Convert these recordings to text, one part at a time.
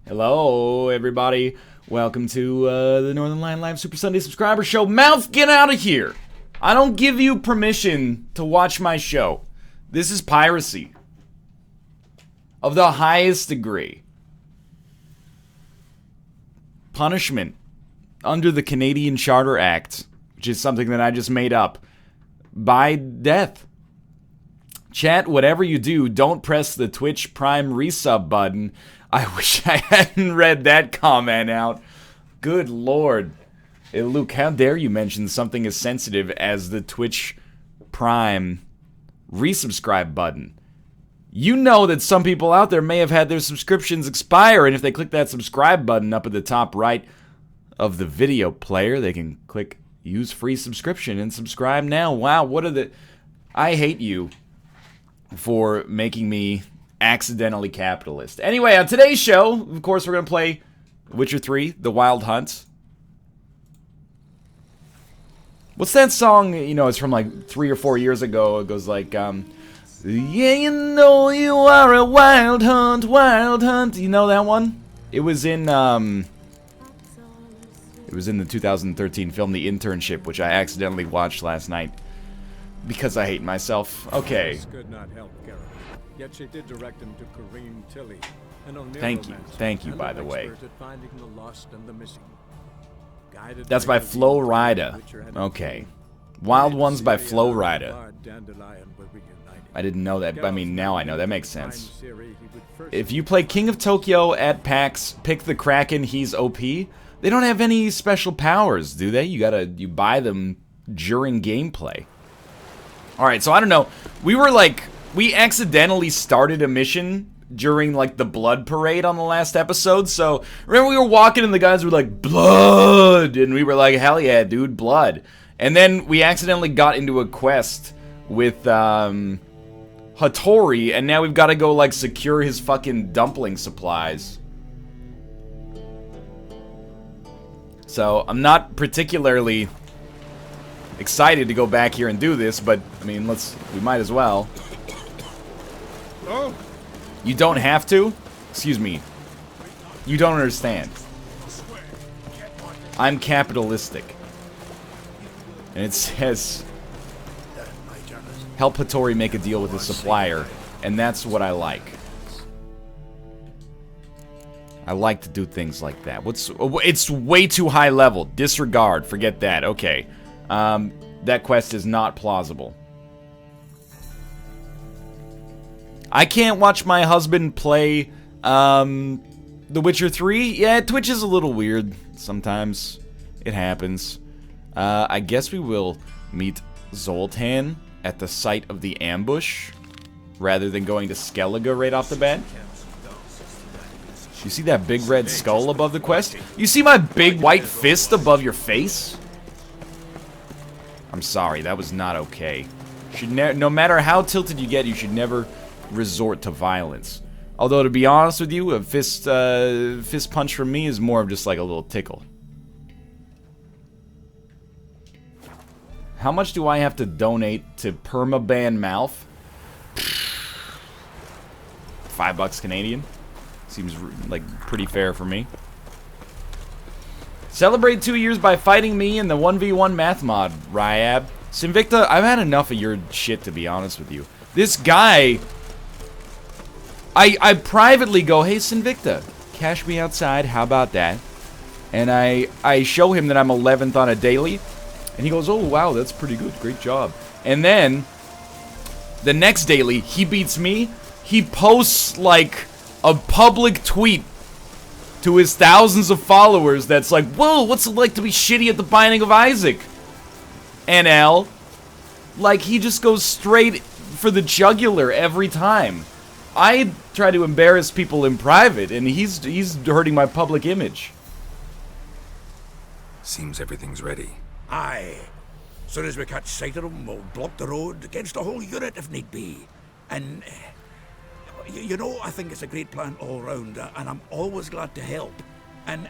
Hello, everybody. Welcome to the Northernlion Live Super Sunday Subscriber Show. Mouth, get out of here! I don't give you permission to watch my show. This is piracy. Of the highest degree. Punishment under the Canadian Charter Act, which is something that I just made up, by death. Chat, whatever you do, don't press the Twitch Prime resub button. I wish I hadn't read that comment out. Good lord. Hey, Luke, how dare you mention something as sensitive as the Twitch Prime resubscribe button? You know that some people out there may have had their subscriptions expire, and if they click that subscribe button up at the top right of the video player, they can click use free subscription and subscribe now. Wow, what are the... I hate you for making me accidentally capitalist. Anyway, on today's show, of course, we're going to play Witcher 3, The Wild Hunt. What's that song? You know, it's from like 3 or 4 years ago. It goes like, yeah, you know you are a wild hunt, wild hunt. You know that one? It was in the 2013 film The Internship, which I accidentally watched last night because I hate myself. Okay. Thank you, by the way. That's by Flo Rida. Okay. Wild Ones by Flo Rida. I didn't know that. I mean, now I know. That makes sense. If you play King of Tokyo at PAX, pick the Kraken, he's OP. They don't have any special powers, do they? You buy them during gameplay. Alright, so I don't know. We accidentally started a mission during, like, the blood parade on the last episode, so remember we were walking and the guys were like, blood! And we were like, hell yeah, dude, blood. And then we accidentally got into a quest with, Hattori, and now we've got to go, like, secure his fucking dumpling supplies. So, I'm not particularly excited to go back here and do this, but, I mean, we might as well. You don't have to? Excuse me. You don't understand. I'm capitalistic. And it says, help Hattori make a deal with his supplier, and that's what I like. I like to do things like that. It's way too high level. Disregard. Forget that. Okay. That quest is not plausible. I can't watch my husband play, The Witcher 3. Yeah, Twitch is a little weird sometimes. It happens. I guess we will meet Zoltan at the site of the ambush, rather than going to Skellige right off the bat. You see that big red skull above the quest? You see my big white fist above your face? I'm sorry, that was not okay. No matter how tilted you get, you should never resort to violence. Although, to be honest with you, a fist punch from me is more of just like a little tickle. How much do I have to donate to Permaban Mouth? $5 Canadian. Seems like pretty fair for me. Celebrate 2 years by fighting me in the 1v1 math mod, Ryab. Sinvicta, I've had enough of your shit, to be honest with you. This guy... I privately go, hey, Sinvicta, cash me outside, how about that? And I show him that I'm 11th on a daily, and he goes, oh, wow, that's pretty good, great job. And then, the next daily, he beats me. He posts, like, a public tweet to his thousands of followers that's like, whoa, what's it like to be shitty at the Binding of Isaac? NL. Like, he just goes straight for the jugular every time. I try to embarrass people in private, and he's hurting my public image. Seems everything's ready. Aye. Soon as we catch sight of them, we'll block the road against a whole unit if need be. And, you know, I think it's a great plan all round, and I'm always glad to help. And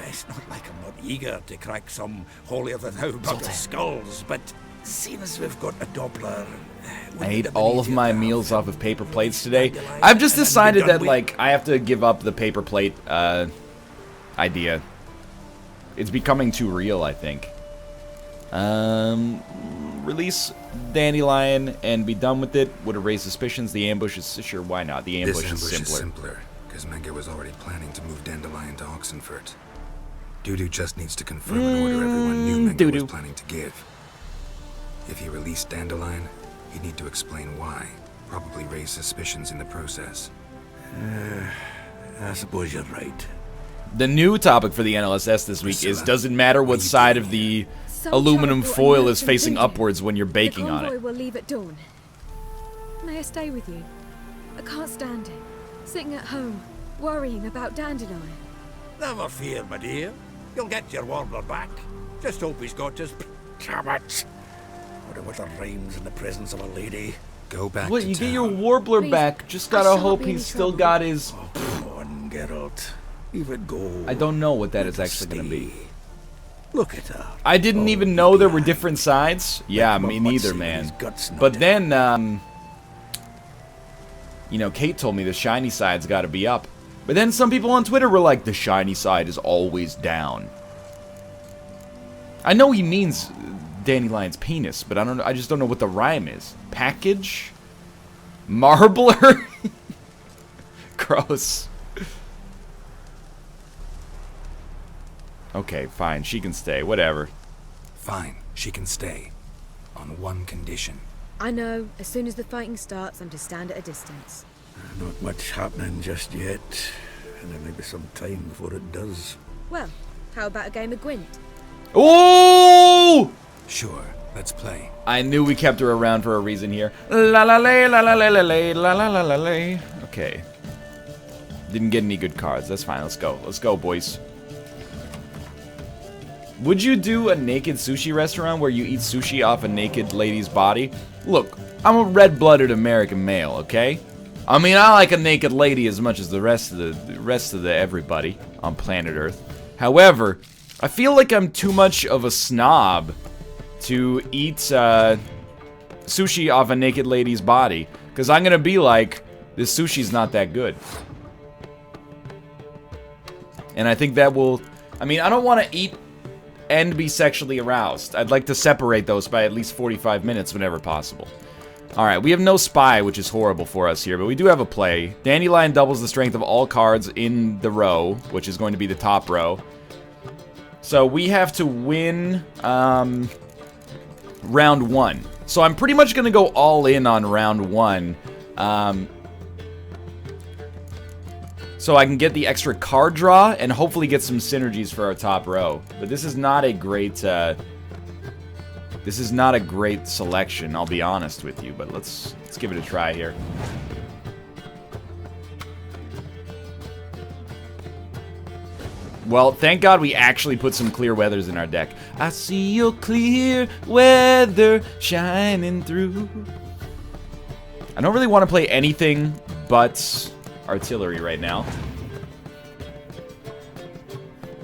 it's not like I'm not eager to crack some holier-than-thou bucket of skulls, but seeing as we've got a Doppler... I ate all of my meals off of paper plates today. I've just decided that, like, I have to give up the paper plate, idea. It's becoming too real, I think. Release Dandelion and be done with it. Would have raised suspicions. The ambush is... Sure, why not? The ambush is simpler. Because Menge was already planning to move Dandelion to Oxenfurt. Dudu just needs to confirm an order everyone knew Menge was planning to give. If he released Dandelion, he'd need to explain why. Probably raise suspicions in the process. I suppose you're right. The new topic for the NLSS this week is, does it matter what side of the aluminum foil is facing upwards when you're baking on it? The convoy will leave at dawn. May I stay with you? I can't stand it. Sitting at home, worrying about Dandelion. Never fear, my dear. You'll get your warbler back. Just hope he's got his... Damn it! What the rhymes in the presence of a lady? Go back What, to you town. get your warbler Please, back. Just I gotta shan't hope be in he's still trouble. got his... Oh, come on, Geralt. Leave it go. I don't know what that is Let it actually gonna be. stay. Look at her. I didn't Oh, even know there were yeah. different sides. Yeah, Make me my neither, butt see his man. guts not But down. then, you know, Kate told me the shiny side's gotta be up. But then some people on Twitter were like, the shiny side is always down. I know he means Dandelion's penis, but I just don't know what the rhyme is. Package? Marbler? Gross. Okay, fine. She can stay. Whatever. Fine, she can stay. On one condition. I know, as soon as the fighting starts, I'm to stand at a distance. Not much happening just yet. And there may be some time before it does. Well, how about a game of Gwent? Oh! Sure, let's play. I knew we kept her around for a reason here. La la lay, la la lay, la lay, la la la la lay. Okay. Didn't get any good cards. That's fine. Let's go. Let's go, boys. Would you do a naked sushi restaurant where you eat sushi off a naked lady's body? Look, I'm a red-blooded American male, okay? I mean, I like a naked lady as much as the rest of the everybody on planet Earth. However, I feel like I'm too much of a snob to eat sushi off a naked lady's body, because I'm gonna be like, this sushi's not that good. And I think that will... I mean, I don't want to eat and be sexually aroused. I'd like to separate those by at least 45 minutes whenever possible. Alright, we have no spy, which is horrible for us here, but we do have a play. Dandelion doubles the strength of all cards in the row, which is going to be the top row. So we have to win round one. So I'm pretty much going to go all in on round one. So I can get the extra card draw and hopefully get some synergies for our top row. But this is not a great selection, I'll be honest with you, but let's give it a try here. Well, thank God we actually put some clear weathers in our deck. I see your clear weather shining through. I don't really want to play anything but artillery right now.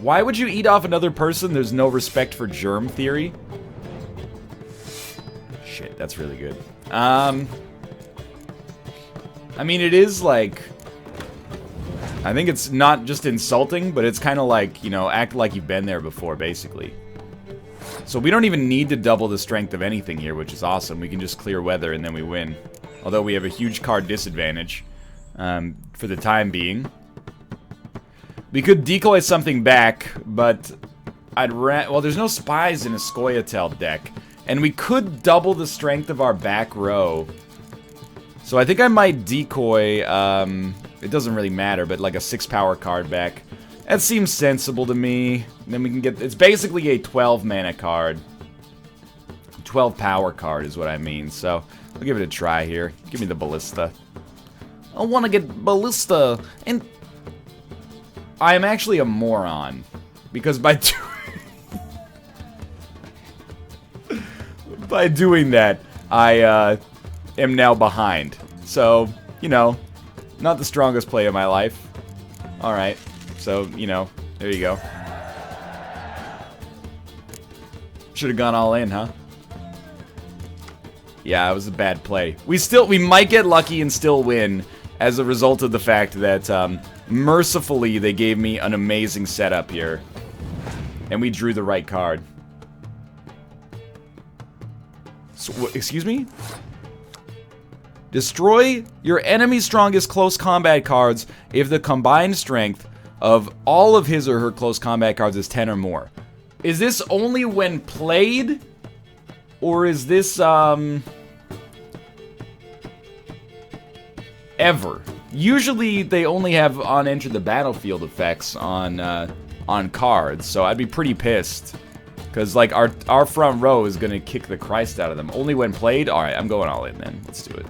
Why would you eat off another person? There's no respect for germ theory. Shit, that's really good. I mean, it is like... I think it's not just insulting, but it's kind of like, you know, act like you've been there before, basically. So we don't even need to double the strength of anything here, which is awesome. We can just clear weather and then we win. Although we have a huge card disadvantage for the time being. We could decoy something back, but well, there's no spies in a Scoia'tael deck. And we could double the strength of our back row. So I think I might decoy, it doesn't really matter, but like a 6-power card back. That seems sensible to me. And then we can get, it's basically a 12 mana card. 12 power card is what I mean, so we'll give it a try here. Give me the Ballista. I want to get Ballista, and I am actually a moron, because by doing that, I am now behind. So, you know, not the strongest play of my life. Alright, so, you know, there you go. Should have gone all in, huh? Yeah, it was a bad play. We might get lucky and still win as a result of the fact that, mercifully, they gave me an amazing setup here. And we drew the right card. So, excuse me? Destroy your enemy's strongest close combat cards if the combined strength of all of his or her close combat cards is 10 or more. Is this only when played? Or is this, ever? Usually they only have on enter the battlefield effects on cards, so I'd be pretty pissed. Because, like, our front row is gonna kick the Christ out of them. Only when played? Alright, I'm going all in then. Let's do it.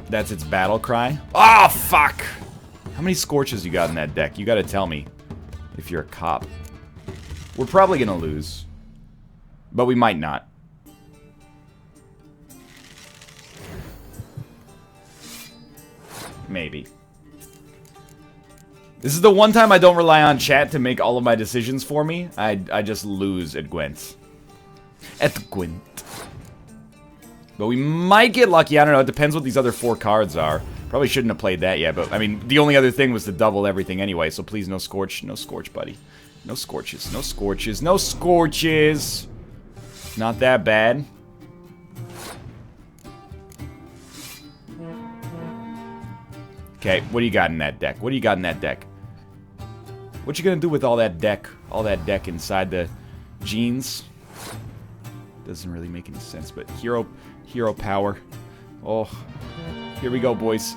That's its battle cry? Oh, fuck! How many Scorches you got in that deck? You gotta tell me. If you're a cop. We're probably gonna lose. But we might not. Maybe. This is the one time I don't rely on chat to make all of my decisions for me. I just lose at Gwent. At Gwent. But we might get lucky. I don't know. It depends what these other 4 cards are. Probably shouldn't have played that yet. But, I mean, the only other thing was to double everything anyway. So please, no Scorch. No Scorch, buddy. No Scorches. No Scorches. No Scorches. Not that bad. Okay, what do you got in that deck? What do you got in that deck? What you gonna do with all that deck? All that deck inside the jeans? Doesn't really make any sense, but hero power. Oh, here we go, boys.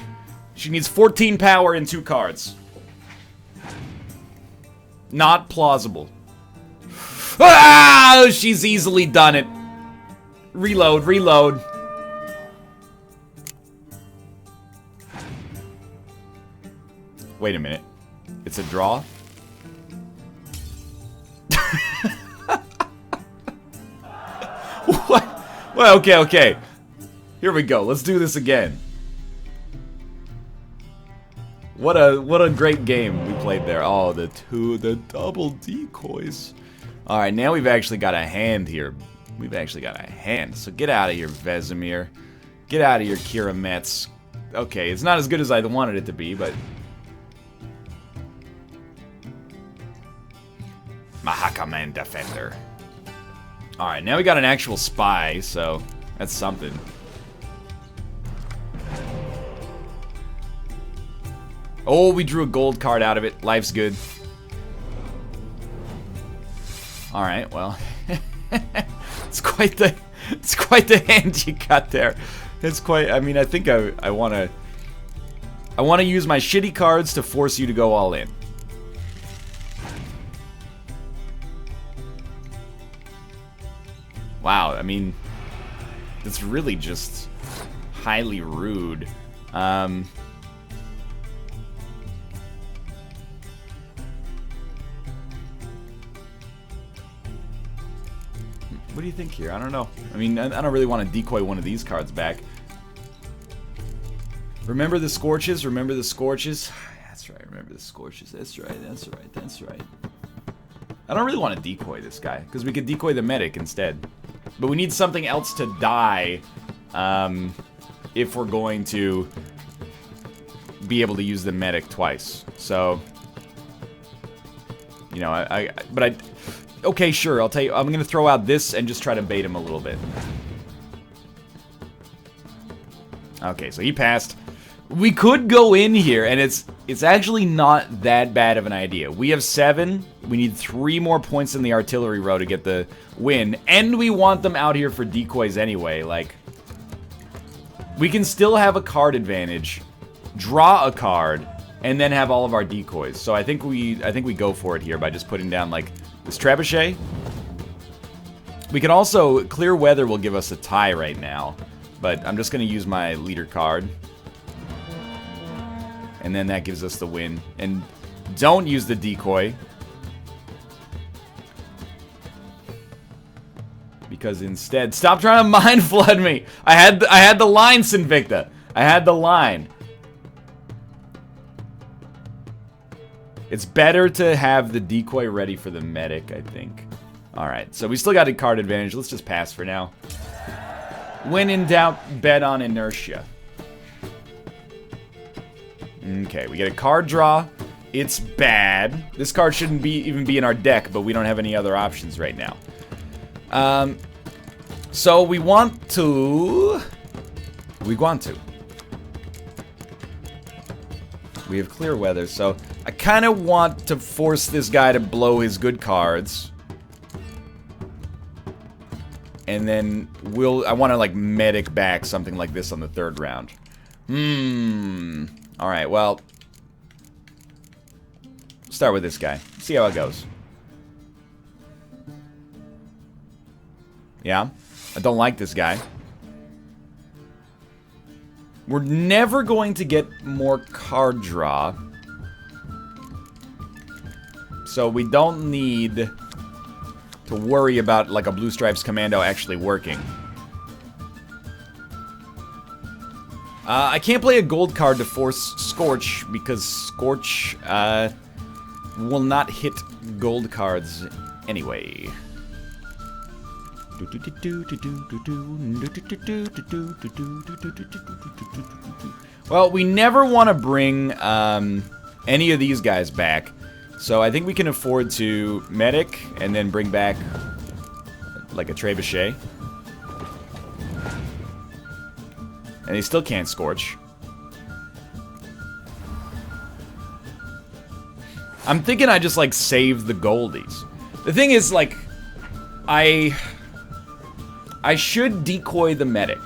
She needs 14 power and 2 cards. Not plausible. Ah! She's easily done it. Reload, reload. Wait a minute. It's a draw? What? Well, okay, okay. Here we go. Let's do this again. What a great game we played there. Oh, the double decoys. All right, now we've actually got a hand here. We've actually got a hand. So get out of here, Vesemir. Get out of here, Kira Metz. Okay, it's not as good as I wanted it to be, but Mahakaman Defender. Alright, now we got an actual spy, so that's something. Oh, we drew a gold card out of it. Life's good. Alright, well. It's quite the hand you got there. It's quite, I mean, I think I wanna use my shitty cards to force you to go all in. Wow, I mean, it's really just highly rude. What do you think here? I don't know. I mean, I don't really want to decoy one of these cards back. Remember the Scorches? Remember the Scorches? That's right, remember the Scorches. That's right, that's right, that's right. I don't really want to decoy this guy, because we could decoy the medic instead. But we need something else to die, if we're going to be able to use the medic twice. So, you know, okay, sure, I'll tell you, I'm gonna throw out this and just try to bait him a little bit. Okay, so he passed. We could go in here, and it's actually not that bad of an idea. We have 7. We need 3 more points in the artillery row to get the win, and we want them out here for decoys anyway. Like, we can still have a card advantage, draw a card, and then have all of our decoys. So I think we go for it here by just putting down like this trebuchet. We can also clear weather will give us a tie right now, but I'm just gonna use my leader card. And then that gives us the win. And don't use the decoy. Because instead, stop trying to mind flood me. I had the line, Sinvicta. I had the line. It's better to have the decoy ready for the medic, I think. Alright, so we still got a card advantage. Let's just pass for now. When in doubt, bet on inertia. Okay, we get a card draw. It's bad. This card shouldn't even be in our deck, but we don't have any other options right now. So we want to... We have clear weather, so I kind of want to force this guy to blow his good cards. And then I want to, like, medic back something like this on the third round. Alright, well. Start with this guy. See how it goes. Yeah? I don't like this guy. We're never going to get more card draw. So we don't need to worry about, like, a Blue Stripes Commando actually working. I can't play a gold card to force Scorch, because Scorch will not hit gold cards anyway. Well, we never want to bring any of these guys back. So I think we can afford to medic and then bring back like a trebuchet. And he still can't Scorch. I'm thinking I just, like, save the goldies. The thing is, like, I should decoy the medic.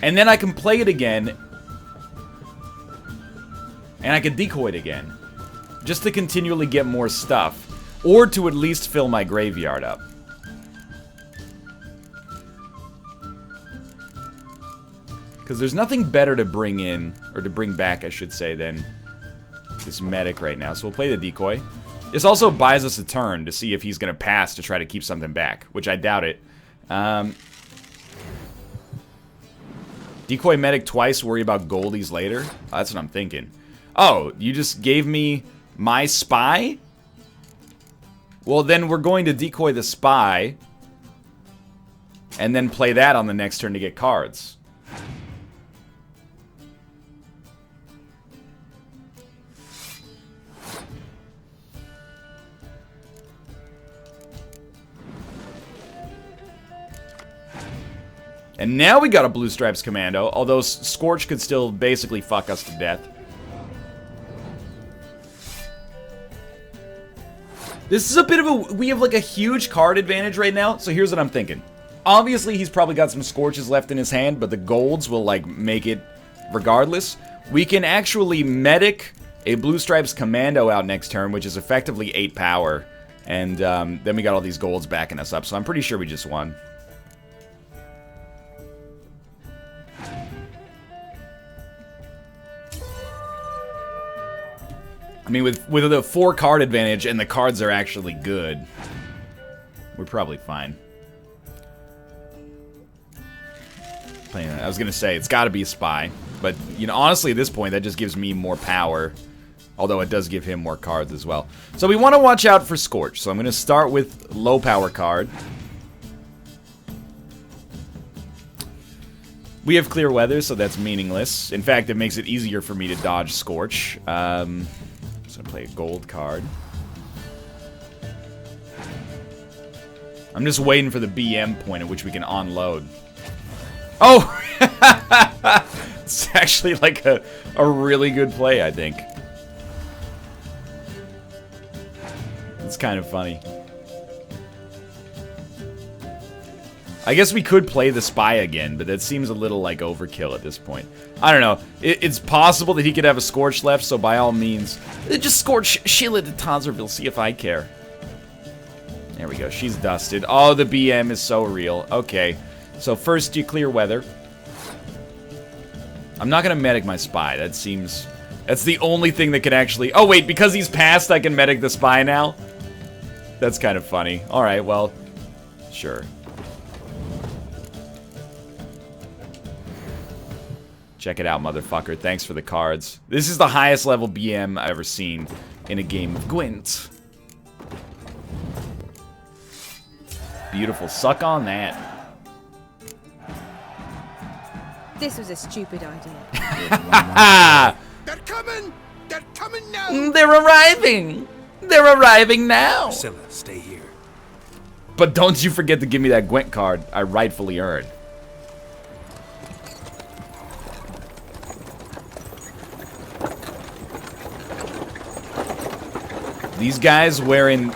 And then I can play it again. And I can decoy it again. Just to continually get more stuff. Or to at least fill my graveyard up. Because there's nothing better to bring in, or to bring back, I should say, than this medic right now. So we'll play the decoy. This also buys us a turn to see if he's going to pass to try to keep something back, which I doubt it. Decoy medic twice, worry about goldies later? Oh, that's what I'm thinking. Oh, you just gave me my spy? Well, then we're going to decoy the spy, and then play that on the next turn to get cards. And now we got a Blue Stripes Commando, although Scorch could still basically fuck us to death. This is a bit of a... We have, like, a huge card advantage right now, so here's what I'm thinking. Obviously, he's probably got some Scorches left in his hand, but the golds will, like, make it regardless. We can actually medic a Blue Stripes Commando out next turn, which is effectively 8 power. And then we got all these golds backing us up, so I'm pretty sure we just won. I mean, with a 4-card advantage and the cards are actually good, we're probably fine. I was gonna say, it's gotta be a spy. But, you know, honestly, at this point, that just gives me more power. Although it does give him more cards as well. So we want to watch out for Scorch. So I'm gonna start with low power card. We have clear weather, so that's meaningless. In fact, it makes it easier for me to dodge Scorch. So I play a gold card. I'm just waiting for the BM point at which we can unload. Oh! It's actually like a really good play, I think. It's kind of funny. I guess we could play the spy again, but that seems a little like overkill at this point. I don't know. It's possible that he could have a Scorch left, so by all means, just Scorch Sheila de Tanzerville, see if I care. There we go. She's dusted. Oh, the BM is so real. Okay. So first you clear weather. I'm not going to medic my spy. That seems... That's the only thing that can actually... Oh, wait. Because he's passed, I can medic the spy now? That's kind of funny. Alright, well... Sure. Check it out, motherfucker. Thanks for the cards. This is the highest level BM I've ever seen in a game of Gwent. beautiful. Suck on that. This was a stupid idea. They're coming! They're coming now! They're arriving! They're arriving now! Priscilla, stay here. But don't you forget to give me that Gwent card I rightfully earned. These guys wearing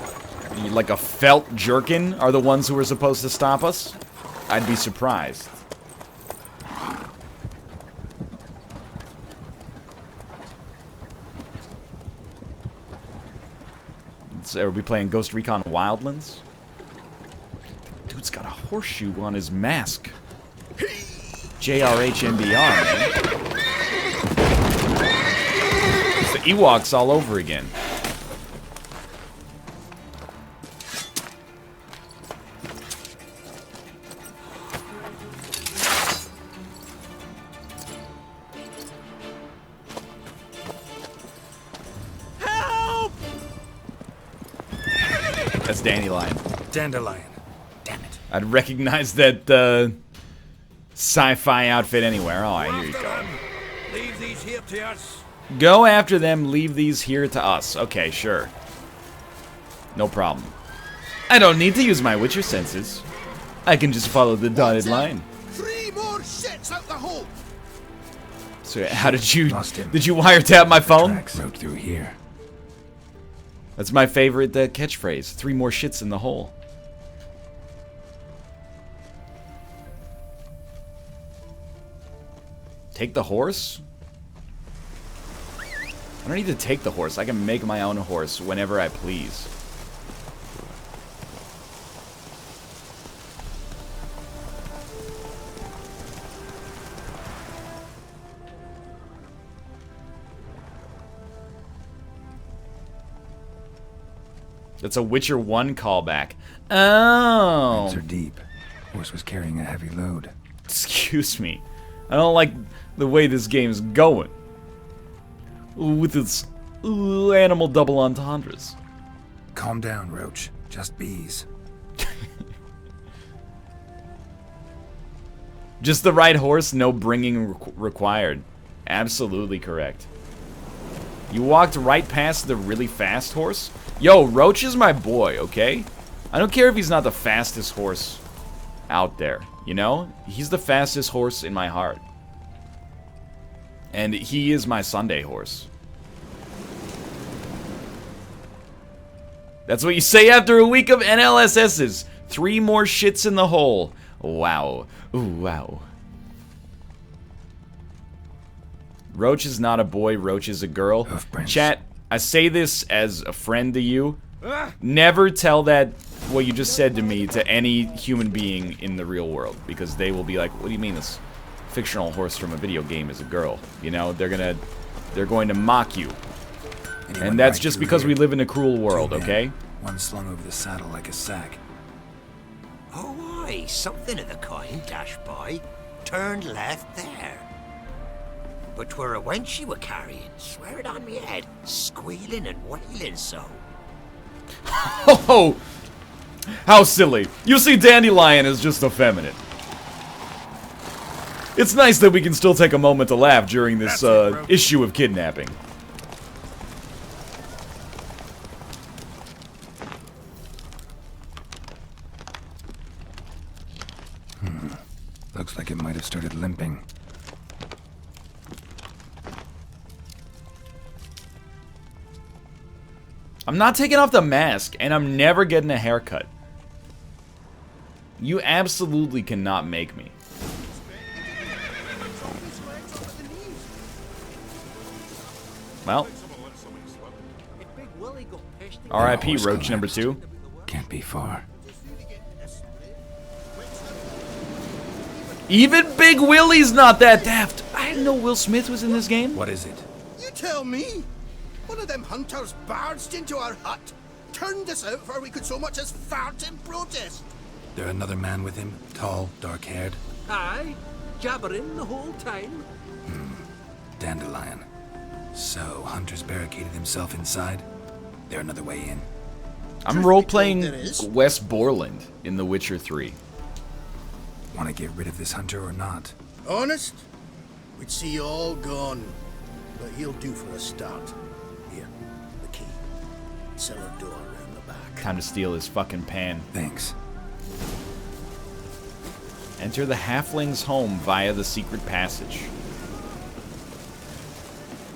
like a felt jerkin are the ones who are supposed to stop us? I'd be surprised. So are we playing Ghost Recon Wildlands? Dude's got a horseshoe on his mask. JRHMBR, man. It's the Ewoks all over again. That's Dandelion. Dandelion. Damn it. I'd recognize that sci-fi outfit anywhere. Oh, here you go. Leave these here to us. Go after them, leave these here to us. Okay, sure. No problem. I don't need to use my Witcher senses. I can just follow the dotted line. 3 more shits out the hole. So how did you Lost him. wiretap my phone? Tracks rode through here. That's my favorite catchphrase. 3 more shits in the hole. Take the horse? I don't need to take the horse. I can make my own horse whenever I please. That's a Witcher 1 callback. Oh. Roots are deep. Horse was carrying a heavy load. Excuse me. I don't like the way this game is going. With its animal double entendres. Calm down, Roach. Just bees. Just the right horse, no bringing required. Absolutely correct. You walked right past the really fast horse? Yo, Roach is my boy, okay? I don't care if he's not the fastest horse out there, you know? He's the fastest horse in my heart. And he is my Sunday horse. That's what you say after a week of NLSS's. 3 more shits in the hole. Wow. Ooh, wow. Roach is not a boy, Roach is a girl. Chat, I say this as a friend to you. Never tell that, what you just said to me, to any human being in the real world. Because they will be like, what do you mean this fictional horse from a video game is a girl? You know, they're going to mock you. And that's just because we live in a cruel world, okay? One slung over the saddle like a sack. Oh, aye, something of the kind, dash boy. Turned left there. But 'twere a wench you were carrying, swear it on me head, squealing and wailing so. Oh, how silly. You see Dandelion as just effeminate. It's nice that we can still take a moment to laugh during this issue of kidnapping. Looks like it might have started limping. I'm not taking off the mask, and I'm never getting a haircut. You absolutely cannot make me. Well. R.I.P. Roach number 2. Can't be far. Even Big Willie's not that daft. I didn't know Will Smith was in this game. What is it? You tell me. One of them hunters barged into our hut, turned us out for we could so much as fart in protest. There another man with him? Tall, dark-haired? Aye, jabbering the whole time. Dandelion. So, Hunter's barricaded himself inside? There another way in? I'm role-playing West Borland in The Witcher 3. Want to get rid of this hunter or not? Honest? We'd see you all gone. But he'll do for a start. Here, the key. Cellar door around the back. Time to steal his fucking pan. Thanks. Enter the halfling's home via the secret passage.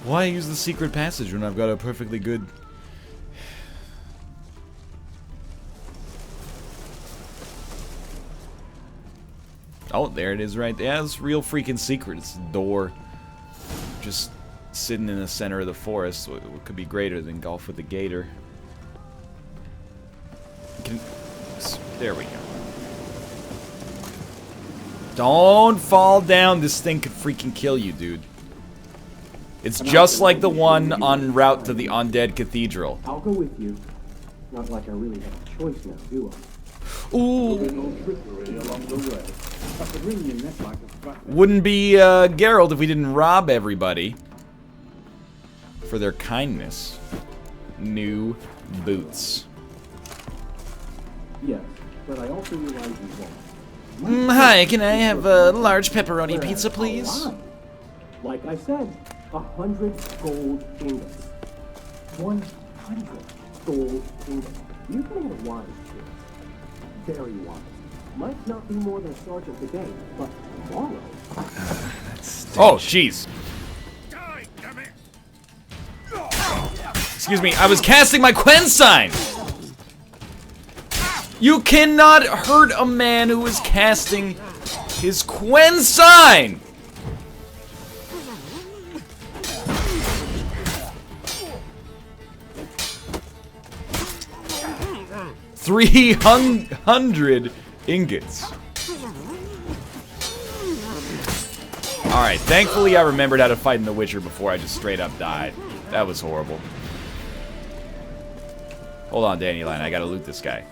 Why use the secret passage when I've got a perfectly good... Oh, there it is right there. Yeah, it's real freaking secret. It's a door. Just sitting in the center of the forest. What could be greater than golf with a gator? There we go. Don't fall down. This thing could freaking kill you, dude. It's just like the one en route to the undead cathedral. I'll go with you. Not like I really have a choice now, do I? Ooh. No trickery along the way. Wouldn't be Geralt if we didn't rob everybody for their kindness. New boots. Yes, but I also realize you won't. Hi, can I have a large pepperoni pizza, please? Like I said, 100 gold ingots. 100 gold ingots. You can get a wise choice. Very wise. Might not be more than a sergeant today, but tomorrow. Oh, jeez. Excuse me, I was casting my Quen sign! You cannot hurt a man who is casting his Quen sign! $300 ingots. Alright, thankfully I remembered how to fight in The Witcher before I just straight up died. That was horrible. Hold on, Dandelion, I gotta loot this guy.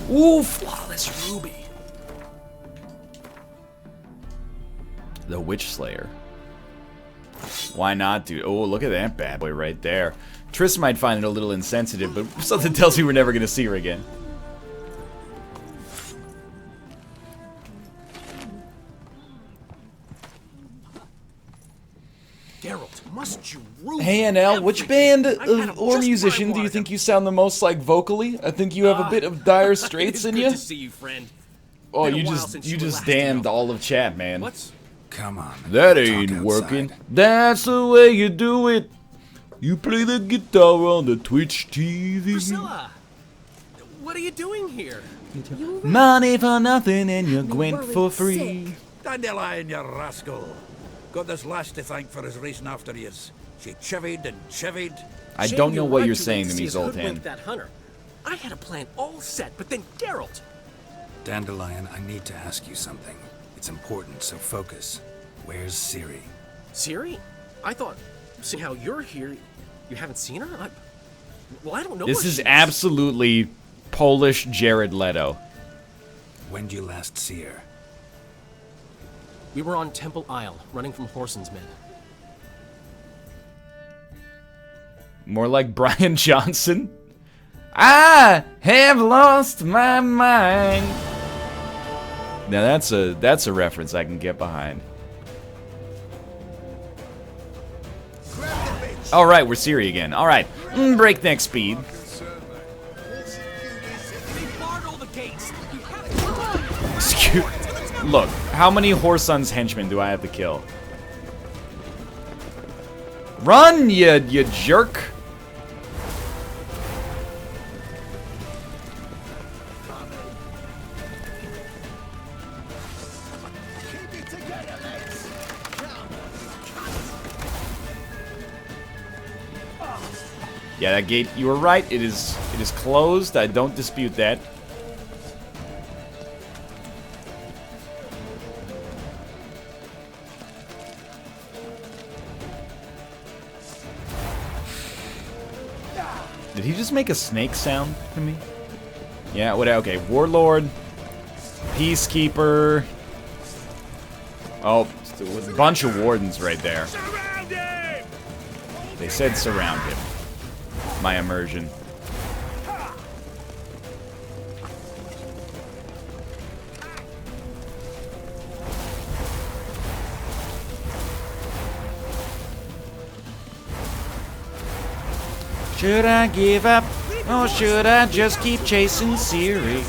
Ooh, flawless ruby. The Witch Slayer. Why not, dude? Oh, look at that bad boy right there. Triss might find it a little insensitive, but something tells me we're never gonna see her again. Geralt, must you ruin Hey NL, which band had him or just musician where I do you wanted think him. you sound the most like vocally? I think you have a bit of Dire Straits in It's you. good to see you, friend. Oh, Been a you while just since you you were just last damned ago. all of chat, man. What's Come on. That talk ain't outside. working. That's the way you do it. You play the guitar on the Twitch TV. Priscilla? What are you doing here? Money for nothing and you Me went worried for free. sick. Dandelion, you rascal. Got this lass to thank for his racing after yous. She chivied and chivied. I Shame don't know what right you're too late saying to see me, us Zoltan. hoodwink that hunter. I had a plan all set, but then Geralt. Dandelion, I need to ask you something. It's important, so focus. Where's Ciri? Ciri? I thought, seeing how you're here, you haven't seen her? Well, I don't know. This where is she absolutely Polish Jared Leto. When did you last see her? We were on Temple Isle, running from Whoreson's men. More like Brian Johnson. I have lost my mind. Now that's a reference I can get behind. All right, we're Ciri again. All right, breakneck speed. Excuse. Look, how many Whoreson's henchmen do I have to kill? Run, you jerk! Yeah, that gate, you were right, it is closed, I don't dispute that. Did he just make a snake sound to me? Yeah, what, okay, Warlord, Peacekeeper. Oh, there was a bunch of Wardens right there. They said surround him. My immersion. Should I give up? Or should I just keep chasing Siri?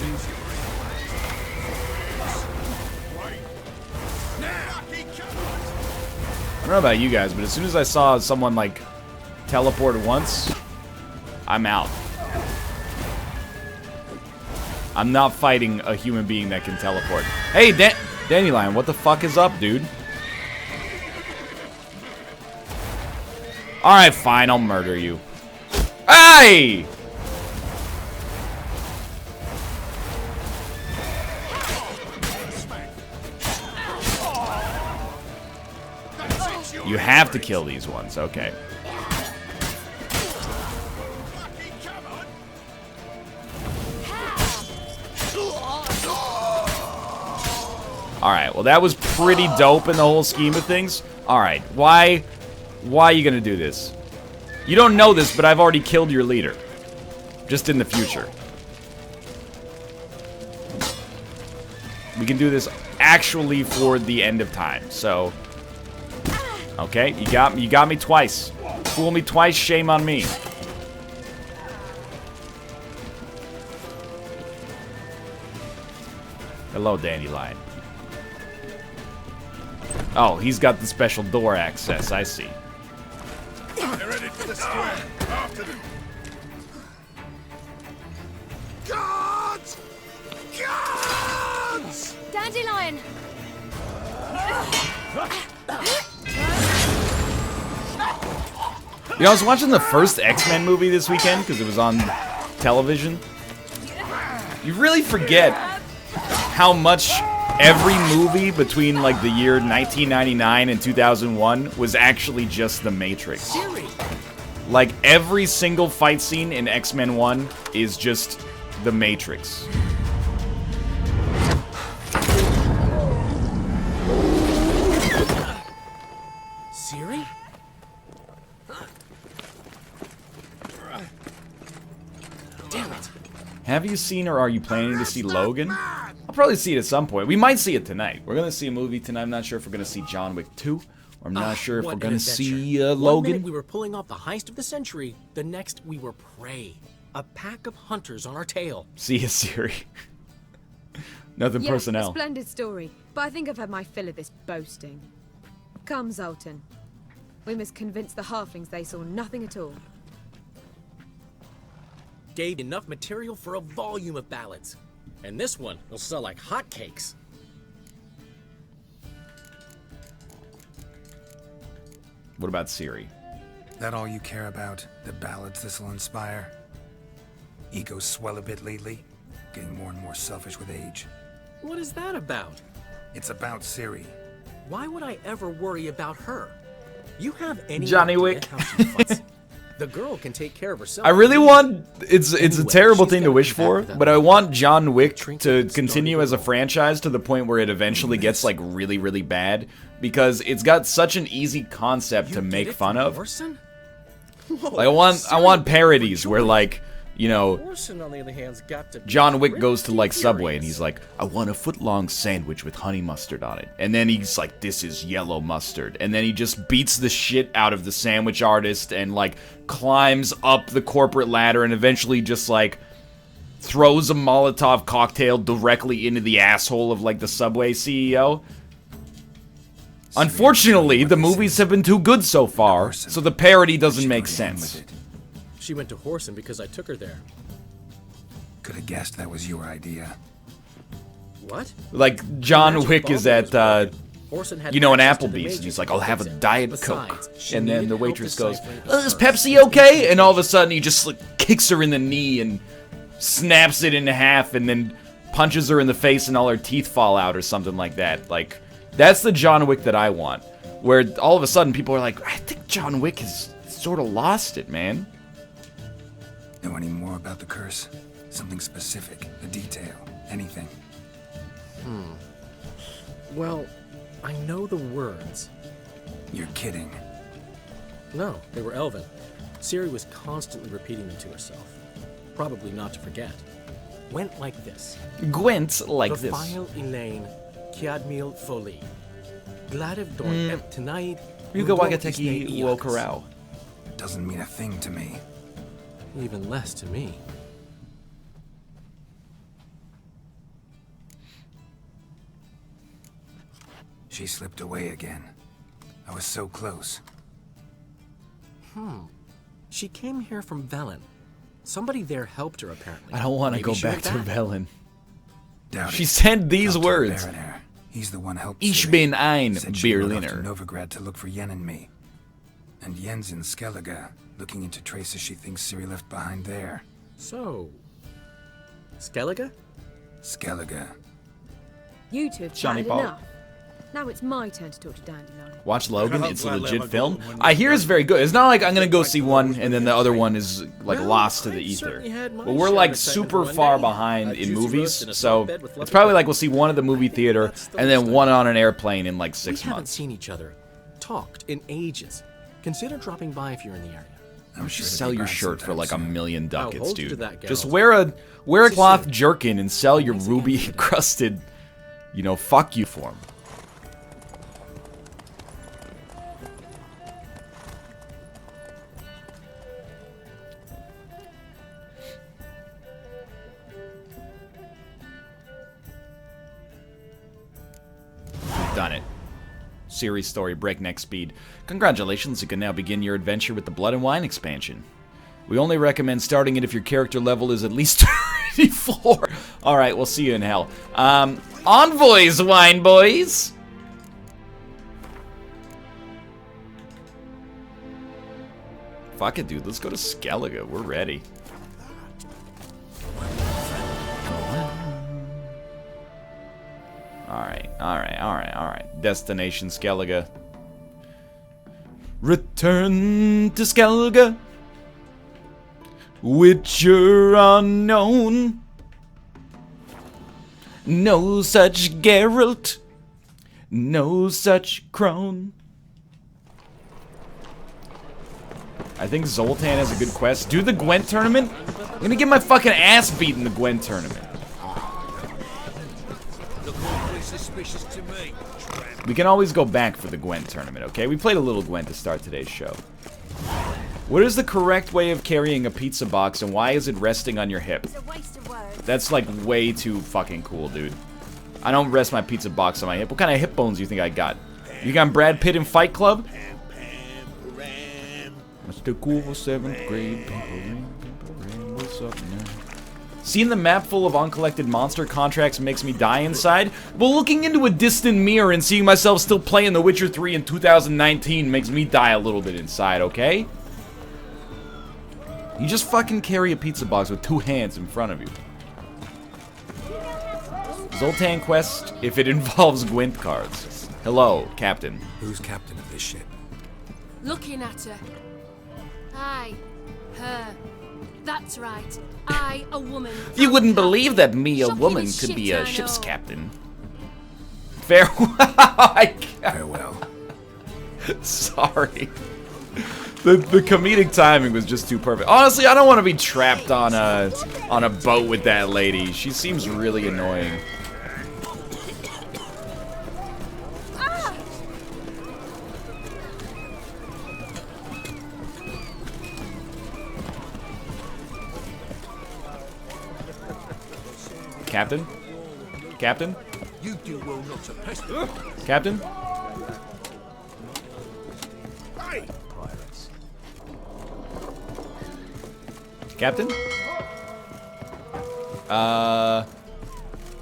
I don't know about you guys, but as soon as I saw someone, like, teleport once, I'm out. I'm not fighting a human being that can teleport. Hey, Dandelion, what the fuck is up, dude? Alright, fine, I'll murder you. Hey! You have to kill these ones, okay. Alright, well that was pretty dope in the whole scheme of things. Alright, why are you gonna do this? You don't know this, but I've already killed your leader. Just in the future. We can do this actually for the end of time, so... Okay, you got me twice. Fool me twice, shame on me. Hello, Dandelion. Oh, he's got the special door access, I see. They're ready for the square. After them. Guards! Guards! Dandelion! You know, I was watching the first X-Men movie this weekend because it was on television. You really forget how much every movie between like the year 1999 and 2001 was actually just The Matrix. Like every single fight scene in X-Men 1 is just The Matrix. Siri? Damn it. Have you seen or are you planning to see Logan? I'll probably see it at some point. We might see it tonight. We're gonna see a movie tonight. I'm not sure if we're gonna see John Wick 2, or I'm not sure if we're gonna see One Logan. minute we were pulling off the heist of the century, the next we were prey. A pack of hunters on our tail. See you, Siri. Nothing Yes, personnel. a splendid story, but I think I've had my fill of this boasting. Come, Zoltan. We must convince the halflings they saw nothing at all. Gave enough material for a volume of ballads. And this one will sell like hotcakes. What about Siri? That all you care about? The ballads this'll inspire? Egos swell a bit lately? Getting more and more selfish with age. What is that about? It's about Siri. Why would I ever worry about her? You have any Johnny idea Wick. how she futzes? The girl can take care of herself. I really want... It's a Anyway, terrible she's thing to gotta wish come back for, with that but I want John Wick to trinkets, continue starting as a to roll. franchise to the point where it eventually gets, like, really, really bad. Because it's got such an easy concept to make fun of. Like, I want parodies where, like, you know, Orson, on the other hand, got to be John Wick goes to, pretty like, Subway, and furious. he's like, I want a foot-long sandwich with honey mustard on it. And then he's like, this is yellow mustard. And then he just beats the shit out of the sandwich artist and, like, climbs up the corporate ladder and eventually just, like, throws a Molotov cocktail directly into the asshole of, like, the Subway CEO. Unfortunately, the movies have been too good so far, so the parody doesn't make sense. She went to Horson because I took her there. Could have guessed that was your idea. What? Like, John Magic Wick Bomb is at, was Horson had you know, an access to the Applebee's, and Matrix he's like, I'll have a concept. Diet Besides, Coke. she And then needed the help waitress goes, deciphering is her Pepsi okay? And all of a sudden, he just, like, kicks her in the knee and snaps it in half and then punches her in the face and all her teeth fall out or something like that. Like, that's the John Wick that I want. Where all of a sudden, people are like, I think John Wick has sort of lost it, man. Know any more about the curse? Something specific, a detail, anything. Well, I know the words. You're kidding. No, they were Elven. Siri was constantly repeating them to herself. Probably not to forget. Went like this. Gwent like this. Profile Elaine, Kiadmil Foli. Gladev Dorn Ep tonight. Ryuga Wagateki Wokarao. Doesn't mean a thing to me. Even less to me. She slipped away again. I was so close. She came here from Velen. Somebody there helped her, apparently. I don't want to Maybe go she back went to Velen. Doubt She it. said these Talked to words. Baronair. He's the one helped Ich Ciri. bin ein Said she rode off to Berliner. Novigrad to look for Yen and me. And Yen's in Skellige, looking into traces she thinks Ciri left behind there. So, Skellige? Skellige. You two have Johnny chatted Paul. enough. Now it's my turn to talk to Dandelion. Watch Logan. It's a Gladly legit have I film. gone when I you hear it's very good. It's not like I'm gonna go see one and then the other one is like Well, lost to the I've ether. certainly had my But we're share like of excitement super one far day. behind A in juicy movies, roast and a so salt bed with it's lovely probably like coffee. we'll see one at the movie theater That's the and then least I one can on an airplane in like We 6 haven't months. seen each other, talked in ages. Consider dropping by if you're in the area. I'm sure Just to sell be your back shirt for like sometime $1 million I'll ducats, hold you to dude. that, Just Geralt. wear a See you cloth soon. jerkin and sell your Thanks again ruby for today. encrusted, fuck you form. We've done it. Series story, breakneck speed. Congratulations, you can now begin your adventure with the Blood and Wine expansion. We only recommend starting it if your character level is at least 34. Alright, we'll see you in hell. Envoys, wine boys! Fuck it, dude. Let's go to Skellige. We're ready. Alright. Destination Skellige. Return to Skellige. Witcher unknown. No such Geralt. No such crone. I think Zoltan has a good quest. Do the Gwent tournament? I'm gonna get my fucking ass beat in the Gwent tournament. Suspicious to me. We can always go back for the Gwent tournament, okay? We played a little Gwent to start today's show. What is the correct way of carrying a pizza box and why is it resting on your hip? It's a waste of words. That's like way too fucking cool, dude. I don't rest my pizza box on my hip. What kind of hip bones do you think I got? You got Brad Pitt in Fight Club? Mr. Cool for 7th grade. What's up now? Seeing the map full of uncollected monster contracts makes me die inside, but looking into a distant mirror and seeing myself still playing The Witcher 3 in 2019 makes me die a little bit inside, okay? You just fucking carry a pizza box with 2 hands in front of you. Zoltan quest if it involves Gwent cards. Hello, Captain. Who's captain of this ship? Looking at her. I, her. That's right. I, a woman. You wouldn't believe that me, a Shocking woman, as could shit, be a I ship's know. captain. Farewell. Farewell. Sorry. The comedic timing was just too perfect. Honestly, I don't want to be trapped on a boat with that lady. She seems really annoying. Captain? Captain? You do well not to pester. Captain? Hey! Captain?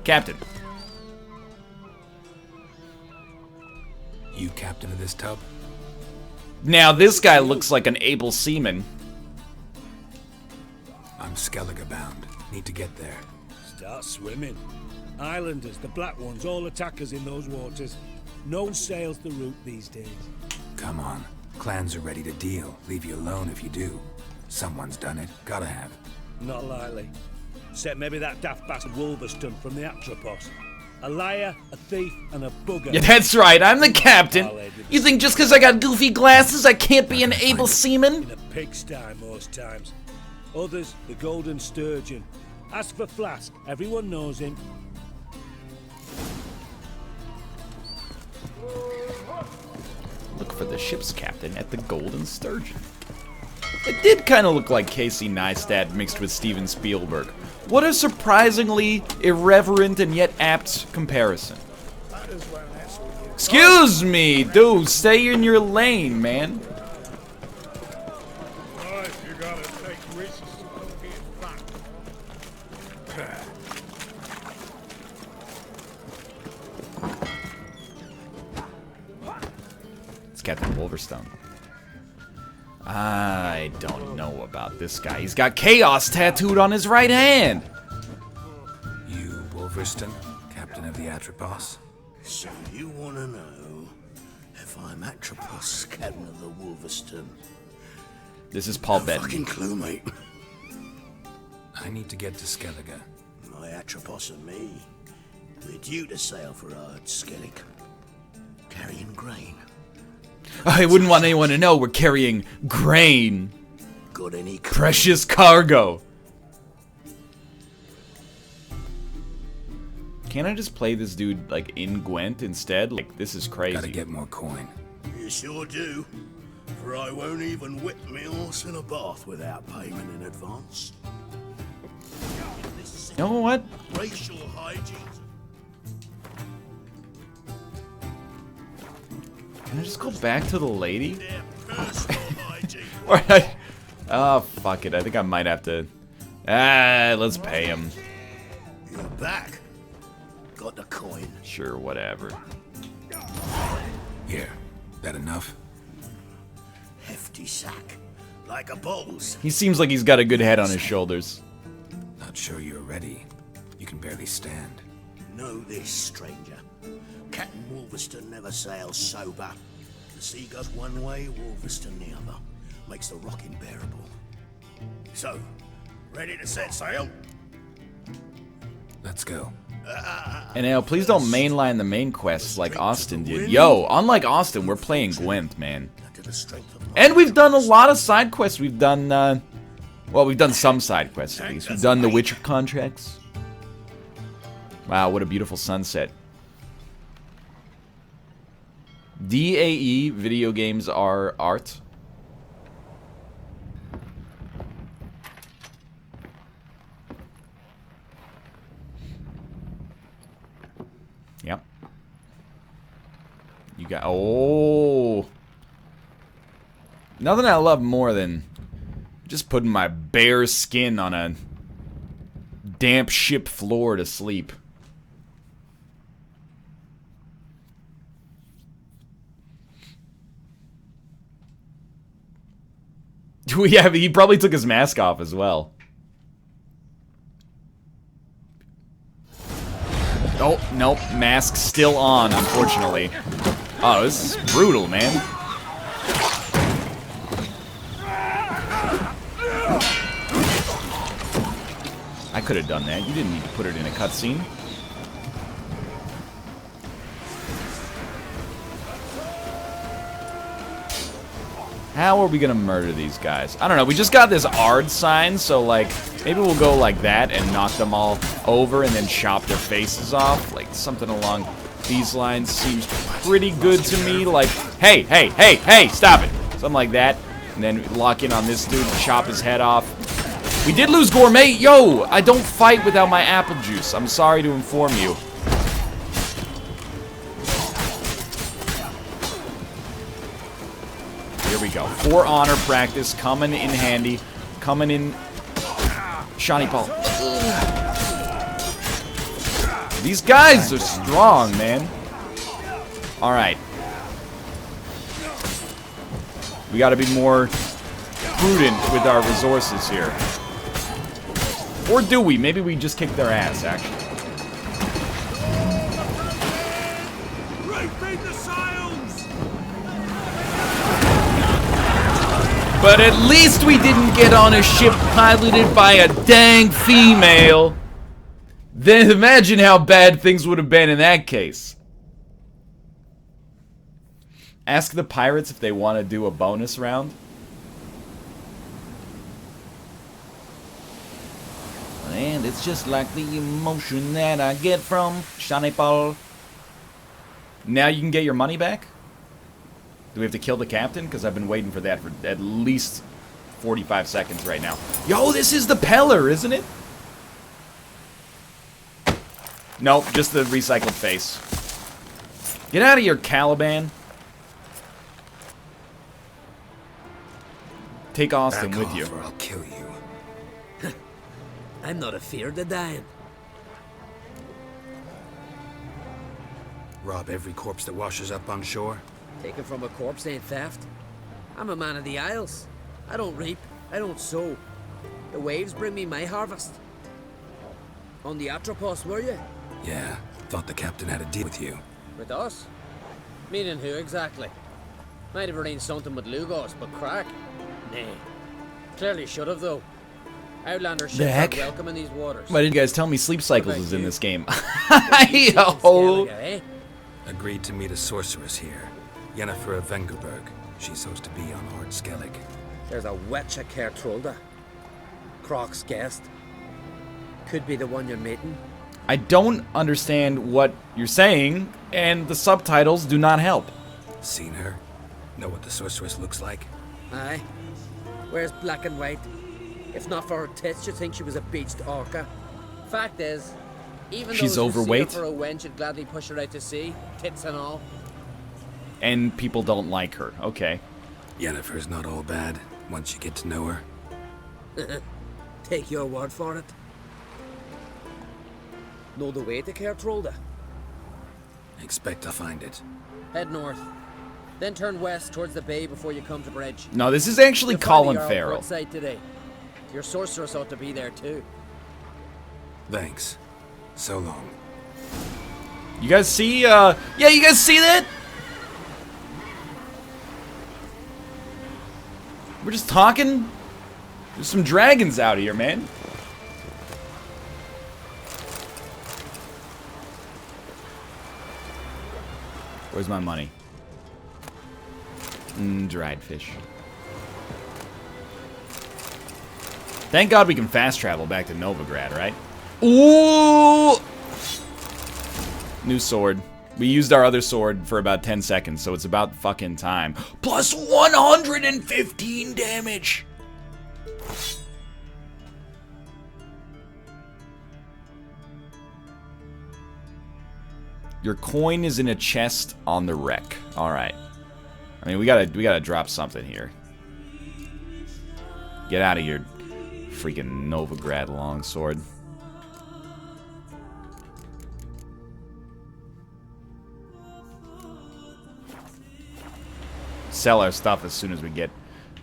Captain. You captain of this tub? Now this guy looks like an able seaman. I'm Skellige bound. Need to get there. Start swimming. Islanders, the black ones, all attackers in those waters. No sails the route these days. Come on. Clans are ready to deal. Leave you alone if you do. Someone's done it. Gotta have. Not likely. Except maybe that daft bastard Wolverston from the Atropos. A liar, a thief, and a bugger. Yeah, that's right, I'm the captain. You think just because I got goofy glasses I can't be an able seaman? In a pigsty most times. Others, the Golden Sturgeon. Ask for Flask. Everyone knows him. Look for the ship's captain at the Golden Sturgeon. It did kind of look like Casey Neistat mixed with Steven Spielberg. What a surprisingly irreverent and yet apt comparison. Excuse me, dude, stay in your lane, man. It's Captain Wolverstone. I don't know about this guy. He's got chaos tattooed on his right hand. You, Wolverstone, captain of the Atropos? So you want to know if I'm Atropos, captain of the Wolverstone? This is Paul No Bettany. fucking clue, mate. I need to get to Skellige. My Atropos and me, we're due to sail for Skellige, carrying grain. I wouldn't want anyone to know we're carrying grain. Got any Precious cargo. Can't I just play this dude, like, in Gwent instead? Like, this is crazy. Gotta get more coin. You sure do. For I won't even whip me horse in a bath without payment in advance. You know what? Racial hygiene. Can I just go back to the lady? Their personal hygiene. Oh, fuck it. I think I might have to... let's pay him. You're back. Got the coin. Sure, whatever. Here, that enough? Hefty sack. Like a bull's. He seems like he's got a good head on his shoulders. Not sure you're ready. You can barely stand. Know this, stranger. Captain Wolverstone never sails sober. The sea goes one way, Wolverstone the other. Makes the rocking bearable. So, ready to set sail? Let's go. And now, please don't mainline the main quests like Austin did. Yo, unlike Austin, we're playing Gwent, man. And we've done a lot of side quests. We've done, well, we've done some side quests at least. We've done the Witcher contracts. Wow, what a beautiful sunset. DAE, video games are art. Yep. You got... Oh! Nothing I love more than just putting my bare skin on a damp ship floor to sleep. Yeah, he probably took his mask off as well. Oh, nope. Mask still on, unfortunately. Oh, this is brutal, man. I could have done that. You didn't need to put it in a cutscene. How are we gonna murder these guys? I don't know. We just got this Ard sign, so, like, maybe we'll go like that and knock them all over and then chop their faces off. Like, something along these lines seems pretty good to me. Like, hey, hey, hey, hey, stop it. Something like that. And then lock in on this dude, chop his head off. We did lose Gourmet. Yo, I don't fight without my apple juice. I'm sorry to inform you. Here we go. For honor practice, coming in handy. Coming in... Shiny Paul. These guys are strong, man. Alright. We gotta be more prudent with our resources here. Or do we? Maybe we just kick their ass, actually. Refeed the sails! But at least we didn't get on a ship piloted by a dang female. Then imagine how bad things would have been in that case. Ask the pirates if they want to do a bonus round. And it's just like the emotion that I get from Shiny Paul. Now you can get your money back? Do we have to kill the captain? Because I've been waiting for that for at least 45 seconds right now. Yo, this is the Peller, isn't it? Nope, just the recycled face. Get out of here, Caliban. Take Austin Back with off you. or I'll kill you. I'm not afeard of dying. Rob every corpse that washes up on shore? Taken from a corpse ain't theft. I'm a man of the Isles. I don't reap, I don't sow. The waves bring me my harvest. On the Atropos, were you? Yeah, thought the captain had a deal with you. With us? Meaning who exactly? Might have arranged something with Lugos, but crack? Nah. Clearly should have, though. Outlander ships aren't welcome in these waters. Why didn't you guys tell me Sleep Cycles was in this game? Yo! Agreed to meet a sorceress here. Yennefer of Vengerberg. She's supposed to be on Ard Skellig. There's a witch at Kertrolda. Croc's guest. Could be the one you're meeting. I don't understand what you're saying, and the subtitles do not help. Seen her? Know what the sorceress looks like? Aye. Wears black and white. If not for her tits, you'd think she was a beached orca. Fact is, even She's those who overweight? see her for a wench would gladly push her out to sea, tits and all. And people don't like her. Okay. Yennefer's not all bad, once you get to know her. Take your word for it. Know the way to Kertrolda? Expect to find it. Head north. Then turn west towards the bay before you come to bridge. No, this is actually You'll find Colin the Jarl Farrell. port site today. Your sorceress ought to be there too. Thanks. So long. You guys see, yeah, you guys see that? We're just talking. There's some dragons out here, man. Where's my money? Dried fish. Thank God we can fast travel back to Novigrad, right? Ooh! New sword. We used our other sword for about 10 seconds, so it's about fucking time. Plus 115 damage! Your coin is in a chest on the wreck. Alright. I mean, we gotta drop something here. Get out of here, freaking Novigrad longsword. Sell our stuff as soon as we get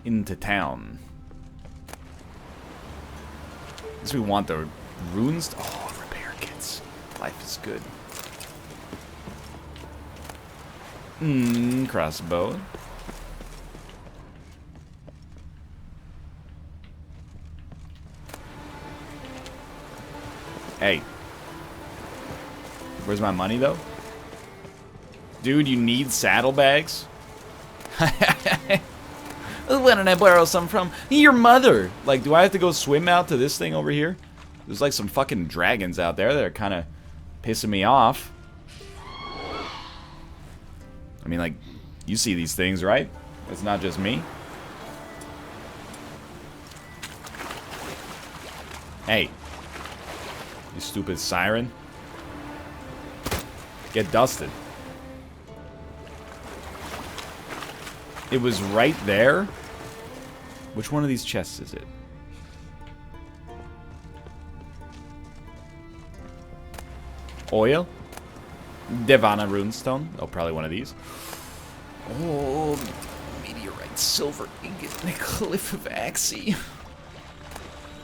into town. Guess we want the runes. Oh, repair kits. Life is good. Crossbow. Hey. Where's my money, though? Dude, you need saddlebags? Where did I borrow some from? Your mother! Like, do I have to go swim out to this thing over here? There's like some fucking dragons out there that are kind of pissing me off. I mean, like, you see these things, right? It's not just me. Hey. You stupid siren. Get dusted. It was right there? Which one of these chests is it? Oil? Devana runestone. Oh, probably one of these. Oh, meteorite, silver ingot, and a cliff of Axie.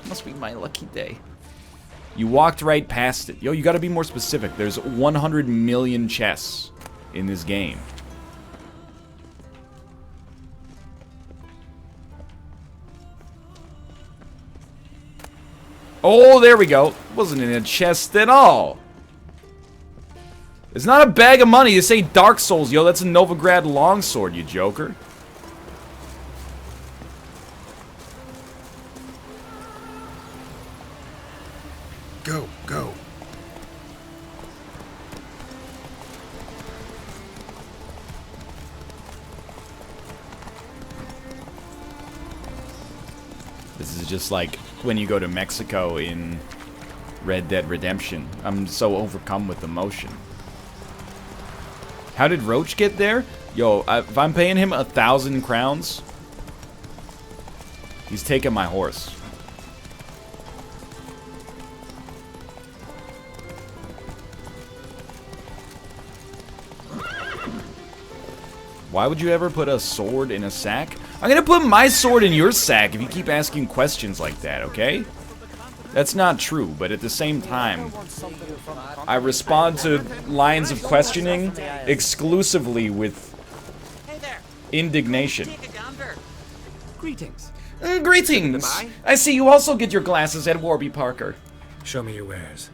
Must be my lucky day. You walked right past it. Yo, you gotta be more specific. There's 100 million chests in this game. Oh, there we go. Wasn't in a chest at all. It's not a bag of money. This ain't Dark Souls, yo. That's a Novigrad longsword, you joker. Go, go. This is just like when you go to Mexico in Red Dead Redemption. I'm so overcome with emotion. How did Roach get there? Yo, if I'm paying him 1,000 crowns, he's taking my horse. Why would you ever put a sword in a sack? I'm gonna put my sword in your sack if you keep asking questions like that, okay? That's not true, but at the same time, I respond to lines of questioning exclusively with indignation. Greetings. Greetings! I see you also get your glasses at Warby Parker. Show me your wares.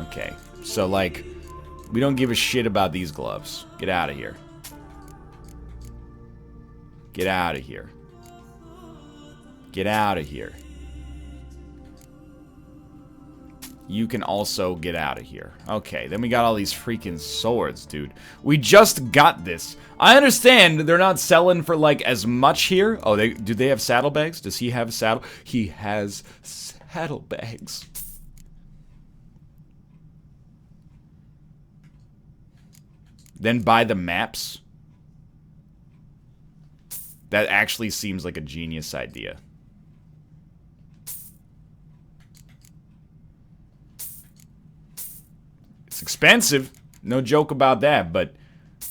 Okay, so like, we don't give a shit about these gloves. Get out of here. Get out of here. Get out of here. You can also get out of here. Okay, then we got all these freaking swords, dude. We just got this. I understand they're not selling for like as much here. Oh, do they have saddlebags? Does he have a saddle? He has saddlebags. Then buy the maps. That actually seems like a genius idea. It's expensive, no joke about that, but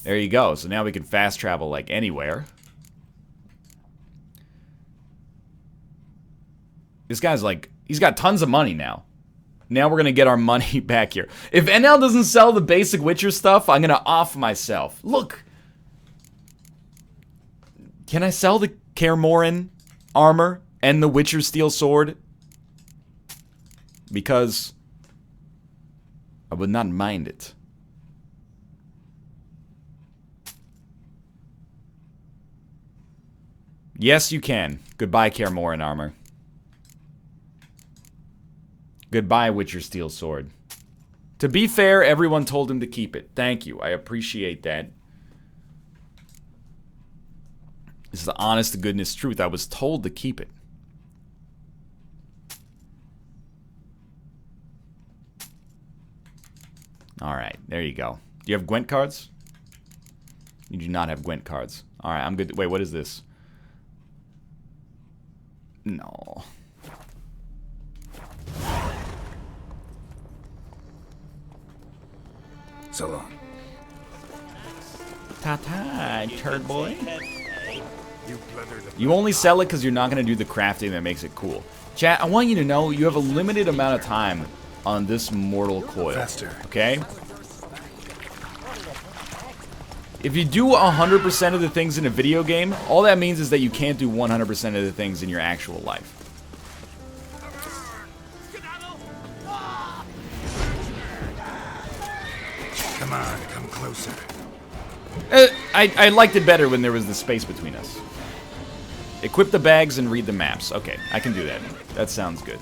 there you go. So now we can fast travel like anywhere. This guy's like, he's got tons of money now. Now we're gonna get our money back here. If NL doesn't sell the basic Witcher stuff, I'm gonna off myself. Look! Can I sell the Kaer Morhen armor and the Witcher steel sword? Because I would not mind it. Yes, you can. Goodbye, Kaer Morhen armor. Goodbye, Witcher steel sword. To be fair, everyone told him to keep it. Thank you. I appreciate that. This is the honest to goodness truth. I was told to keep it. Alright, there you go. Do you have Gwent cards? You do not have Gwent cards. Alright, I'm good. Wait, what is this? No. So long. Ta-ta, turd boy. You only sell it because you're not going to do the crafting that makes it cool. Chat, I want you to know you have a limited amount of time on this mortal coil. Faster. Okay? If you do 100% of the things in a video game, all that means is that you can't do 100% of the things in your actual life. Come on, come closer. I liked it better when there was the space between us. Equip the bags and read the maps. Okay, I can do that. That sounds good.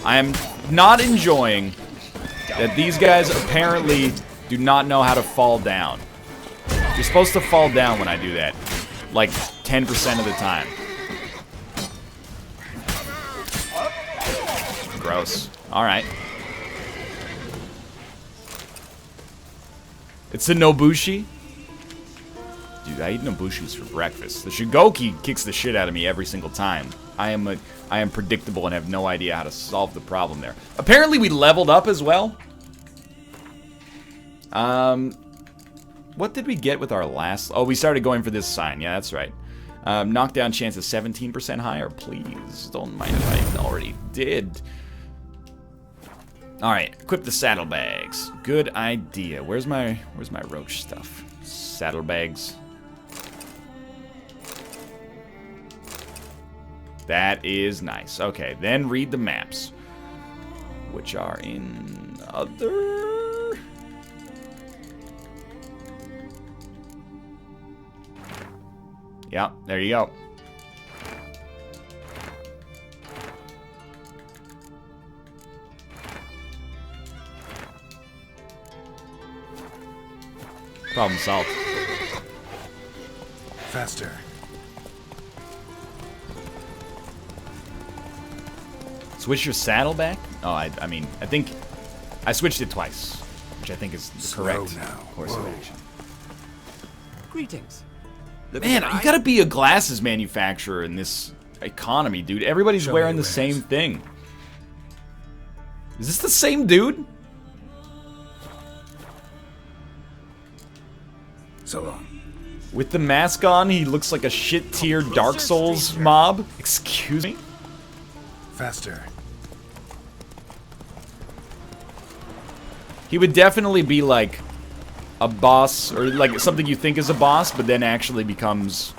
I am not enjoying that these guys apparently do not know how to fall down. You're supposed to fall down when I do that. Like 10% of the time. Gross. Alright. It's a Nobushi? Dude, I eat Nobushis for breakfast. The Shigoki kicks the shit out of me every single time. I am predictable and have no idea how to solve the problem there. Apparently we leveled up as well. What did we get with our last... Oh, we started going for this sign. Yeah, that's right. Knockdown chance is 17% higher. Please, don't mind if I already did. Alright, equip the saddlebags. Good idea. Where's my roach stuff? Saddlebags. That is nice. Okay, then read the maps. Which are in other... Yeah, there you go. Problem solved. Faster. Switch your saddle back? Oh, I mean, I think I switched it twice, which I think is the correct course of action. Greetings. Man, you gotta be a glasses manufacturer in this economy, dude. Everybody's wearing the same thing. Is this the same dude? So long. With the mask on, he looks like a shit-tier Dark Souls mob. Excuse me? Faster. He would definitely be like a boss, or like something you think is a boss, but then actually becomes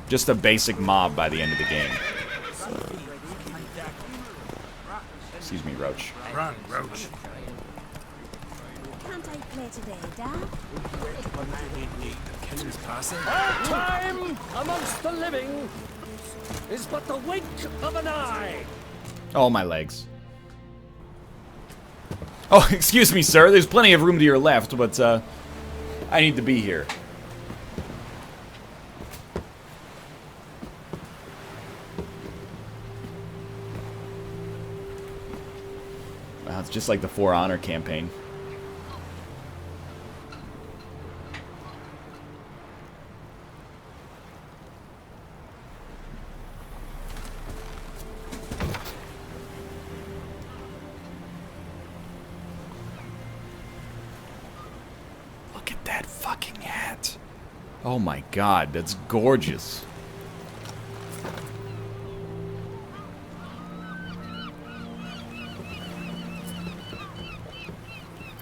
just a basic mob by the end of the game. Excuse me, Roach. Run, Roach. Can't I play today, Dad? Our time amongst the living is but the wink of an eye. Oh, my legs. Oh, excuse me, sir. There's plenty of room to your left, but, I need to be here. Wow, it's just like the For Honor campaign. Look at that fucking hat. Oh my god, that's gorgeous.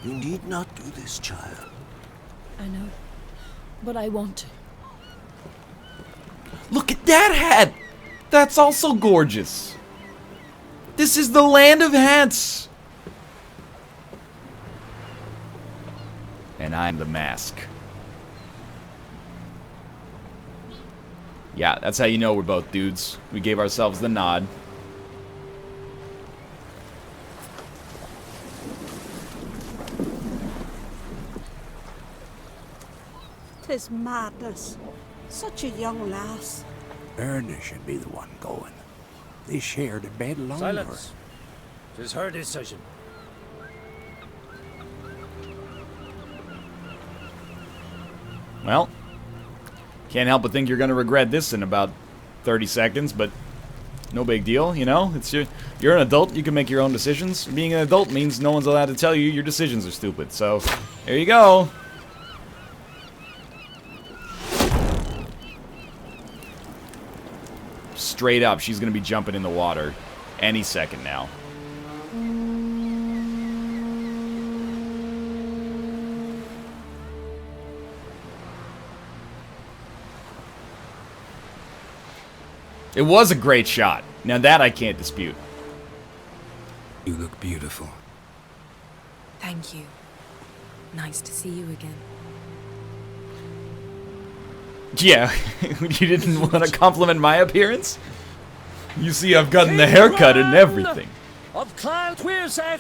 You need not do this, child. I know, but I want to. Look at that hat! That's also gorgeous. This is the land of hats. And I'm the mask. Yeah, that's how you know we're both dudes. We gave ourselves the nod. 'Tis madness. Such a young lass. Erna should be the one going. They shared a bed longer. Silence. 'Tis her decision. Well, can't help but think you're gonna regret this in about 30 seconds, but no big deal, you know? You're an adult, you can make your own decisions. Being an adult means no one's allowed to tell you your decisions are stupid, so there you go. Straight up, she's gonna be jumping in the water any second now. It was a great shot. Now that I can't dispute. You look beautiful. Thank you. Nice to see you again. Yeah, you didn't want to compliment my appearance? You see, I've gotten the haircut and everything. Of Clan Twirsech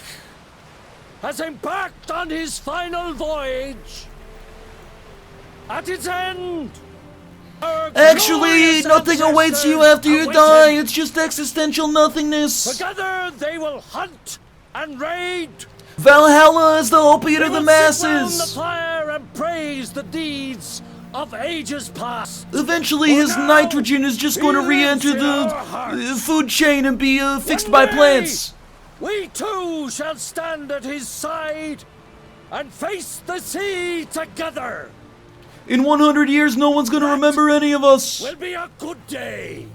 has embarked on his final voyage. At its end, actually, nothing awaits you after you die. It's just existential nothingness. Together they will hunt and raid. Valhalla is the opiate of the Sit round masses. the fire and praise the deeds of ages past. Eventually, his nitrogen is just going to re-enter the food chain and be fixed by plants. We too shall stand at his side and face the sea together. In 100 years, no one's going to remember any of us. Will be a good day.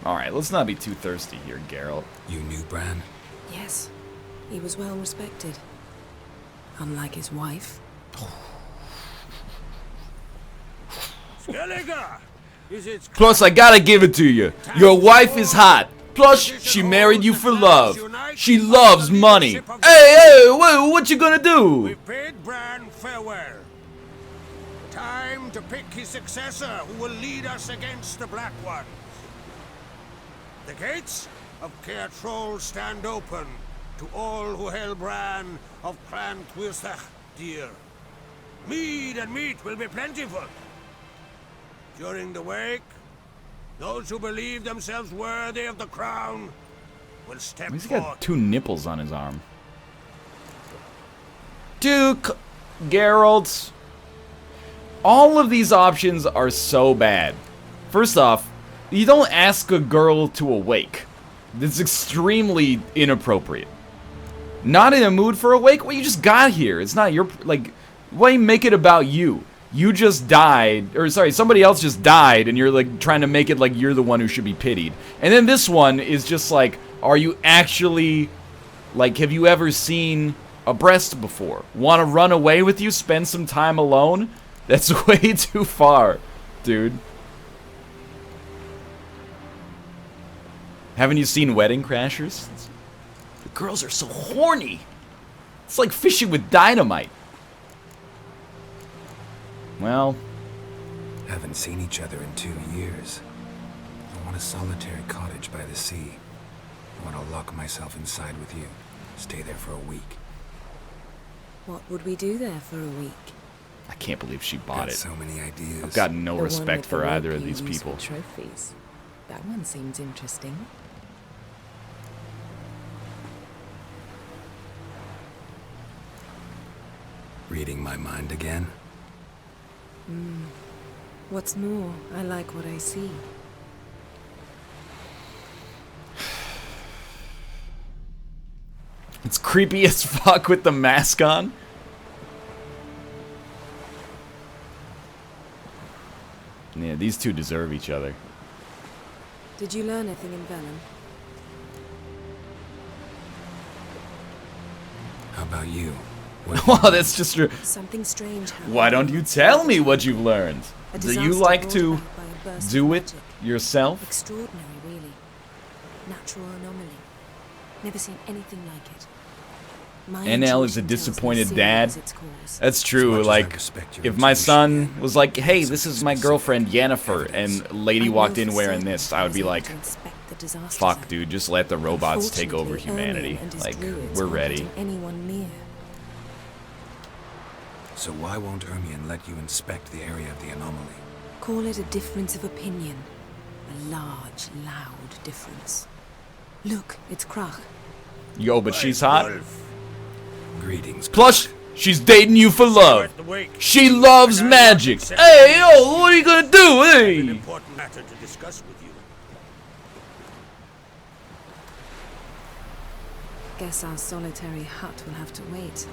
Alright, let's not be too thirsty here, Geralt. You knew Bran? Yes, he was well respected. Unlike his wife. Skellige! Plus, I gotta give it to you. Your wife is hot. Plus, she married you for love. She loves money. Hey, what you gonna do? We bid Bran farewell. Time to pick his successor who will lead us against the Black Ones. The gates of Caer Troll stand open. To all who hail Bran of Clan Twisach, dear, mead and meat will be plentiful. During the wake, those who believe themselves worthy of the crown will step He's forth. got 2 nipples on his arm. Duke, Geralt. All of these options are so bad. First off, you don't ask a girl to awake. That's extremely inappropriate. Not in a mood for a wake? Well, you just got here. It's not your, like, why make it about you? You just died, or sorry, somebody else just died, and you're, like, trying to make it like you're the one who should be pitied. And then this one is just like, are you actually, like, have you ever seen a breast before? Want to run away with you? Spend some time alone? That's way too far, dude. Haven't you seen Wedding Crashers? The girls are so horny. It's like fishing with dynamite. Well, Haven't seen each other in 2 years. I want a solitary cottage by the sea. I want to lock myself inside with you. Stay there for a week. What would we do there for a week? I can't believe she bought it. So many ideas. I've got no The one respect with for the either of ropey, these useful people. Trophies. That one seems interesting. Reading my mind again? What's more, I like what I see. It's creepy as fuck with the mask on. Yeah, these two deserve each other. Did you learn anything in Vellum? How about you? Well, that's just true. Something strange happened. Why don't you tell me what you've learned? A Do you disaster like brought to about by a burst do of it magic. yourself? Extraordinary, really. Natural anomaly. Never seen anything like it. My NL is a intuition tells me disappointed Syria dad. was its cause. That's true. Like, if my son was like, "Hey, this is my girlfriend Yennefer," and lady walked in wearing this, I would be like, "Fuck, dude, just let the robots take over humanity. Like, we're ready." Anyone near. So why won't Ermion let you inspect the area of the anomaly? Call it a difference of opinion. A large, loud difference. Look, it's Krach. Yo, but she's hot. Greetings. Plus, she's dating you for love. She loves magic. Hey, yo, what are you gonna do? An Hey. important matter to discuss with you. Guess our solitary hut will have to wait.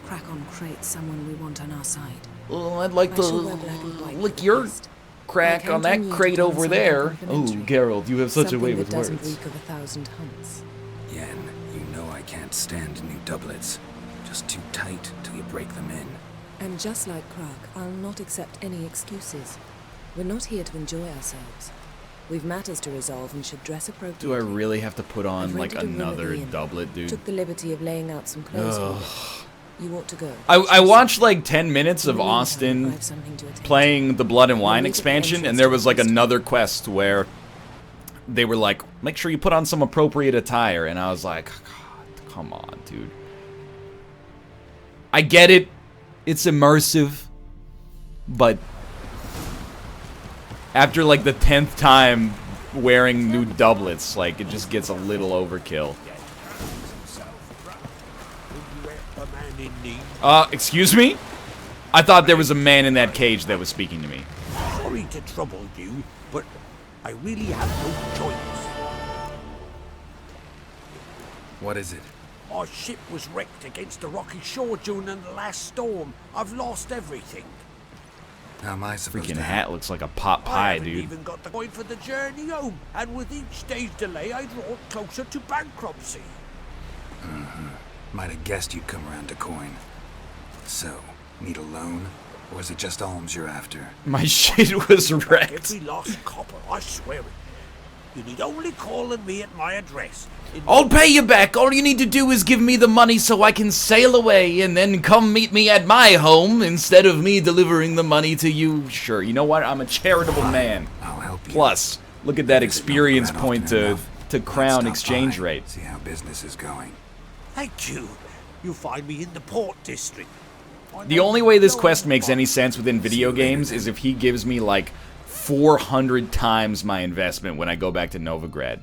Crack on crate's someone we want on our side. Well, I'd like I to shall wear black and white lick for your feast. crack I on came that to you to crate do over something there. Oh, confidential. Geralt, you have such a Something way that with doesn't words. reek of 1,000 hunts. Yen, you know I can't stand new doublets. Just too tight till you break them in. And just like Krach, I'll not accept any excuses. We're not here to enjoy ourselves. We've matters to resolve and should dress appropriately. Do I really have to put on I've like rented a room at another the inn. doublet, dude? Took the liberty of laying out some clothes Ugh. for you. You ought to go. I watched like 10 minutes of In the meantime, I Austin have something to attend playing the Blood and We'll Wine meet at the expansion, entrance and there to was the like festival. another quest where they were like, make sure you put on some appropriate attire, and I was like, God, come on, dude. I get it, it's immersive, but after like the 10th time wearing new doublets, like it just gets a little overkill. Excuse me? I thought there was a man in that cage that was speaking to me. Sorry to trouble you, but I really have no choice. What is it? Our ship was wrecked against the rocky shore during the last storm. I've lost everything. How am I supposed Freaking to hat looks like a pot I pie, haven't dude. even got the coin for the journey home, and with each day's delay, I draw closer to bankruptcy. Might have guessed you'd come around to coin. So, need a loan? Or is it just alms you're after? My shit was wrecked. Every lost copper, I swear it. You need only call on me at my address. I'll pay you back. All you need to do is give me the money so I can sail away and then come meet me at my home instead of me delivering the money to you. Sure, you know what? I'm a charitable man. I'll help you. Plus, look at that Visit experience Novigrad point often to enough. crown Stop exchange by, rate. See how business is going. Ain't you? You find me in the Port District. The only way this quest makes any sense within video games is if he gives me, like, 400 times my investment when I go back to Novigrad.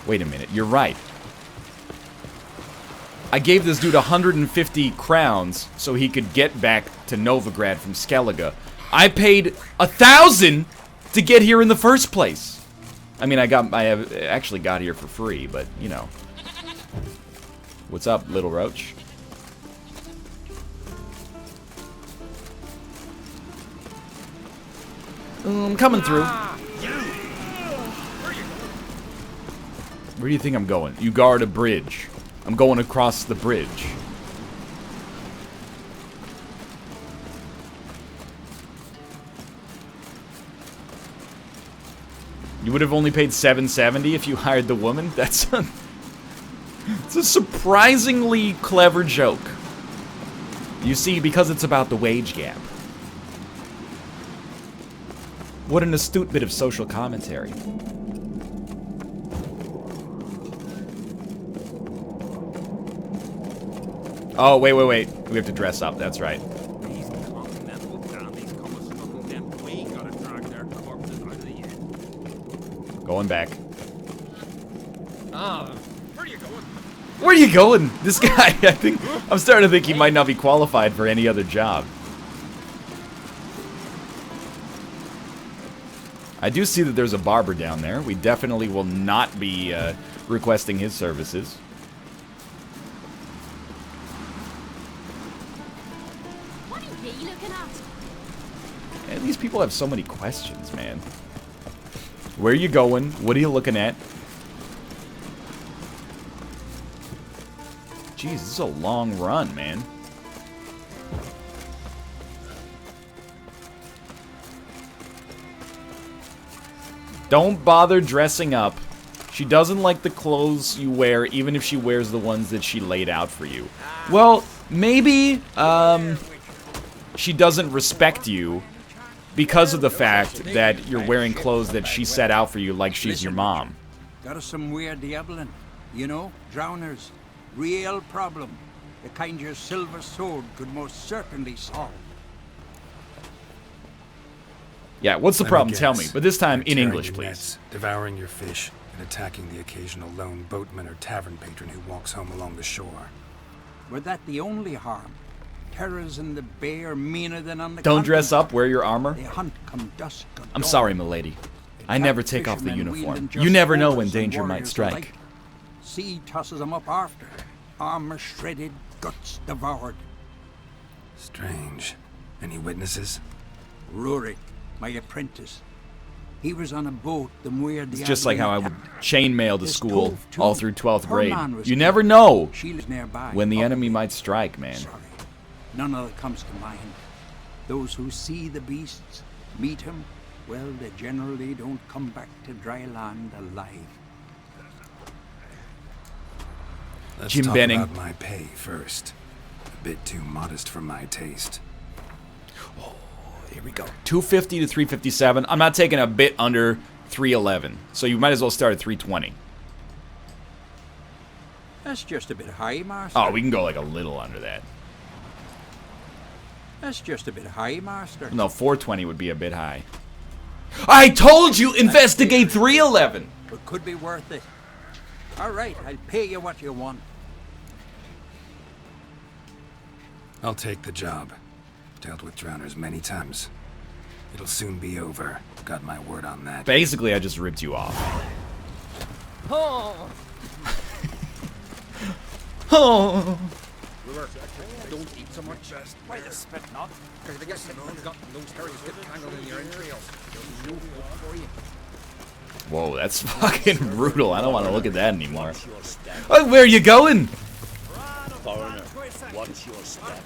Wait a minute, you're right. I gave this dude 150 crowns so he could get back to Novigrad from Skellige. I paid 1,000 to get here in the first place. I mean, I actually got here for free, but, you know. What's up, little roach? I'm coming through. Where do you think I'm going? You guard a bridge. I'm going across the bridge. You would have only paid $770 if you hired the woman? That's it's a surprisingly clever joke. You see, because it's about the wage gap. What an astute bit of social commentary. Oh, wait. We have to dress up, that's right. These continental dandies come a snuffle them. We gotta drag their corpses out of the inn. Going back. Ah, where are you going? Where are you going? This guy, I'm starting to think he might not be qualified for any other job. I do see that there's a barber down there. We definitely will not be requesting his services. And these people have so many questions, man. Where are you going? What are you looking at? Jeez, this is a long run, man. Don't bother dressing up. She doesn't like the clothes you wear, even if she wears the ones that she laid out for you. Well, maybe, she doesn't respect you because of the fact that you're wearing clothes that she set out for you like she's your mom. Got us some weird diabling. You know, drowners. Real problem. The kind your silver sword could most certainly solve. Yeah, what's the Let problem? me Tell guess. me. But this time in Tearing English, your please. nets, devouring your fish, and attacking the occasional lone boatman or tavern patron who walks home along the shore. Were that the only harm? Terrors in the bay are meaner than on the Don't dress continent. up, wear your armor. They hunt come dusk or I'm dawn. sorry, milady. I never take off the Fishermen uniform. wielding You just never know when oars and danger might warriors strike. alike. Sea tosses them up after. Armor shredded, guts devoured. Strange. Any witnesses? Rurik, my apprentice. He was on a boat the weird. It's just like how I would chainmail to His school cove, too. all through 12th Her grade. man was You killed. never know She lives nearby. when the Oh, enemy might strike, man. Sorry. None of it comes to mind. Those who see the beasts, meet him, well, they generally don't come back to dry land alive. Let's Jim talk Benning. about my pay first. A bit too modest for my taste. Here we go. 250 to 357. I'm not taking a bit under 311. So you might as well start at 320. That's just a bit high, master. Oh, we can go like a little under that. That's just a bit high, master. No, 420 would be a bit high. I told you, investigate 311. But could be worth it. All right, I'll pay you what you want. I'll take the job. Dealt with drowners many times. It'll soon be over. Got my word on that. Basically, I just ripped you off. Oh! Oh! Don't eat so much. Why the spit not? Because if you get forgotten, those herrings get tangled in your entrails. There's no hope for you. Whoa, that's fucking brutal. I don't want to look at that anymore. Oh, where are you going? Foreigner, watch your step.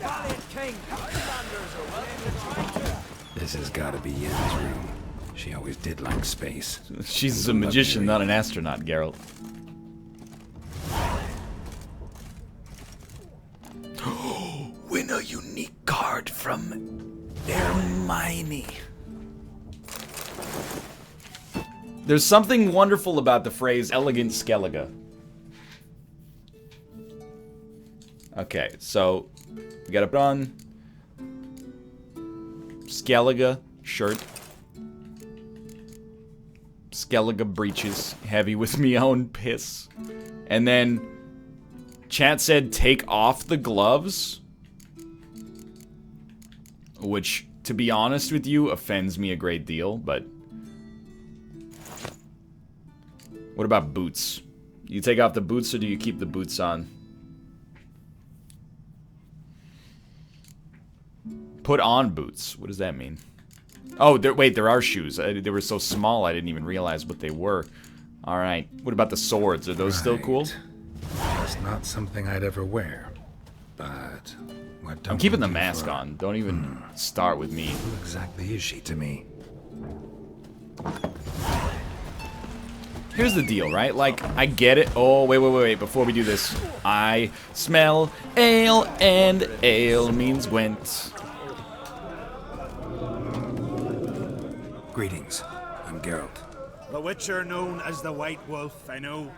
This has got to be Yen's room. She always did like space. She's a magician, not an astronaut, Geralt. Win a unique card from Hermione. There's something wonderful about the phrase elegant Skellige. Okay, so we gotta put on Skellige shirt. Skellige breeches, heavy with me own piss. And then chat said take off the gloves. Which, to be honest with you, offends me a great deal, but... What about boots? You take off the boots or do you keep the boots on? Put on boots. What does that mean? Oh, wait, there are shoes. They were so small I didn't even realize what they were. Alright. What about the swords? Are those still cool? It's not something I'd ever wear. But what I'm keeping the mask on. Don't even start with me. Who exactly is she to me? Here's the deal, right? Like, I get it. Oh, wait. Before we do this, I smell ale, and ale means Gwent. Greetings. I'm Geralt. The Witcher known as the White Wolf, I know.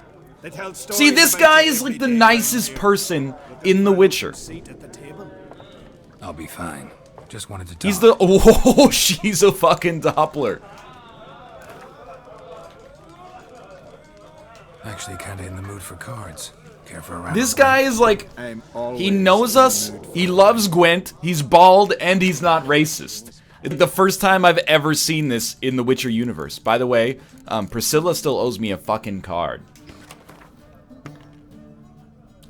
They tell stories. See, this guy is like the nicest person in The Witcher. I'll be fine. Just wanted to talk. He's the... Oh, she's a fucking Doppler. Actually kinda in the mood for cards. Care for a round? This guy is like... He knows us, he loves Gwent, he's bald, and he's not racist. It's the first time I've ever seen this in the Witcher universe. By the way, Priscilla still owes me a fucking card.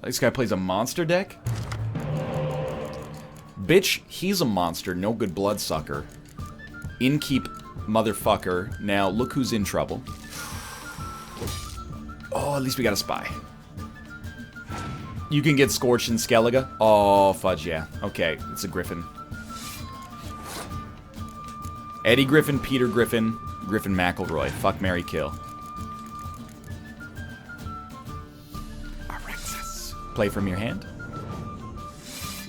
This guy plays a monster deck? Bitch, he's a monster, no good bloodsucker. Innkeep motherfucker. Now, look who's in trouble. Oh, at least we got a spy. You can get Scorched in Skellige? Oh, fudge, yeah. Okay, it's a Griffin. Eddie Griffin, Peter Griffin, Griffin McElroy. Fuck, marry, kill. Arexis. Play from your hand.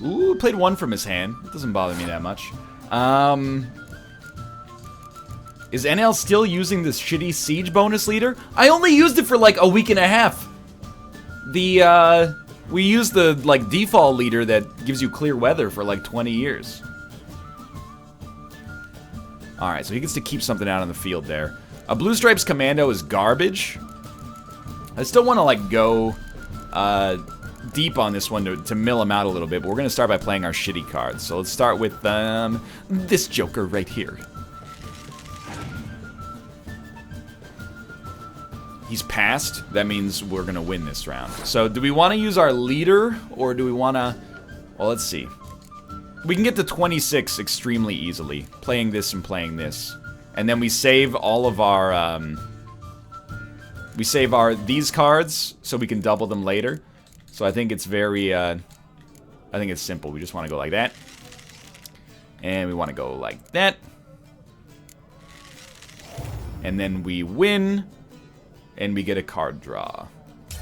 Ooh, played one from his hand. It doesn't bother me that much. Is NL still using this shitty siege bonus leader? I only used it for like a week and a half. We used the like default leader that gives you clear weather for like 20 years. Alright, so he gets to keep something out on the field there. A Blue Stripes Commando is garbage. I still want to like go deep on this one to mill him out a little bit, but we're going to start by playing our shitty cards. So let's start with this Joker right here. He's passed. That means we're going to win this round. So do we want to use our leader, or do we want to... Well, let's see. We can get to 26 extremely easily, playing this and playing this. And then we save all of our... these cards, so we can double them later. So I think it's very... I think it's simple. We just want to go like that. And we want to go like that. And then we win... And we get a card draw.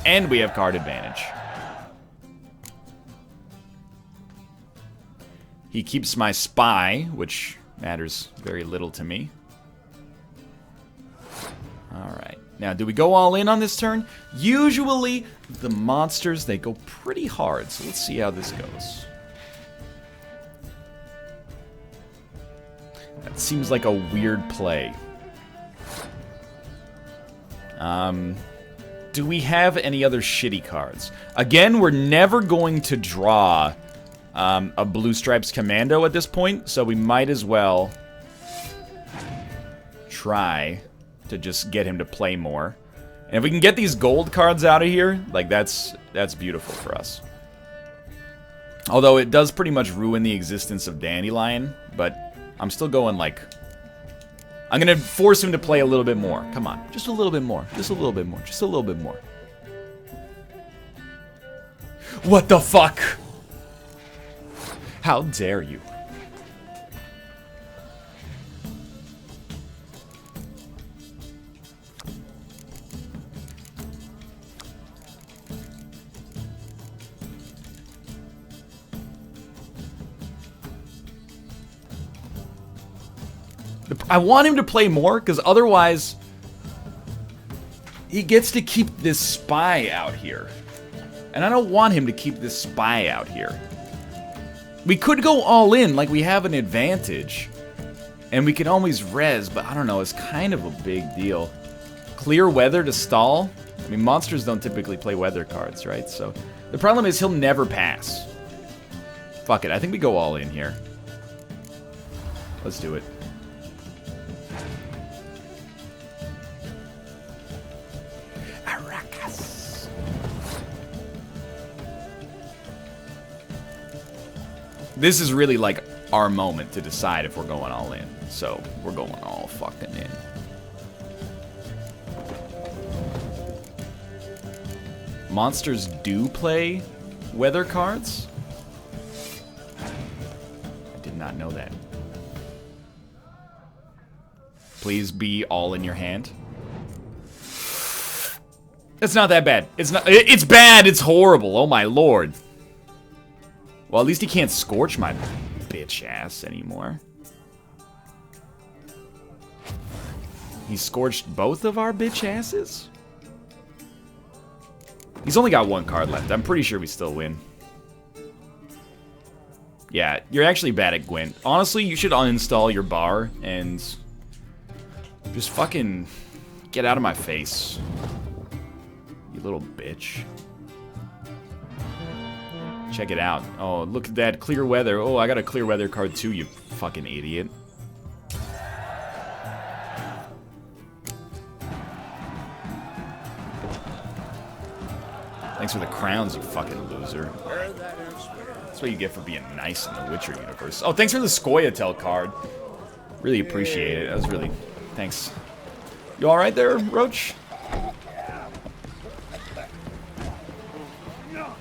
And we have card advantage. He keeps my spy, which matters very little to me. Alright. Now, do we go all in on this turn? Usually, the monsters, they go pretty hard. So let's see how this goes. That seems like a weird play. Do we have any other shitty cards? Again, we're never going to draw a Blue Stripes Commando at this point, so we might as well try to just get him to play more. And if we can get these gold cards out of here, like that's beautiful for us. Although it does pretty much ruin the existence of Dandelion, but I'm still going like... I'm gonna force him to play a little bit more. Come on, just a little bit more. Just a little bit more. Just a little bit more. What the fuck? How dare you? I want him to play more, because otherwise He gets to keep this spy out here. And I don't want him to keep this spy out here. We could go all in, like we have an advantage. And we can always res, but I don't know, it's kind of a big deal. Clear weather to stall? I mean, monsters don't typically play weather cards, right? So the problem is he'll never pass. Fuck it, I think we go all in here. Let's do it. Aracas. This is really like our moment to decide if we're going all in. So we're going all fucking in. Monsters do play weather cards? I did not know that. Please be all in your hand. It's not that bad. It's not. It's bad. It's horrible. Oh my lord. Well, at least he can't scorch my bitch ass anymore. He scorched both of our bitch asses? He's only got one card left. I'm pretty sure we still win. Yeah, you're actually bad at Gwent. Honestly, you should uninstall your bar and just fucking get out of my face. You little bitch. Check it out. Oh, look at that. Clear weather. Oh, I got a clear weather card too, you fucking idiot. Thanks for the crowns, you fucking loser. That's what you get for being nice in the Witcher universe. Oh, thanks for the Scoia'tael card. Really appreciate it. That was really... Thanks. You alright there, Roach?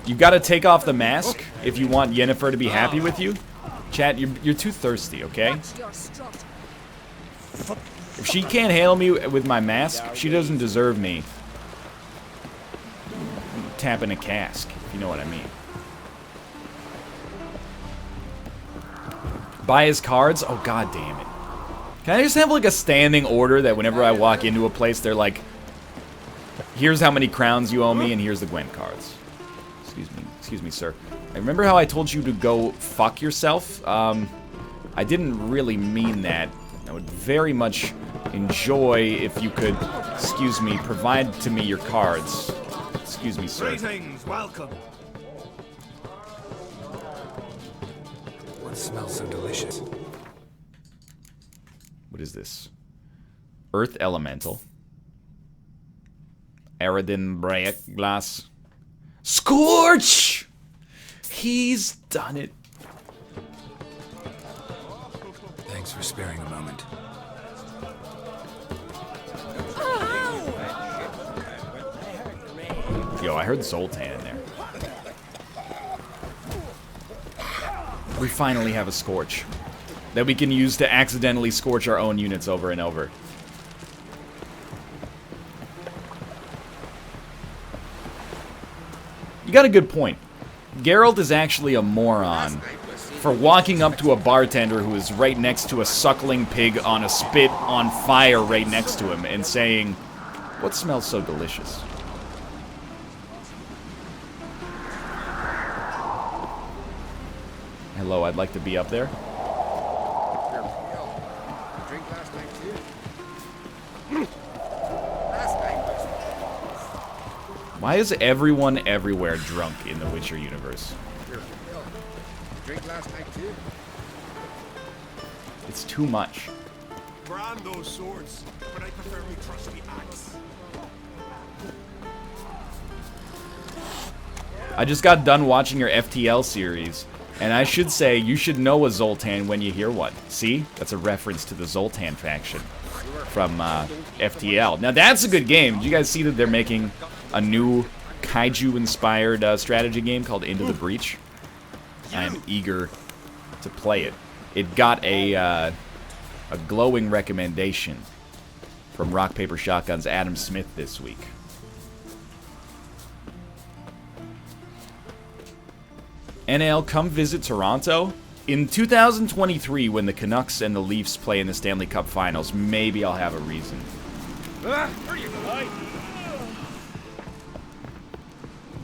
You gotta take off the mask if you want Yennefer to be happy with you. Chat, you're too thirsty, okay? If she can't handle me with my mask, she doesn't deserve me tapping a cask, if you know what I mean. Buy his cards? Oh, god damn it. Can I just have like a standing order that whenever I walk into a place, they're like, here's how many crowns you owe me, and here's the Gwent cards. Excuse me, sir. I remember how I told you to go fuck yourself? I didn't really mean that. I would very much enjoy if you could, excuse me, provide to me your cards. Excuse me, sir. Greetings, welcome. What smells so delicious? What is this? Earth Elemental. Aridin Brayak Glass. Scorch! He's done it. Thanks for sparing a moment. Yo, I heard Zoltan in there. We finally have a Scorch that we can use to accidentally scorch our own units over and over. You got a good point. Geralt is actually a moron for walking up to a bartender who is right next to a suckling pig on a spit on fire right next to him and saying, "What smells so delicious?" Hello, I'd like to be up there. Why is everyone everywhere drunk in the Witcher universe? Drink last night too. It's too much. Brand those swords, but I prefer me trusty axe. I just got done watching your FTL series, and I should say you should know a Zoltan when you hear one. See? That's a reference to the Zoltan faction from FTL. Now that's a good game. Did you guys see that they're making a new kaiju-inspired strategy game called Into the Breach? I am eager to play it. It got a glowing recommendation from Rock Paper Shotgun's Adam Smith this week. NL, come visit Toronto. In 2023, when the Canucks and the Leafs play in the Stanley Cup Finals, maybe I'll have a reason.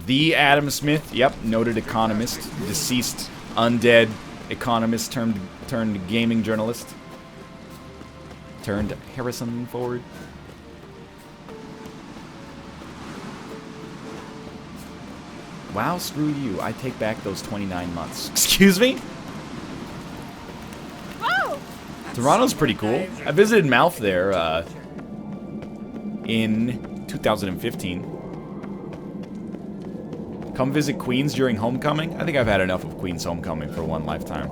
The Adam Smith, yep, noted economist, deceased, undead economist turned gaming journalist. Turned Harrison Ford. Wow, screw you. I take back those 29 months. Excuse me? Whoa! Toronto's pretty cool. I visited Mouth there in 2015. Come visit Queens during homecoming? I think I've had enough of Queens homecoming for one lifetime.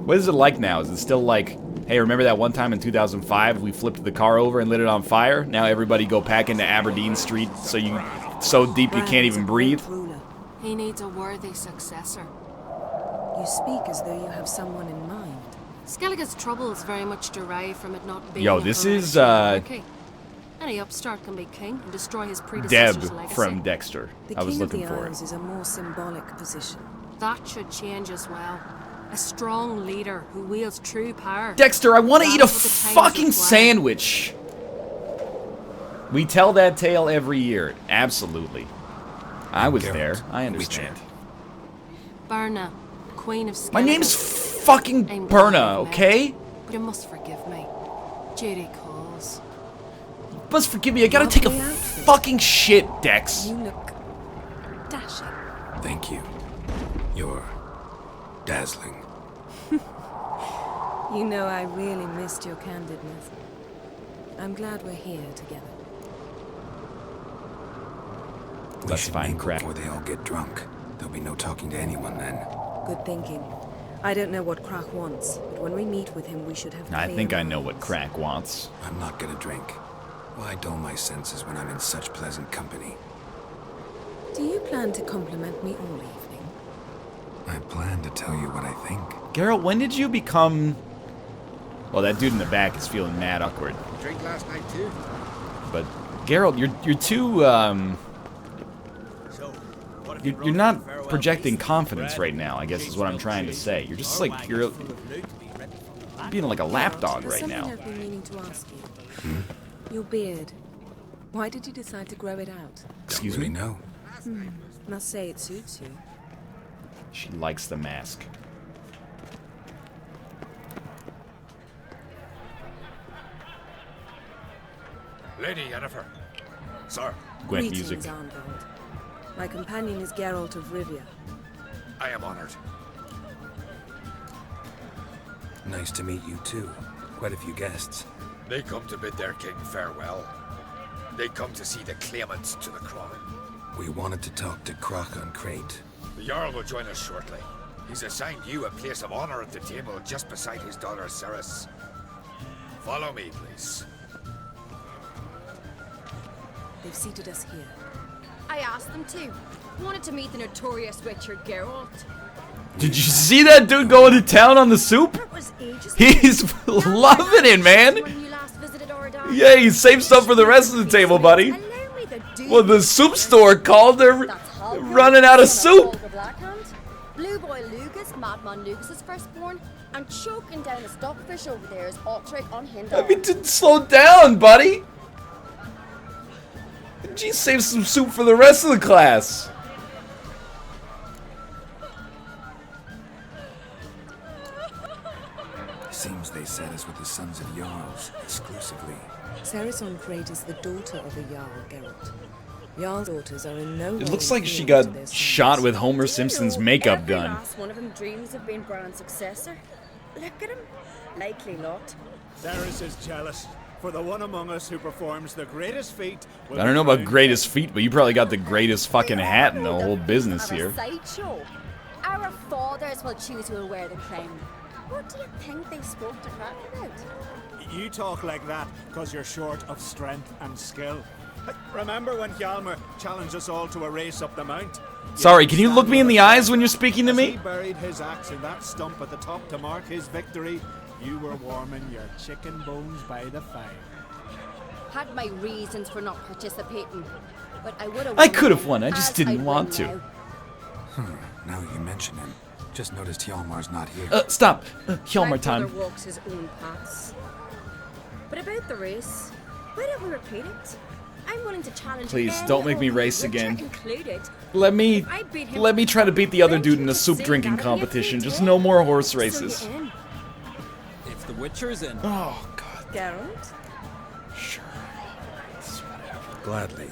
What is it like now? Is it still like, hey, remember that one time in 2005 we flipped the car over and lit it on fire? Now everybody go pack into Aberdeen Street so deep you can't even breathe? He needs a worthy successor. You speak as though you have someone in mind. Skellige's troubles very much derive from it not being Yo, a this is monarchy. Any upstart can be king and destroy his predecessor's Deb legacy. from Dexter. I was looking for The King of the it. Isles is a more symbolic position. That should change as well. A strong leader who wields true power. Dexter, I want to That eat a is what the times fucking require. sandwich. We tell that tale every year. Absolutely. I was there. I understand. Berna, Queen of Skellige. My name's fucking I'm Berna, glad we met, okay? But you must forgive me. Judy calls. You must forgive me. I gotta take a fucking shit, Dex. You look dashing. Thank you. You're dazzling. You know, I really missed your candidness. I'm glad we're here together. We should mingle before they all get drunk. There'll be no talking to anyone then. Good thinking. I don't know what Crack wants, but when we meet with him, we should have I clear think I know minds. what Crack wants. I'm not gonna drink. Why dull my senses when I'm in such pleasant company? Do you plan to compliment me all evening? I plan to tell you what I think. Geralt, when did you become... Well, that dude in the back is feeling mad awkward. Drink last night too. But, Geralt, you're too, You're not projecting confidence right now, I guess is what I'm trying to say. You're just like, you're being like a lapdog There's right something now. I've been meaning to ask you. Your beard. Why did you decide to grow it out? Excuse me? No. Must say it suits you. She likes the mask. Lady Yennefer. Sir. Gwent Greetings, music. Arnvald. My companion is Geralt of Rivia. I am honored. Nice to meet you too. Quite a few guests. They come to bid their king farewell. They come to see the claimants to the crown. We wanted to talk to Croc on Crate. The Jarl will join us shortly. He's assigned you a place of honor at the table just beside his daughter Ceres. Follow me, please. They've seated us here. I asked them to. Wanted to meet the notorious Witcher Geralt. Did you see that dude going to town on the soup? He's loving it, man. Yeah, he saved stuff for the rest of the table, buddy. Well, the soup store called. They're running out of soup. Blue Boy Lucas, Madman Lucas's firstborn, and choking down a stockfish over there is Otrek on Hindar. I mean, slow down, buddy. Gee, save some soup for the rest of the class. Seems they set us with the sons of Jarls exclusively. Ceres on Crate is the daughter of a Jarl, Geralt. Jarl daughters are in no way It looks like she inferior to got their sons. shot with Homer Simpson's makeup gun. Last one of them dreams of being Bran's successor. Look at him. Likely not. Ceres is jealous. For the one among us who performs the greatest feat. I don't know about greatest feet, but you probably got the greatest fucking hat in the whole business Our here. sideshow. Our fathers will choose who will wear the crown. What do you think they spoke to Crack about? You talk like that because you're short of strength and skill. Remember when Hjalmar challenged us all to a race up the mount? Sorry, can you look me in the eyes when you're speaking to As me? he buried his axe in that stump at the top to mark his victory, you were warming your chicken bones by the fire. Had my reasons for not participating, but I would have. I could have won, I just didn't want to. Now you mention him. Just noticed Hjalmar's not here. Stop. Hjalmar My time. brother walks his own paths. But about the race, why don't we repeat it? I'm willing to challenge. Please, any don't make me old race Witcher again. Included. Let me If I beat him, try to beat the other dude in a then soup you drinking could say that'd be a competition. free Just tale. no more horse So you're races. in. If the Witcher's in. Oh, God. Geralt? Gladly.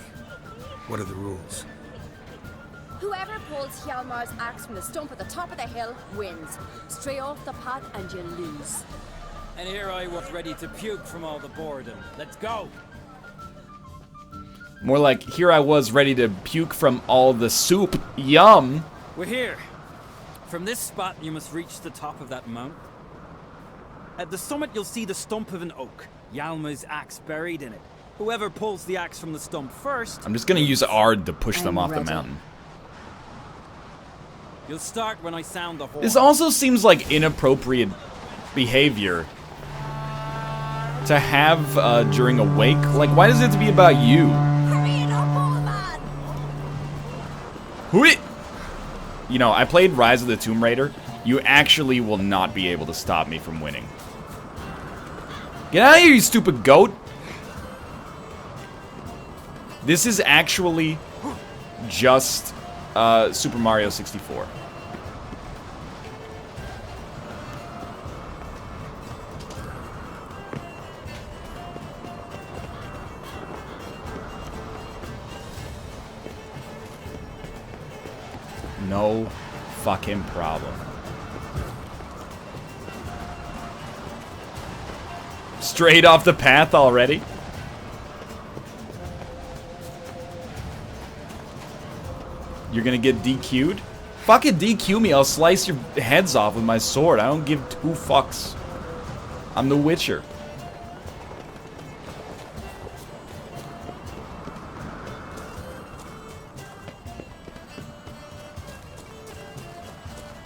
What are the rules? Whoever pulls Hjalmar's axe from the stump at the top of the hill wins. Stray off the path and you lose. And here I was ready to puke from all the boredom. Let's go! More like, here I was ready to puke from all the soup. Yum! We're here. From this spot, you must reach the top of that mountain. At the summit, you'll see the stump of an oak. Hjalmar's axe buried in it. Whoever pulls the axe from the stump first... I'm just gonna use Ard to push them off the mountain. You'll start when I sound the horn. This also seems like inappropriate behavior to have during a wake. Like, why does it have to be about you? Hurry it up, old man! Hui! You know, I played Rise of the Tomb Raider. You actually will not be able to stop me from winning. Get out of here, you stupid goat! This is actually just Super Mario 64. No fucking problem. Straight off the path already? You're gonna get DQ'd? Fucking DQ me, I'll slice your heads off with my sword. I don't give two fucks. I'm the Witcher.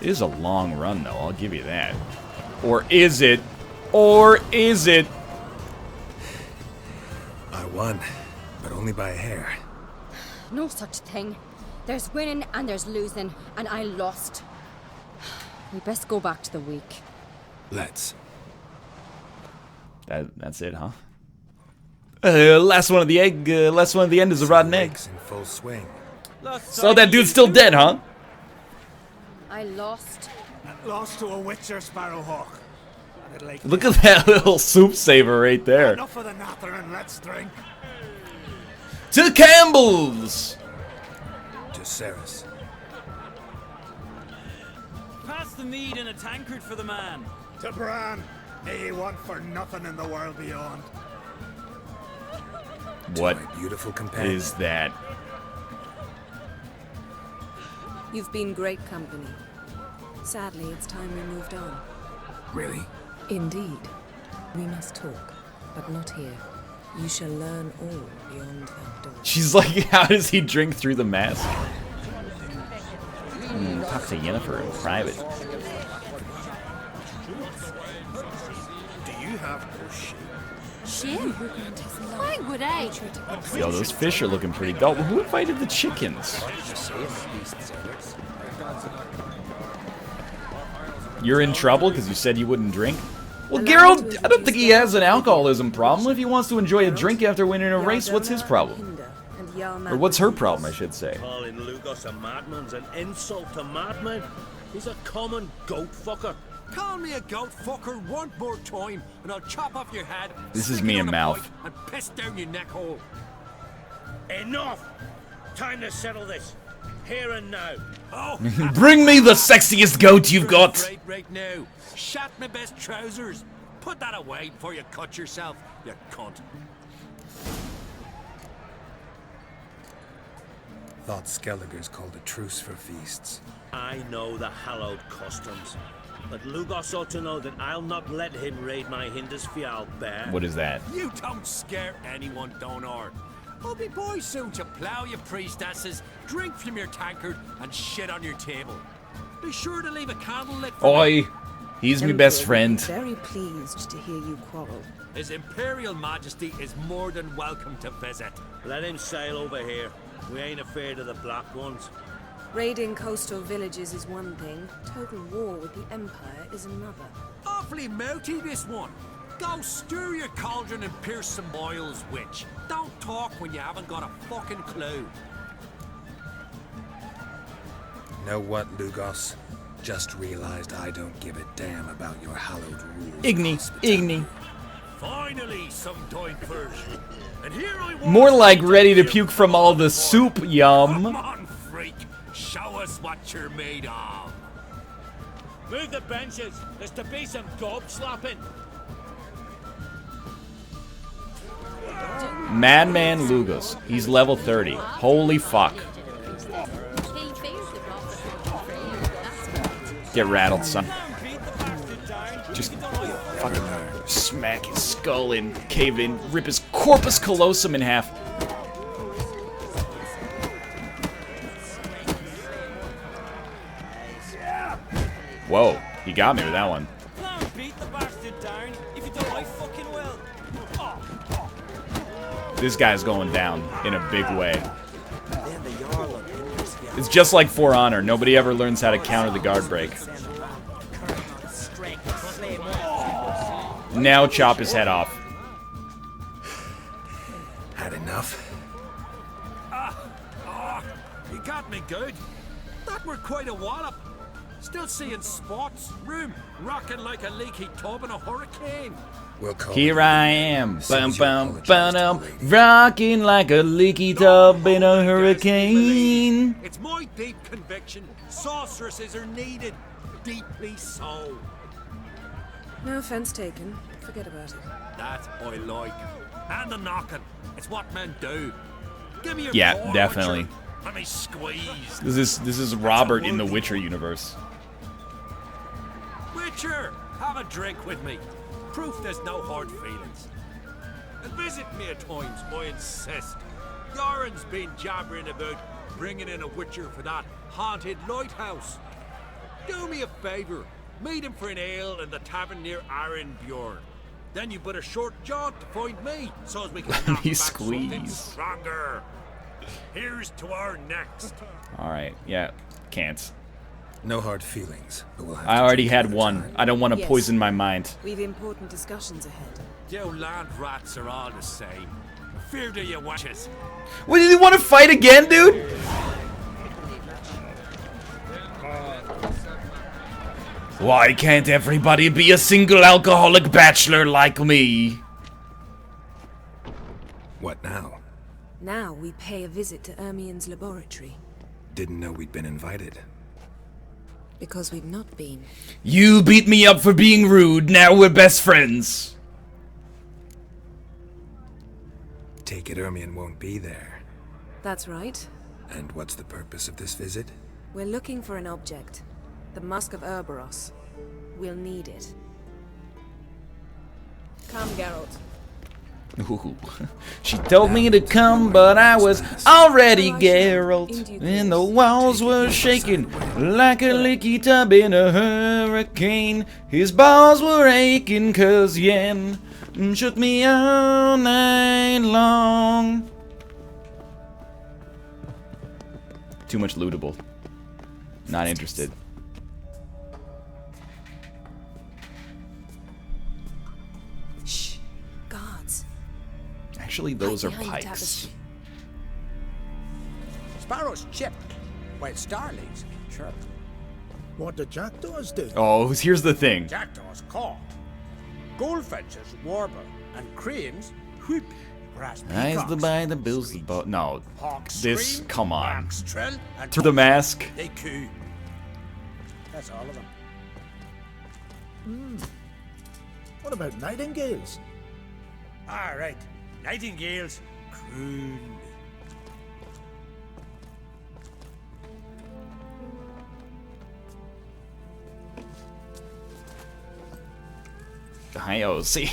It is a long run, though, I'll give you that. Or is it? Or is it? I won, but only by a hair. No such thing. There's winning and there's losing, and I lost. We best go back to the week. Let's. That's it, huh? Last one of the egg. Last one of the end is a rotten egg. In full swing. So that dude's still dead, huh? I lost. Lost to a Witcher, Sparrowhawk. Look at that little soup saver right there. Enough of the nattering, let's drink. To Campbell's! To Ceres. Pass the mead in a tankard for the man. To Bran. May he want for nothing in the world beyond. What beautiful companion. is that? You've been great company. Sadly, it's time we moved on. Really? Indeed. We must talk, but not here. You shall learn all beyond that door. She's like, how does he drink through the mask? Talk to Yennefer in private. Do you have no shit? Shit? Why would I? Yo, those fish are looking pretty dope. Who invited the chickens? You're in trouble because you said you wouldn't drink? Well, Geralt, I don't think he has an alcoholism problem. If he wants to enjoy a drink after winning a race, what's his problem? Or what's her problem, I should say. Calling Lugos a madman's an insult to madmen. He's a common goat fucker. Call me a goat fucker one more time, and I'll chop off your head. This is stick me it and on a Mouth. pike, and piss down your neck hole. Enough! Time to settle this. Here and now. Oh, Bring me the sexiest goat you've got! right now. Shat my best trousers. Put that away before you cut yourself, you cunt. Thought Skelliger's called a truce for feasts. I know the hallowed customs. But Lugos ought to know that I'll not let him raid my Hindisfial bear. What is that? You don't scare anyone, Donor. I'll be boy soon to plough your priestesses, drink from your tankard, and shit on your table. Be sure to leave a candle lit for Oi! me. He's my best friend. Very pleased to hear you quarrel. His Imperial Majesty is more than welcome to visit. Let him sail over here. We ain't afraid of the black ones. Raiding coastal villages is one thing. Total war with the Empire is another. Awfully melty, this one. Go stir your cauldron and pierce some boils, witch. Don't talk when you haven't got a fucking clue. Know what, Lugos? Just realized I don't give a damn about your hallowed rules. Igni. Finally, sometime first. And here I was. More like ready to puke from all the soup, yum. Come on, freak. Show us what you're made of. Move the benches. There's to be some gob slapping. Madman Lugos. He's level 30. Holy fuck. Get rattled, son. Just fucking smack his skull in, cave in, rip his corpus callosum in half. Whoa, he got me with that one. This guy's going down in a big way. It's just like For Honor. Nobody ever learns how to counter the guard break. Now chop his head off. Had enough? You got me good. That were quite a wallop. Still seeing spots, room, rocking like a leaky tub in a hurricane. Here I am, bum bum bum, rocking like a leaky tub in a hurricane. It's my deep conviction. Sorceresses are needed, deeply so. No offense taken. Forget about it. That I like. And the knocking. It's what men do. Give me your paw, definitely. Witcher. Let me squeeze. This is Robert in the Witcher universe. Witcher, have a drink with me. Proof there's no hard feelings. And visit me at times, I insist. Yoren's been jabbering about bringing in a Witcher for that haunted lighthouse. Do me a favour. Meet him for an ale in the tavern near Arenbjorn. Then you put a short jaunt to find me, so as we can knock back something stronger. Here's to our next. Alright, yeah, can't. No hard feelings, but we'll have I already had one. I don't want to poison my mind. We've important discussions ahead. You land rats are all the same. Fear do you watches. What, did he want to fight again, dude? Why can't everybody be a single alcoholic bachelor like me? What now? Now we pay a visit to Ermien's laboratory. Didn't know we'd been invited. Because we've not been. You beat me up for being rude, now we're best friends. Take it Ermien won't be there. That's right. And what's the purpose of this visit? We're looking for an object. The Musk of Ouroboros. We'll need it. Come, Geralt. Ooh. She told me to come, but I was already Geralt. And the walls were shaking like a leaky tub in a hurricane. His balls were aching 'cause Yen shook me all night long. Too much lootable. Not interested. Shh. Guards. Actually, those are pikes. Sparrows chip, while starlings chirp. What do jackdaws do? Oh, here's the thing. Jackdaws caw. Goldfinches warble, and cranes whoop. Eyes the by the bills the boat. No, Hawks this. scream, Come on. larks trill, and Through the mask. They coo. That's all of them. What about nightingales? All right, nightingales croon. Hi, oh, see.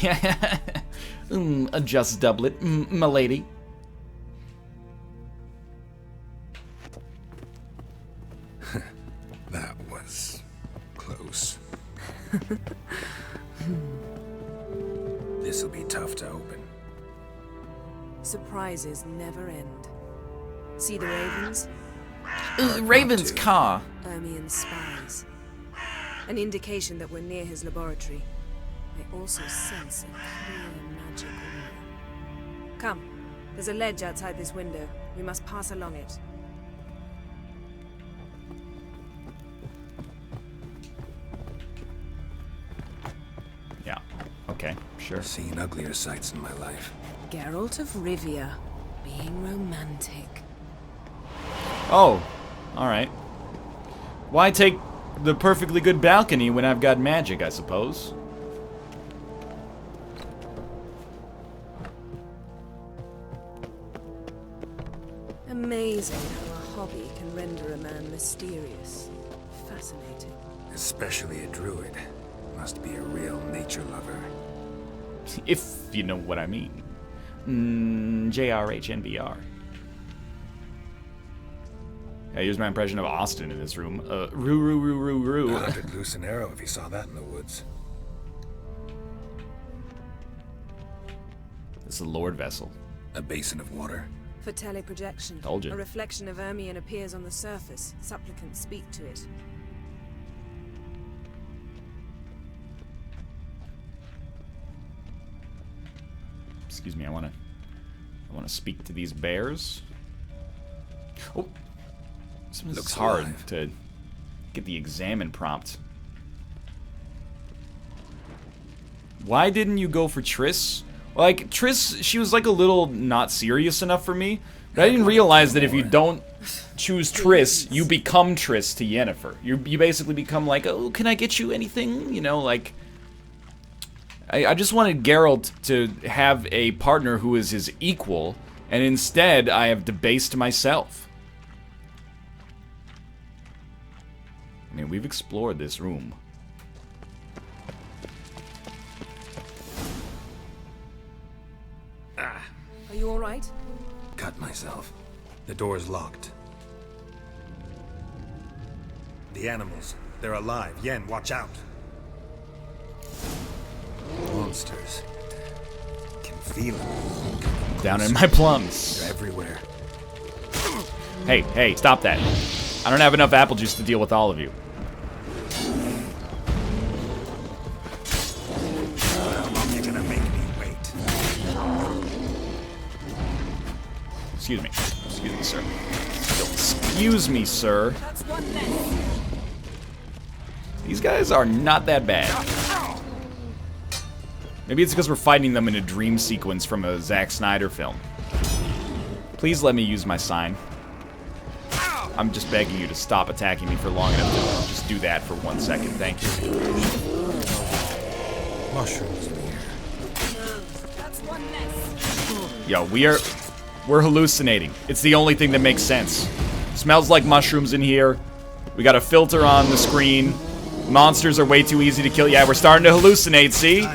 Adjust doublet, m'lady. That was close. This'll be tough to open. Surprises never end. See the ravens? Raven's car. Ermien's spies. An indication that we're near his laboratory. I also sense a clear magic aura. Come, There's a ledge outside this window. We must pass along it. Yeah. Okay, sure. I've seen uglier sights in my life. Geralt of Rivia, being romantic. Oh, alright. Why take the perfectly good balcony when I've got magic, I suppose? Amazing how a hobby can render a man mysterious. Fascinating. Especially a druid. Must be a real nature lover. If you know what I mean. JRHNBR. Yeah, here's my impression of Austin in this room. Roo. A hunted loose an arrow if he saw that in the woods. This is a Lord vessel. A basin of water. For teleprojection, Told you. a reflection of Ermion appears on the surface. Supplicants speak to it. Excuse me, I wanna speak to these bears. Oh, sometimes it's hard to get the examine prompt. Why didn't you go for Triss? Like, Triss, she was like a little not serious enough for me. But I didn't realize that if you don't choose Triss, you become Triss to Yennefer. You basically become like, oh, can I get you anything? You know, like... I just wanted Geralt to have a partner who is his equal, and instead I have debased myself. I mean, we've explored this room. Are you alright? Cut myself. The door's locked. The animals. They're alive. Yen, watch out. Monsters. Can feel them. Down in my plums. They're everywhere. Hey, stop that. I don't have enough apple juice to deal with all of you. How long are you gonna make me wait? Excuse me, sir. Excuse me, sir. That's one less. These guys are not that bad. Maybe it's because we're fighting them in a dream sequence from a Zack Snyder film. Please let me use my sign. I'm just begging you to stop attacking me for long enough to just do that for 1 second. Thank you. Mushrooms in here. That's one less. Yo, we're hallucinating. It's the only thing that makes sense. Smells like mushrooms in here. We got a filter on the screen. Monsters are way too easy to kill. Yeah, we're starting to hallucinate, see?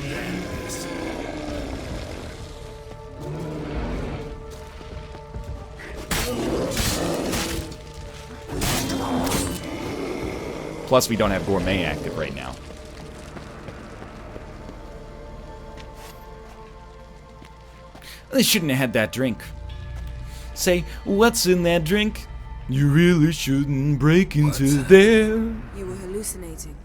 Plus, we don't have Gourmet active right now. They shouldn't have had that drink. Say, what's in that drink? You really shouldn't break into there. You were hallucinating.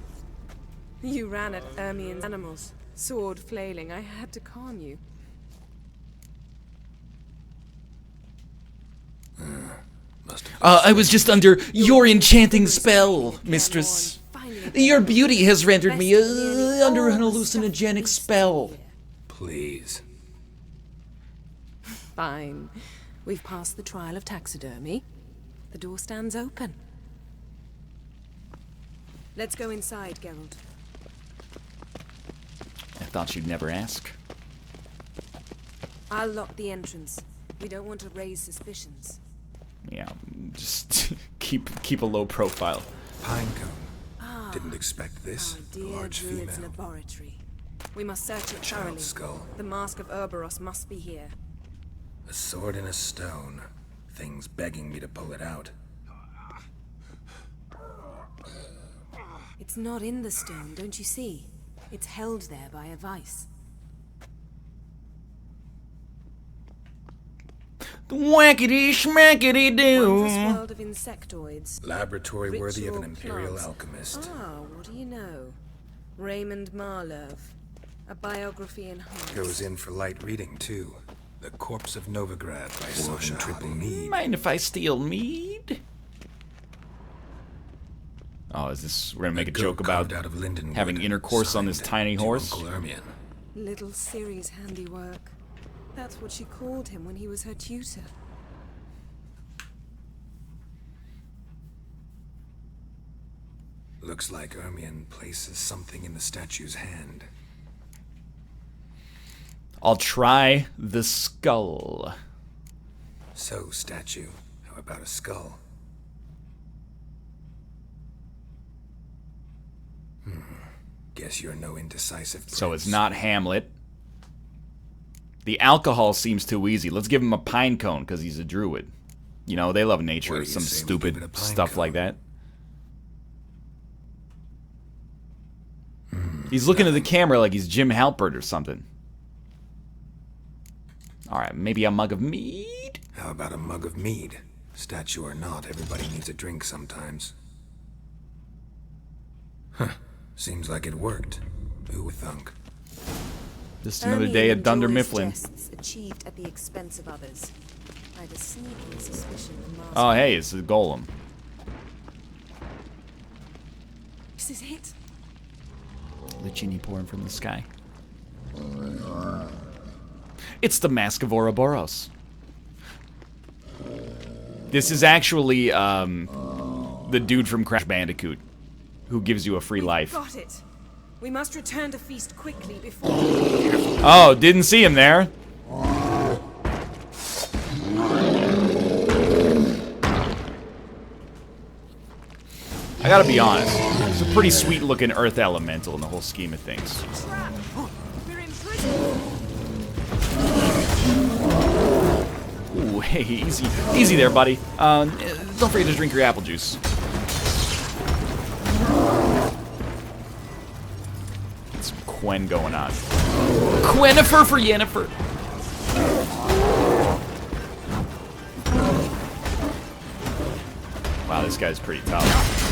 You ran at Ermion's animals, sword flailing. I had to calm you. I was just under your enchanting spell, mistress. Your beauty has rendered me under an hallucinogenic spell. Please. Fine. We've passed the trial of taxidermy. The door stands open. Let's go inside, Geralt. I thought you'd never ask. I'll lock the entrance. We don't want to raise suspicions. Yeah, just keep a low profile. Pinecone. Didn't expect this. Large Druid's female. laboratory. We must search it thoroughly. Child's skull. The mask of Ouroboros must be here. A sword in a stone. Things begging me to pull it out. It's not in the stone, don't you see? It's held there by a vice. Whackity schmackity doo. Wondrous world of insectoids. Laboratory worthy of an Ritual imperial plants. alchemist. Ah, what do you know? Raymond Marlove. A biography in Hearts. Goes in for light reading, too. The Corpse of Novigrad by Sasha Triple Mead. Mind if I steal mead? Oh, is this... We're gonna make a joke about out of having intercourse on this tiny horse? Little Ciri's handiwork. That's what she called him when he was her tutor. Looks like Ermion places something in the statue's hand. I'll try the skull. So, statue, how about a skull? Guess you're no indecisive prince. So it's not Hamlet. The alcohol seems too easy. Let's give him a pine cone because he's a druid. You know, they love nature or some stupid stuff like that. He's looking at the camera like he's Jim Halpert or something. Alright, maybe a mug of mead? How about a mug of mead? Statue or not, everybody needs a drink sometimes. Huh. Seems like it worked. Who would thunk? Just another day at Dunder Mifflin. Achieved at the expense of others. I had a sneaking suspicion the master. Oh, hey, it's the golem. This is it. The genie pouring from the sky. It's the Mask of Ouroboros. This is actually the dude from Crash Bandicoot who gives you a free life. Got it. We must return to feast quickly before. Oh, didn't see him there. I gotta be honest, it's a pretty sweet looking earth elemental in the whole scheme of things. Ooh, hey, easy there, buddy. Don't forget to drink your apple juice. Get some Quen going on. Quenifer for Yennefer. Wow, this guy's pretty tough.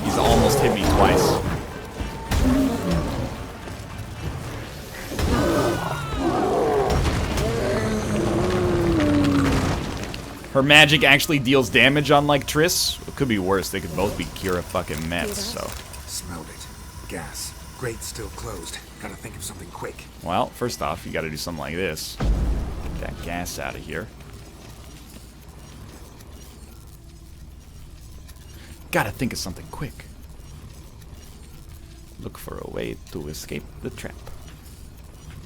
He's almost hit me twice. Her magic actually deals damage on, like, Triss. It could be worse. They could both be Kira fucking Mets, so. Smelled it. Gas. Grate's still closed. Gotta think of something quick. Well, first off, you gotta do something like this. Get that gas out of here. Gotta think of something quick. Look for a way to escape the trap.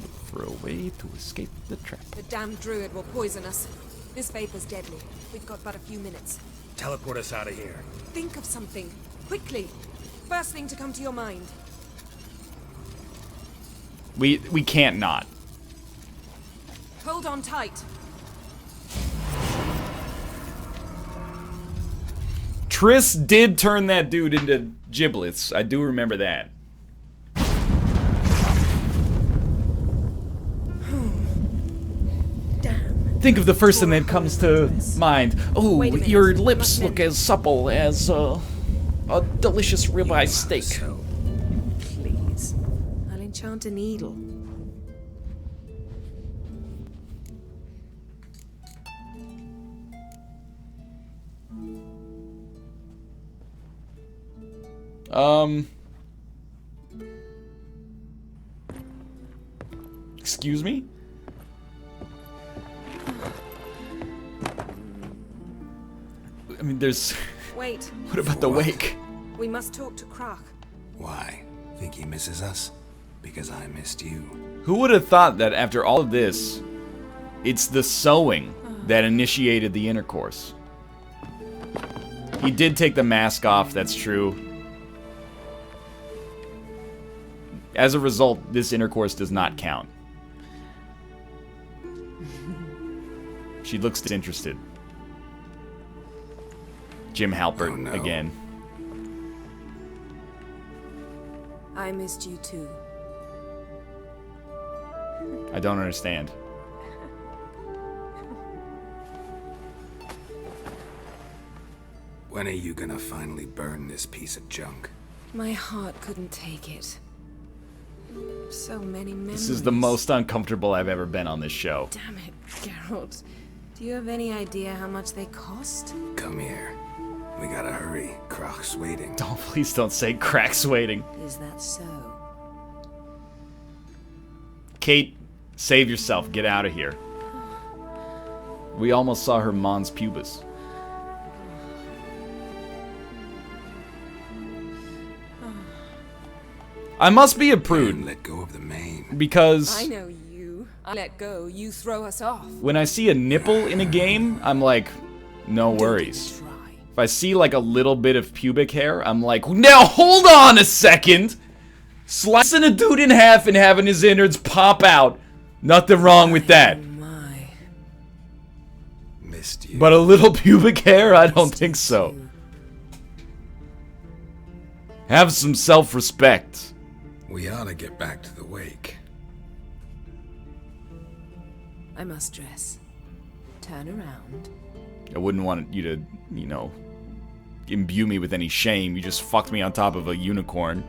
Look for a way to escape the trap. The damn druid will poison us. This vapor's deadly. We've got but a few minutes. Teleport us out of here. Think of something. Quickly. First thing to come to your mind. We can't not. Hold on tight. Triss did turn that dude into giblets. I do remember that. Think of the first thing that comes to mind. Oh, your lips look as supple as a delicious ribeye steak. Please. I'll enchant a needle. Excuse me? I mean, there's... Wait. What about the wake? We must talk to Croc. Why? Think he misses us? Because I missed you. Who would have thought that after all of this, it's the sewing that initiated the intercourse? He did take the mask off, that's true. As a result, this intercourse does not count. She looks disinterested. Jim Halpert again. I missed you too. I don't understand. When are you gonna finally burn this piece of junk? My heart couldn't take it. So many memories. This is the most uncomfortable I've ever been on this show. Damn it, Geralt. Do you have any idea how much they cost? Come here. We gotta hurry. Croc's waiting. Please don't say Crack's waiting. Is that so? Kate, save yourself. Get out of here. We almost saw her mons pubis. I must be a prude. Let go of the mane. Because I know you. I let go, you throw us off. when I see a nipple in a game, I'm like, no worries. If I see like a little bit of pubic hair, I'm like, now hold on a second! Slicing a dude in half and having his innards pop out. Nothing wrong with that. Missed you. But a little pubic hair? I don't think so. Have some self-respect. We ought to get back to the wake. I must dress. Turn around. I wouldn't want you to, you know, imbue me with any shame. You just fucked me on top of a unicorn.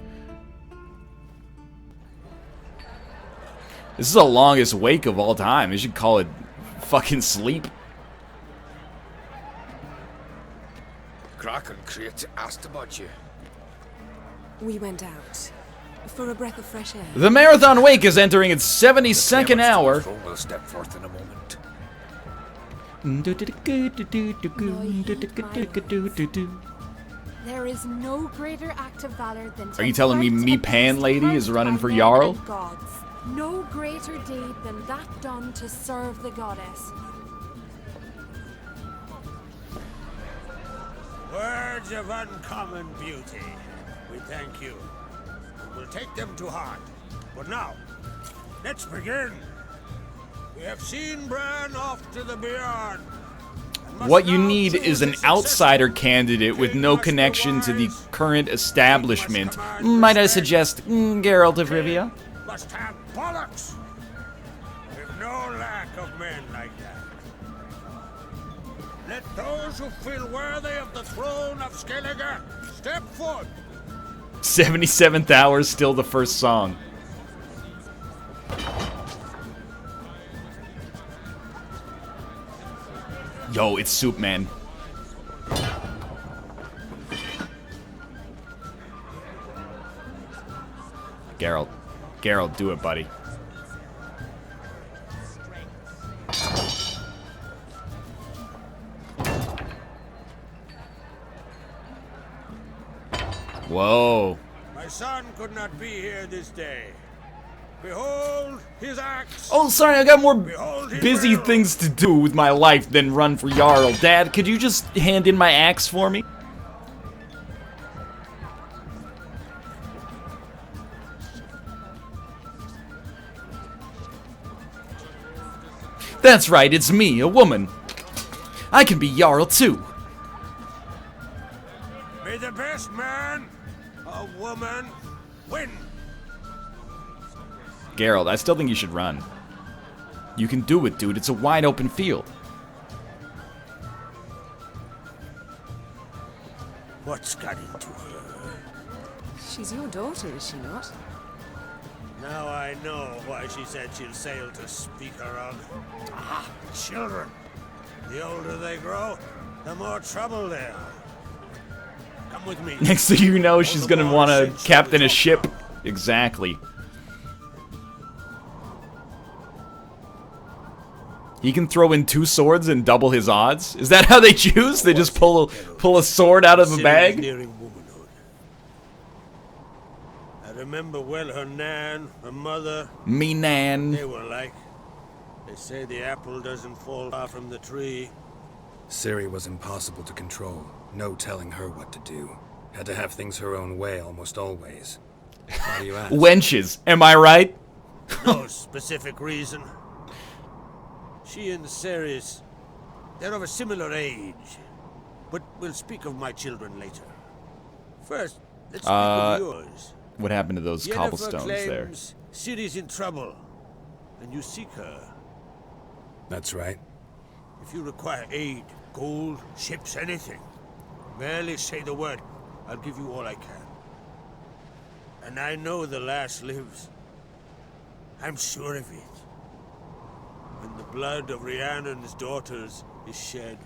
This is the longest wake of all time. They should call it fucking sleep. Croc and Crate asked about you. We went out for a breath of fresh air. The marathon wake is entering its 72nd hour. We'll step forth in a moment. There is no greater act of valor than to Are you telling me fight Pan against Lady is hurt running by for men Jarl? and gods. No greater deed than that done to serve the goddess. Words of uncommon beauty. We thank you. We'll take them to heart. But now, let's begin. We have seen Bran off to the beyond. What you need is an outsider candidate with no connection to the current establishment. Might I suggest Geralt of Rivia? Must have bollocks. We've no lack of men like that. Let those who feel worthy of the throne of Skellige step forth. 77th hour, still the first song. Yo, it's Soup Man. Geralt. Geralt, do it, buddy. Whoa. My son could not be here this day. Behold his axe. Oh, sorry, I got more Behold his busy will. things to do with my life than run for Jarl. Dad, could you just hand in my axe for me? That's right, it's me, a woman. I can be Jarl too. May the best man, a woman, win. Geralt, I still think you should run. You can do it, dude. It's a wide open field. What's got into her? She's your daughter, is she not? Now I know why she said she'll sail to speak her of. Ah, children. The older they grow, the more trouble they are. Come with me. Next thing you know, she's gonna want to captain a ship. Exactly. He can throw in 2 swords and double his odds? Is that how they choose? They just pull a sword out of a bag? Nearing womanhood. I remember well her nan, her mother. Me nan. They were like. They say the apple doesn't fall far from the tree. Ciri was impossible to control. No telling her what to do. Had to have things her own way almost always. Why do you ask? Wenches, am I right? No specific reason. She and Ceres, they're of a similar age. But we'll speak of my children later. First, let's speak of yours. What happened to those Yennefer cobblestones there? claims Ciri's in trouble, and you seek her. That's right. If you require aid, gold, ships, anything, barely say the word. I'll give you all I can. And I know the lass lives. I'm sure of it. When the blood of Rhiannon's daughters is shed,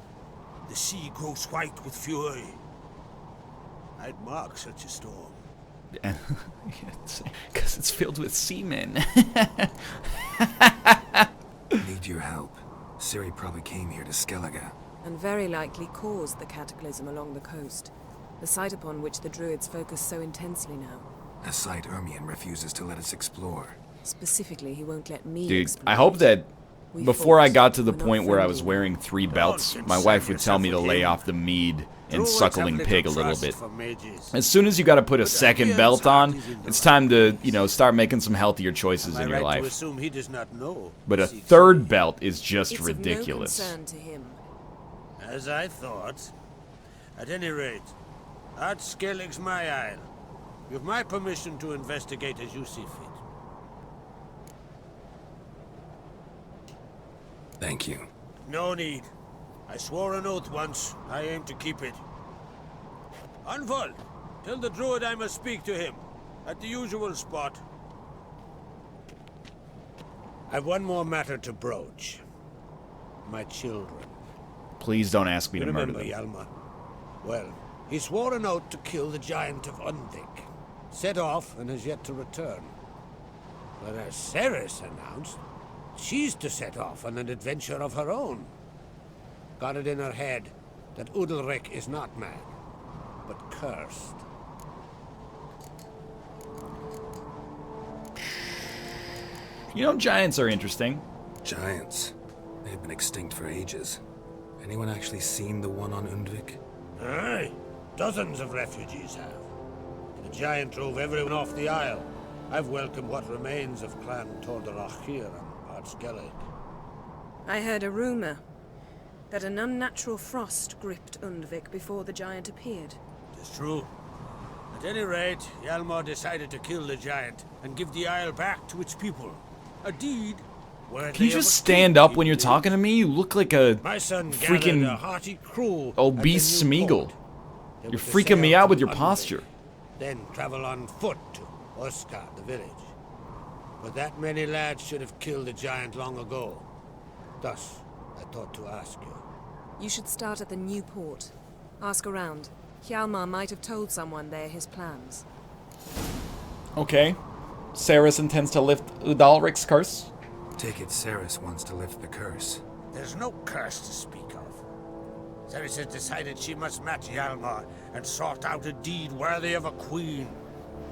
the sea grows white with fury. I'd mark such a storm. Because it's filled with seamen. Need your help. Ciri probably came here to Skellige. And very likely caused the cataclysm along the coast, the site upon which the druids focus so intensely now. A site Ermion refuses to let us explore. Specifically, he won't let me Dude, explore. I hope that before I got to the We're not point where I was friendly. wearing 3 belts, my wife would tell me to lay off the mead and suckling pig a little bit. As soon as you got to put a second belt on, it's time to, you know, start making some healthier choices in your To life. assume he does not know. But a third belt is just It's ridiculous. Of no concern to him. As I thought. At any rate, Art Skellig's my isle. You have my permission to investigate as you see fit. Thank you. No need. I swore an oath once. I aim to keep it. Unfold. Tell the druid I must speak to him. At the usual spot. I've one more matter to broach. My children. Please don't ask me to murder Remember them. Hjalmar? Well, he swore an oath to kill the giant of Undvik. Set off and has yet to return. But as Ceres announced, she's to set off on an adventure of her own. Got it in her head that Udalric is not mad, but cursed. You know, giants are interesting. Giants. They've been extinct for ages. Anyone actually seen the one on Undvik? Aye, dozens of refugees have. The giant drove everyone off the isle. I've welcomed what remains of Clan Tordarach here on Art Skellig. I heard a rumor that an unnatural frost gripped Undvik before the giant appeared. It's true. At any rate, Hjalmar decided to kill the giant and give the isle back to its people. A deed where Can you just stand up when you're talking to me? You look like a My son gathered a freaking hearty crew obese at the new Smeagol. port. They You're were to freaking me sail out with to your Undvik, posture. Then travel on foot to Oskar, the village. But that many lads should have killed the giant long ago. Thus, I thought to ask you. You should start at the new port. Ask around. Hjalmar might have told someone there his plans. Okay. Ceres intends to lift Udalric's curse? Take it Ceres wants to lift the curse. There's no curse to speak of. Ceres has decided she must match Hjalmar and sort out a deed worthy of a queen.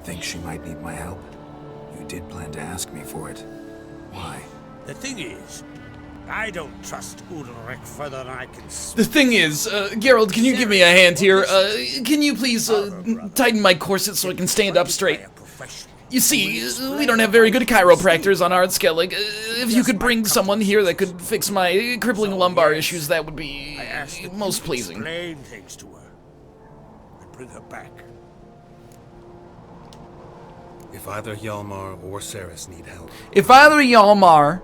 Think she might need my help? You did plan to ask me for it. Why? The thing is, I don't trust Udalric further than I can speak. The thing is, Geralt, can you give me a hand here? Can you please tighten my corset so I can stand up straight? You see, we don't have very good chiropractors on Art Skellig. If you could bring someone here that could fix my crippling lumbar issues, that would be most pleasing. Explain things to her and bring her back. If either Hjalmar or Ceres need help. If either Hjalmar...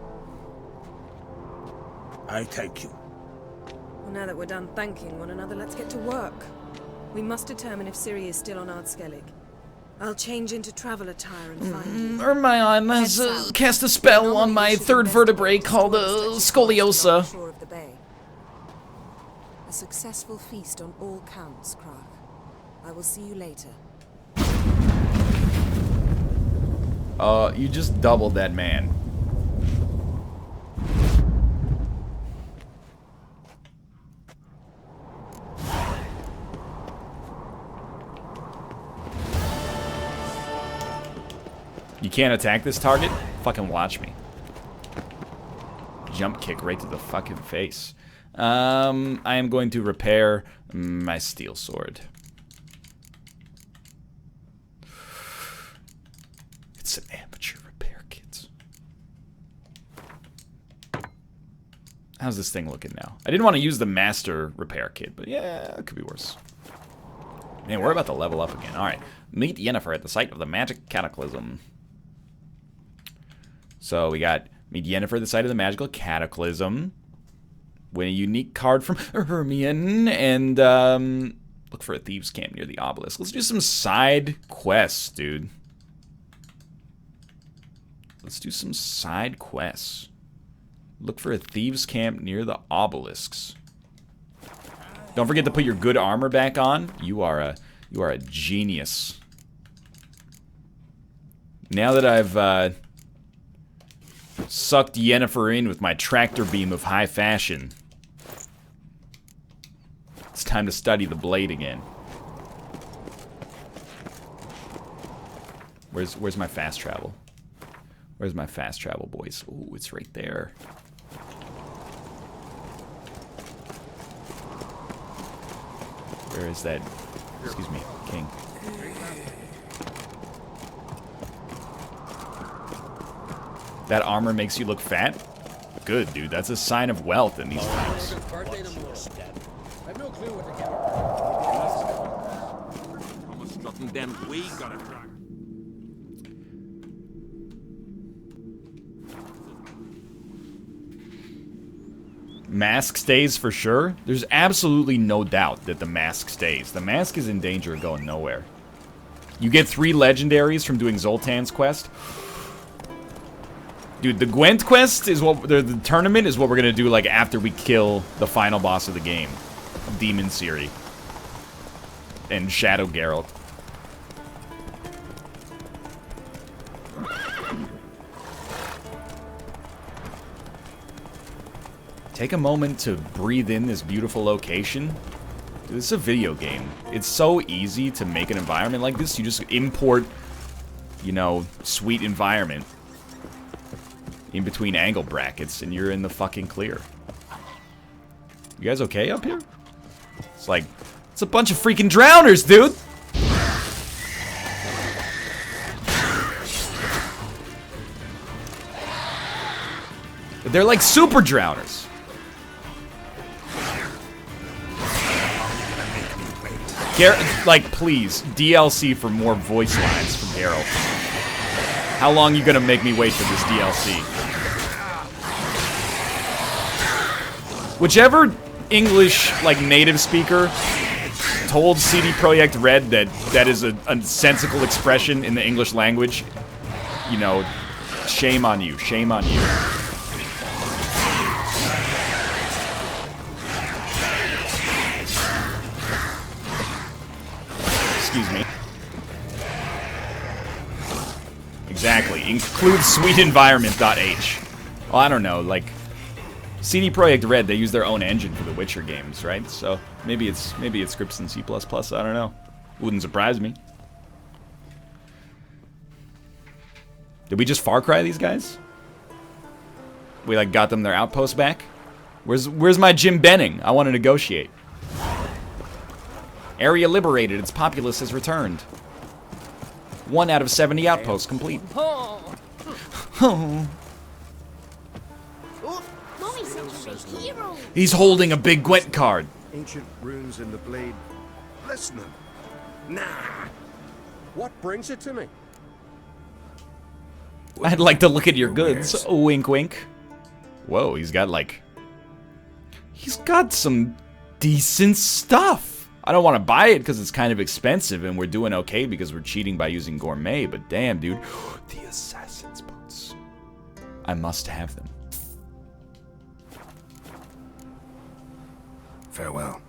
I thank you. Well, now that we're done thanking one another, let's get to work. We must determine if Ciri is still on Ard Skellig. I'll change into travel attire and find you. Ermion has cast a spell on my third vertebrae called scoliosa. Shore of the bay. A successful feast on all counts, Krag. I will see you later. You just doubled that man. You can't attack this target? Fucking watch me. Jump kick right to the fucking face. I am going to repair my steel sword. It's an amateur repair kit. How's this thing looking now? I didn't want to use the master repair kit, but yeah, it could be worse. Man, we're about to level up again. Alright. Meet Yennefer at the site of the magic cataclysm. So we got meet Yennefer at the site of the magical cataclysm. Win a unique card from Hermione. And look for a thieves' camp near the obelisk. Let's do some side quests, dude. Let's do some side quests. Look for a thieves' camp near the obelisks. Don't forget to put your good armor back on. You are a genius. Now that I've sucked Yennefer in with my tractor beam of high fashion, it's time to study the blade again. Where's my fast travel? Where's my fast travel, boys? Ooh, it's right there. Where is that? Excuse me, king. That armor makes you look fat? Good, dude. That's a sign of wealth in these times. I've no clue what to get. Mask stays for sure. There's absolutely no doubt that the mask stays. The mask is in danger of going nowhere. You get 3 legendaries from doing Zoltan's quest. Dude, the Gwent quest is what the tournament is what we're gonna do like after we kill the final boss of the game, Demon Ciri and Shadow Geralt. Take a moment to breathe in this beautiful location. Dude, this is a video game. It's so easy to make an environment like this. You just import, you know, sweet environment in between angle brackets, and you're in the fucking clear. You guys okay up here? It's like, it's a bunch of freaking drowners, dude! They're like super drowners. Like, please, DLC for more voice lines from Geralt. How long you gonna make me wait for this DLC? Whichever English, like, native speaker told CD Projekt Red that that is a sensical expression in the English language, you know, shame on you, shame on you. Excuse me. Exactly. Include sweetenvironment.h. Well, I don't know, like, CD Projekt Red, they use their own engine for the Witcher games, right? So maybe it's scripts in C++, I don't know. Wouldn't surprise me. Did we just Far Cry these guys? We like got them their outpost back? Where's my Jim Benning? I want to negotiate. Area liberated, its populace has returned. 1 out of 70 outposts complete. Oh. Mommy's such a hero. He's holding a big Gwent card. Ancient runes in the blade. Listening. Nah. What brings it to me? I'd like to look at your goods. Wink, wink. Whoa, he's got like... He's got some decent stuff. I don't want to buy it because it's kind of expensive and we're doing okay because we're cheating by using gourmet, but damn, dude. The assassin's boots. I must have them. Farewell.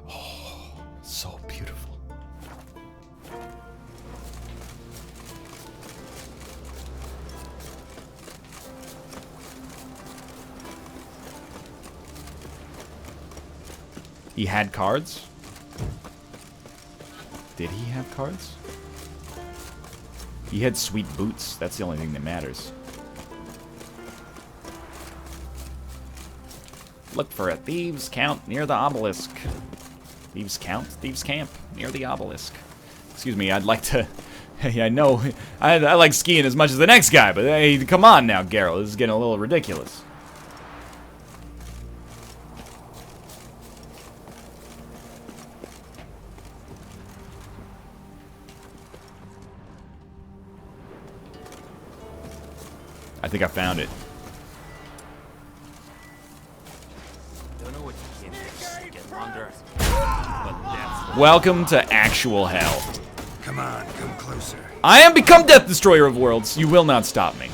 Oh, so beautiful. He had cards? Did he have cards? He had sweet boots. That's the only thing that matters. Look for a thieves' camp near the obelisk. Thieves' camp? Thieves' camp near the obelisk. Excuse me, I'd like to... Hey, I know... I like skiing as much as the next guy, but hey, come on now, Geralt. This is getting a little ridiculous. I think I found it. Don't know what you came to seek and wonder, but that's Welcome to actual hell. Come on, come closer. I am become Death Destroyer of Worlds. You will not stop me.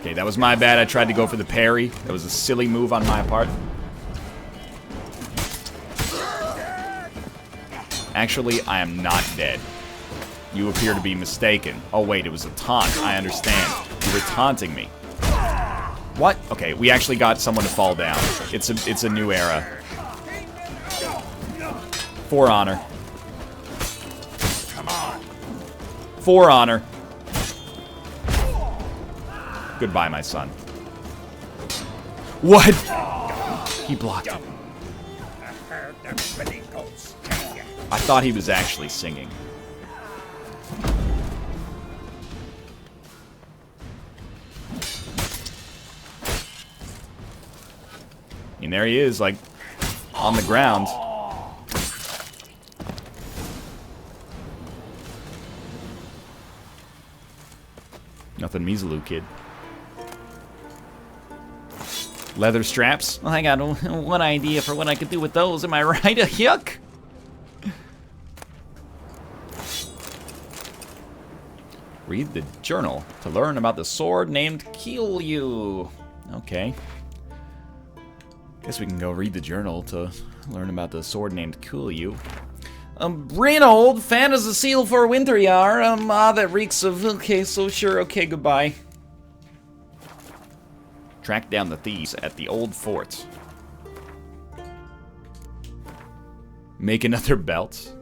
Okay, that was my bad. I tried to go for the parry. That was a silly move on my part. Actually, I am not dead. You appear to be mistaken. Oh wait, it was a taunt. I understand. You were taunting me. What? Okay, we actually got someone to fall down. It's a new era. For honor. Come on. For honor. Goodbye, my son. What? He blocked it. I thought he was actually singing. And there he is, like, on the ground. Nothing Mizalu, kid. Leather straps? Well, I got one idea for what I could do with those, am I right? Yuck! Read the journal to learn about the sword named Kiryu. Okay. Guess we can go read the journal to learn about the sword named Kiryu. Reynold, fan is a seal for winter yar. That reeks of... Okay, so sure, okay, goodbye. Track down the thieves at the old fort. Make another belt.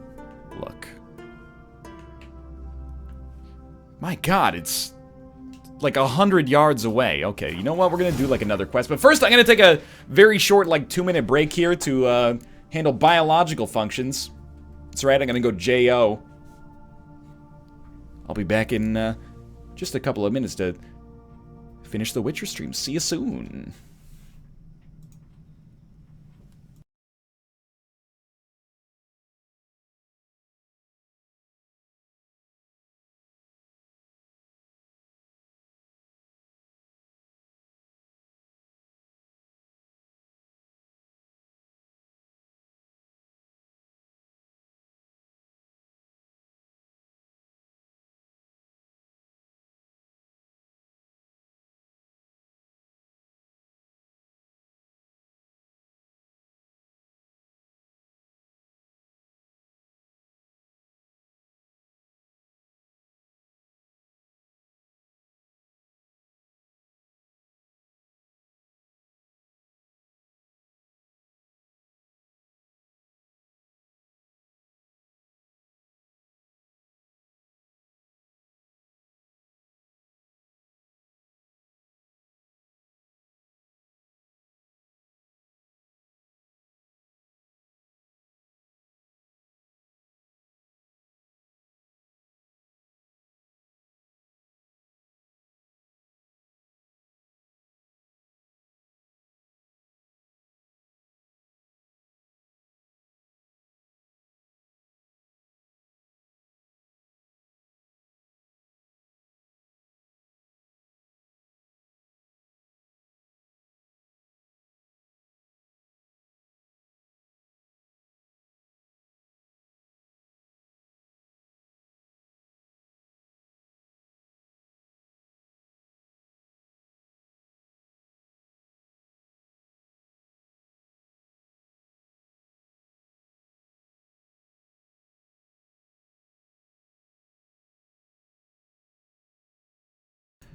Look. My god, it's like 100 yards away. Okay, you know what? We're gonna do like another quest. But first, I'm gonna take a very short, like 2-minute break here to handle biological functions. That's right, I'm gonna go J.O. I'll be back in just a couple of minutes to finish the Witcher stream. See you soon.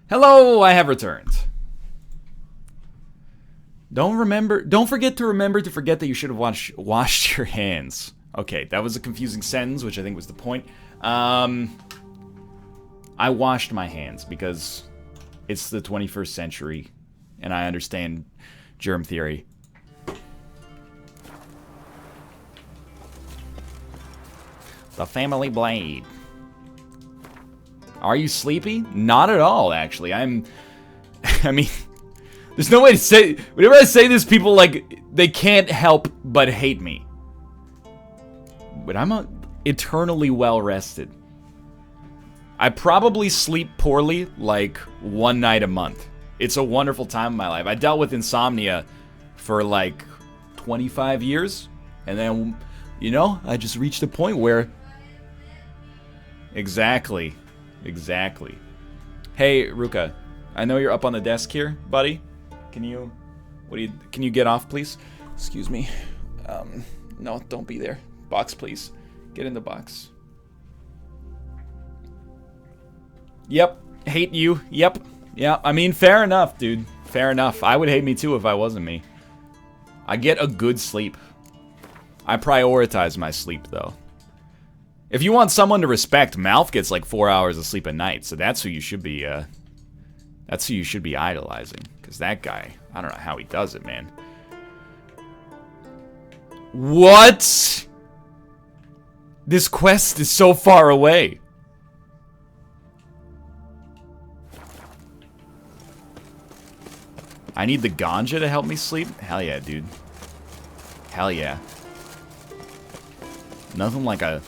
Hello, I have returned. Don't forget that you should have washed your hands. Okay, that was a confusing sentence, which I think was the point. I washed my hands because it's the 21st century and I understand germ theory. The family blade. Are you sleepy? Not at all, actually. I mean, there's no way to say... Whenever I say this, people, like, they can't help but hate me. But I'm eternally well-rested. I probably sleep poorly, like, one night a month. It's a wonderful time in my life. I dealt with insomnia for like 25 years. And then, you know, I just reached a point where... Exactly. Exactly. Hey, Ruka. I know you're up on the desk here, buddy. Can you... Can you get off, please? Excuse me. No, don't be there. Box, please. Get in the box. Yep. Hate you. Yep. Yeah, I mean, fair enough, dude. Fair enough. I would hate me too if I wasn't me. I get a good sleep. I prioritize my sleep, though. If you want someone to respect, Malf gets like 4 hours of sleep a night, so that's who you should be, idolizing. Because that guy, I don't know how he does it, man. What? This quest is so far away. I need the ganja to help me sleep? Hell yeah, dude. Hell yeah. Nothing like a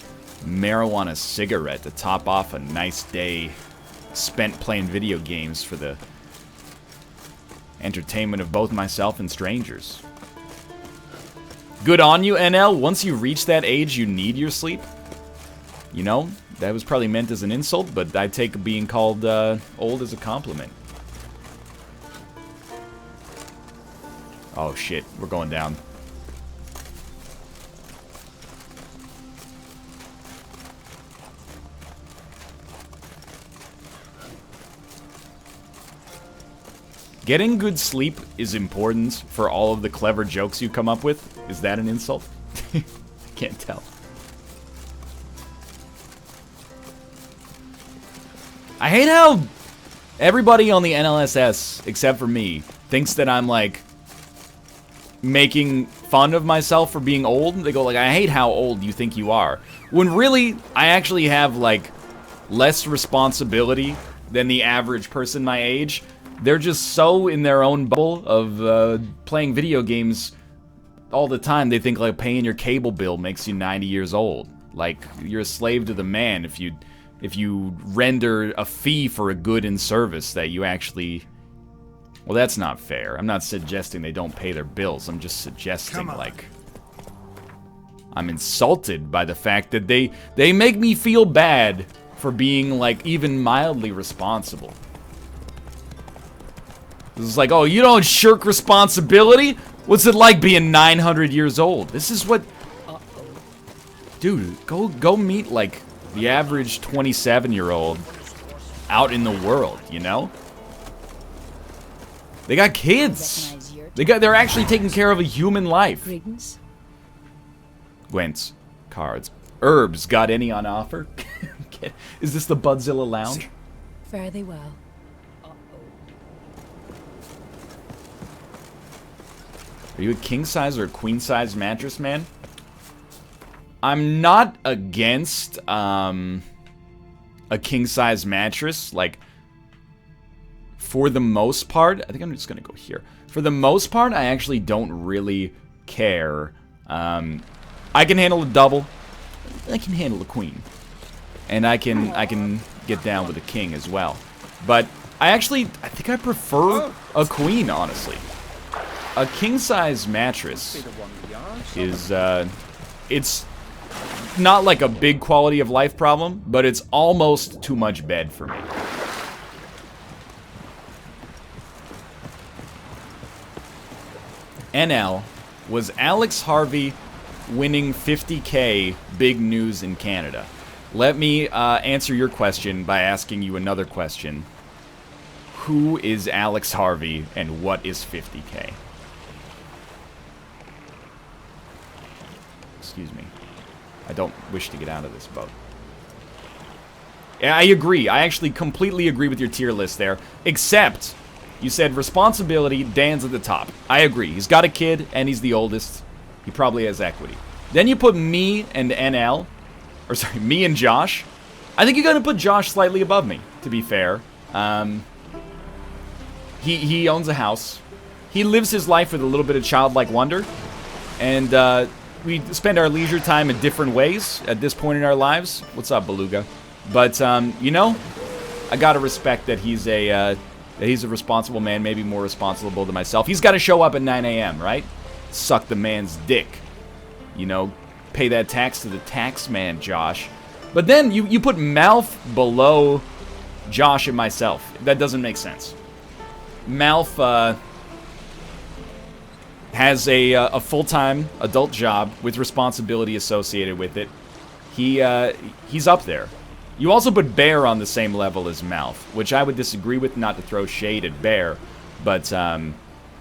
marijuana cigarette to top off a nice day spent playing video games for the entertainment of both myself and strangers. Good on you, NL. Once you reach that age, you need your sleep. You know, that was probably meant as an insult, but I take being called old as a compliment. Oh shit, we're going down. Getting good sleep is important for all of the clever jokes you come up with. Is that an insult? I can't tell. I hate how everybody on the NLSS, except for me, thinks that I'm like making fun of myself for being old. They go like, I hate how old you think you are. When really, I actually have like less responsibility than the average person my age. They're just so in their own bubble of playing video games all the time. They think like paying your cable bill makes you 90 years old. Like you're a slave to the man if you render a fee for a good in service that you actually... Well, that's not fair. I'm not suggesting they don't pay their bills. I'm just suggesting, like... I'm insulted by the fact that they make me feel bad for being, like, even mildly responsible. It's like, oh, you don't shirk responsibility? What's it like being 900 years old? This is what... Dude, go meet, like, the average 27-year-old out in the world, you know? They got kids. They're actually taking care of a human life. Gwent's cards. Herbs, got any on offer? Is this the Budzilla Lounge? Fare thee well. Are you a king size or a queen size mattress man? I'm not against a king size mattress. Like, for the most part, I think I'm just gonna go here. For the most part, I actually don't really care. I can handle a double. I can handle a queen, and I can get down with a king as well. But I think I prefer a queen, honestly. A king-size mattress is, it's not like a big quality of life problem, but it's almost too much bed for me. NL, was Alex Harvey winning 50K big news in Canada? Let me answer your question by asking you another question. Who is Alex Harvey and what is 50K? Excuse me. I don't wish to get out of this boat. Yeah, I agree. I actually completely agree with your tier list there. Except, you said responsibility, Dan's at the top. I agree. He's got a kid, and he's the oldest. He probably has equity. Then you put me and NL. Or sorry, me and Josh. I think you gotta put Josh slightly above me, to be fair. He owns a house. He lives his life with a little bit of childlike wonder. And, we spend our leisure time in different ways at this point in our lives. What's up, Beluga? But, you know, I gotta respect that he's that he's a responsible man, maybe more responsible than myself. He's got to show up at 9 a.m., right? Suck the man's dick. You know, pay that tax to the tax man, Josh. But then you put Malf below Josh and myself. That doesn't make sense. Malf has a full-time adult job with responsibility associated with it. He's up there. You also put Bear on the same level as Malf, which I would disagree with, not to throw shade at Bear, but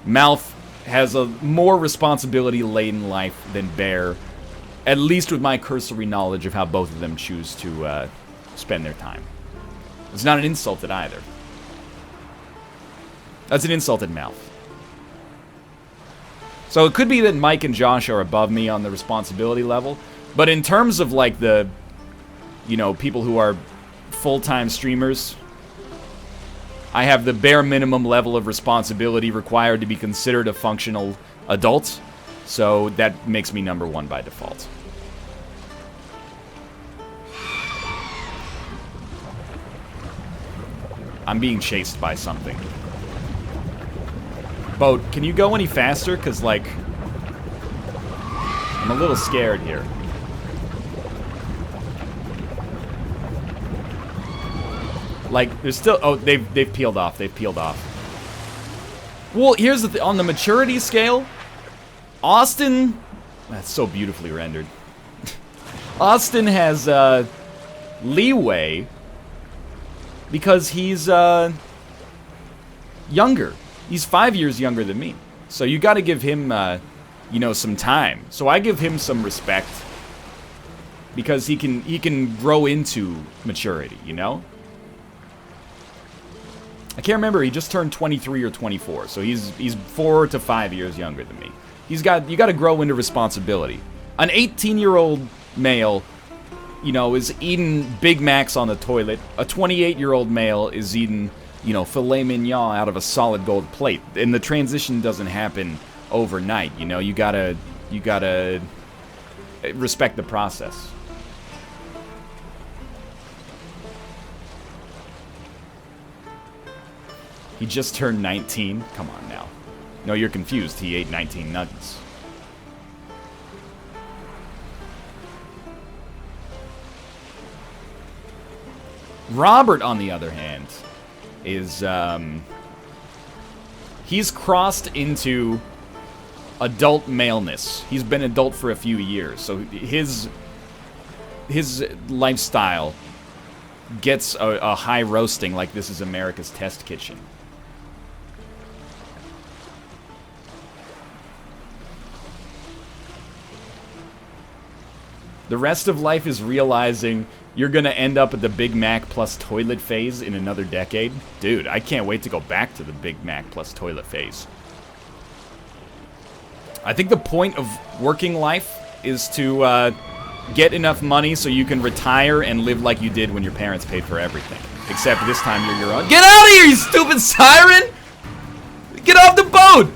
Malf has a more responsibility-laden life than Bear, at least with my cursory knowledge of how both of them choose to spend their time. It's not an insult at either. That's an insult at Malf. So it could be that Mike and Josh are above me on the responsibility level, but in terms of like the, you know, people who are full-time streamers, I have the bare minimum level of responsibility required to be considered a functional adult, so that makes me number one by default. I'm being chased by something. Boat, can you go any faster? Because, like, I'm a little scared here. Like, there's still... Oh, they've peeled off. They've peeled off. Well, here's the thing. On the maturity scale, Austin... That's so beautifully rendered. Austin has leeway because he's younger. He's 5 years younger than me. So you got to give him, you know, some time. So I give him some respect because he can grow into maturity, you know? I can't remember. He just turned 23 or 24. So he's 4 to 5 years younger than me. You got to grow into responsibility. An 18-year-old male, you know, is eating Big Macs on the toilet. A 28-year-old male is eating, you know, filet mignon out of a solid gold plate. And the transition doesn't happen overnight, you know? You gotta respect the process. He just turned 19. Come on now. No, you're confused. He ate 19 nuggets. Robert, on the other hand, is, he's crossed into adult maleness. He's been adult for a few years, so his lifestyle gets a high roasting like this is America's test kitchen. The rest of life is realizing you're gonna end up at the Big Mac plus toilet phase in another decade. Dude, I can't wait to go back to the Big Mac plus toilet phase. I think the point of working life is to get enough money so you can retire and live like you did when your parents paid for everything. Except this time you're your own. Get out of here, you stupid siren! Get off the boat!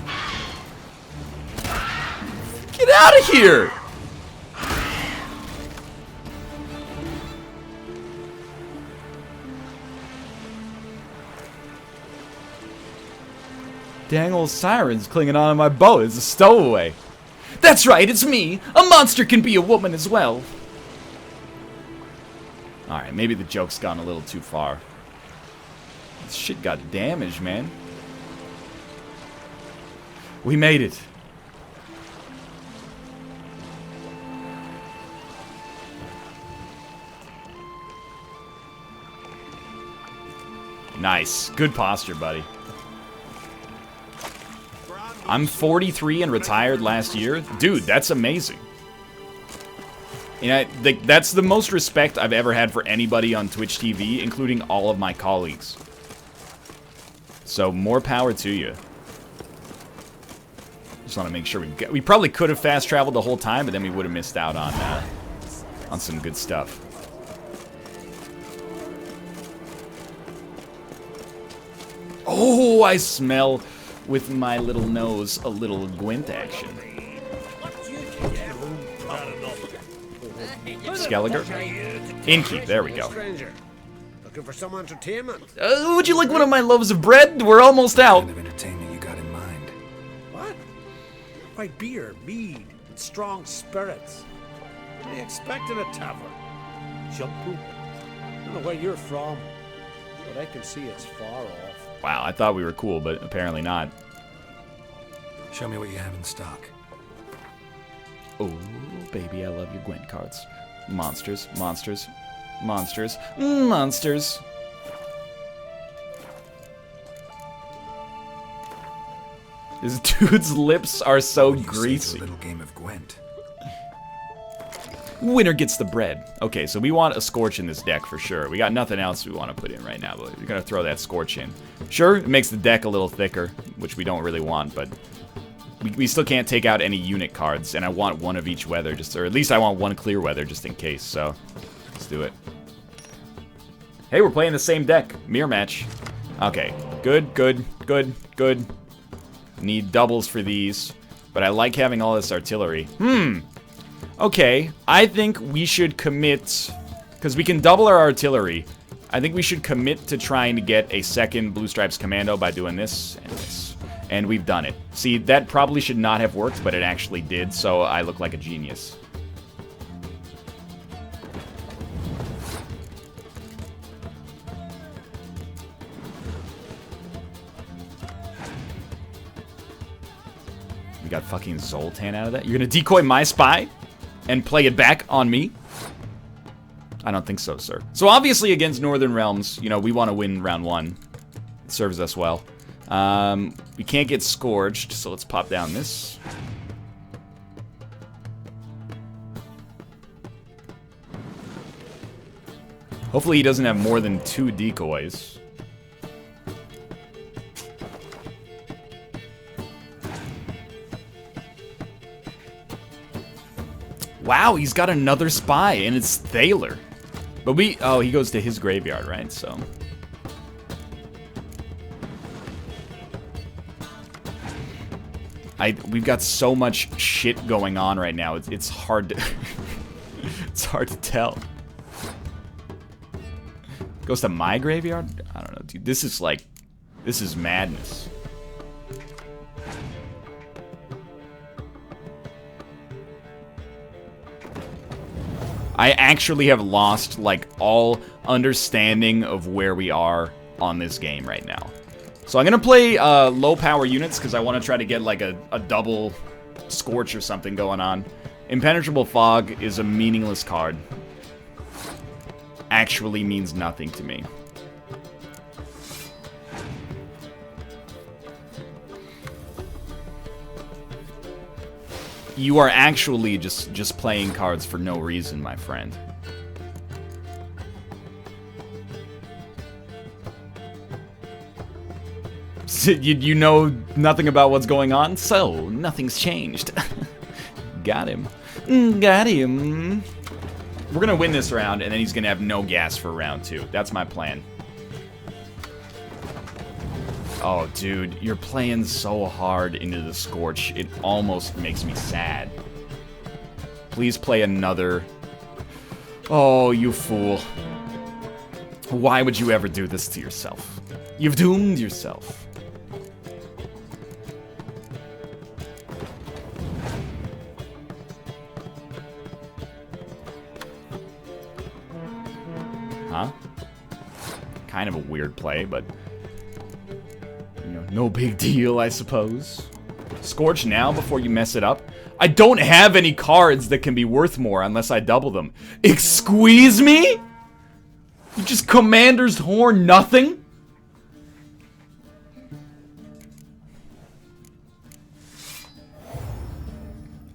Get out of here! Dang old siren's clinging on to my boat. It's a stowaway. That's right, it's me. A monster can be a woman as well. Alright, maybe the joke's gone a little too far. This shit got damaged, man. We made it. Nice. Good posture, buddy. I'm 43 and retired last year. Dude, that's amazing. You know, that's the most respect I've ever had for anybody on Twitch TV, including all of my colleagues. So, more power to you. Just want to make sure we probably could have fast traveled the whole time, but then we would have missed out on some good stuff. Oh, I smell with my little nose a little Gwent action. Skelliger? Inkeep, there we go. Looking for some entertainment? Would you like one of my loaves of bread? We're almost out. What kind of entertainment you got in mind? What? Why, beer, mead, and strong spirits. What do you expect in a tavern? Shampoo? I don't know where you're from, but I can see it's far off. Wow, I thought we were cool, but apparently not. Show me what you have in stock. Oh, baby, I love your Gwent cards. Monsters, monsters, monsters, monsters. This dude's lips are so greasy. A little game of Gwent. Winner gets the bread. Okay, so we want a Scorch in this deck for sure. We got nothing else we want to put in right now, but we're going to throw that Scorch in. Sure, it makes the deck a little thicker, which we don't really want, but we still can't take out any unit cards, and I want one of each weather, or at least I want one clear weather just in case, so let's do it. Hey, we're playing the same deck. Mirror match. Okay, good, good, good, good. Need doubles for these, but I like having all this artillery. Okay, I think we should commit, because we can double our artillery. I think we should commit to trying to get a second Blue Stripes Commando by doing this and this. And we've done it. See, that probably should not have worked, but it actually did, so I look like a genius. We got fucking Zoltan out of that? You're gonna decoy my spy? And play it back on me? I don't think so, sir. So obviously against Northern Realms, you know, we want to win round 1. It serves us well. We can't get Scourged, so let's pop down this. Hopefully he doesn't have more than 2 decoys. Wow, he's got another spy, and it's Thaler. But oh, he goes to his graveyard, right? So. We've got so much shit going on right now. It's hard to, it's hard to tell. Goes to my graveyard? I don't know, dude. This is madness. I actually have lost, like, all understanding of where we are on this game right now. So I'm going to play low-power units because I want to try to get, like, a double Scorch or something going on. Impenetrable Fog is a meaningless card. Actually means nothing to me. You are actually just playing cards for no reason, my friend. You know nothing about what's going on? So, nothing's changed. Got him. Got him. We're gonna win this round, and then he's gonna have no gas for round 2. That's my plan. Oh, dude, you're playing so hard into the Scorch, it almost makes me sad. Please play another. Oh, you fool. Why would you ever do this to yourself? You've doomed yourself. Huh? Kind of a weird play, but... you know, no big deal, I suppose. Scorch now before you mess it up. I don't have any cards that can be worth more unless I double them. Squeeze me? You just Commander's Horn nothing?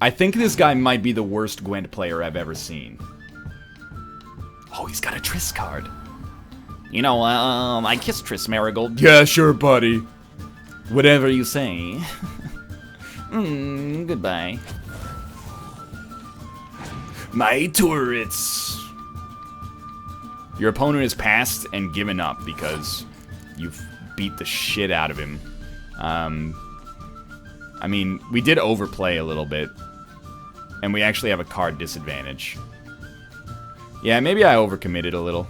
I think this guy might be the worst Gwent player I've ever seen. Oh, he's got a Triss card. You know, I kissed Triss Marigold. Yeah, sure, buddy. Whatever you say. Goodbye. My turrets. Your opponent has passed and given up because you've beat the shit out of him. I mean, we did overplay a little bit. And we actually have a card disadvantage. Yeah, maybe I overcommitted a little.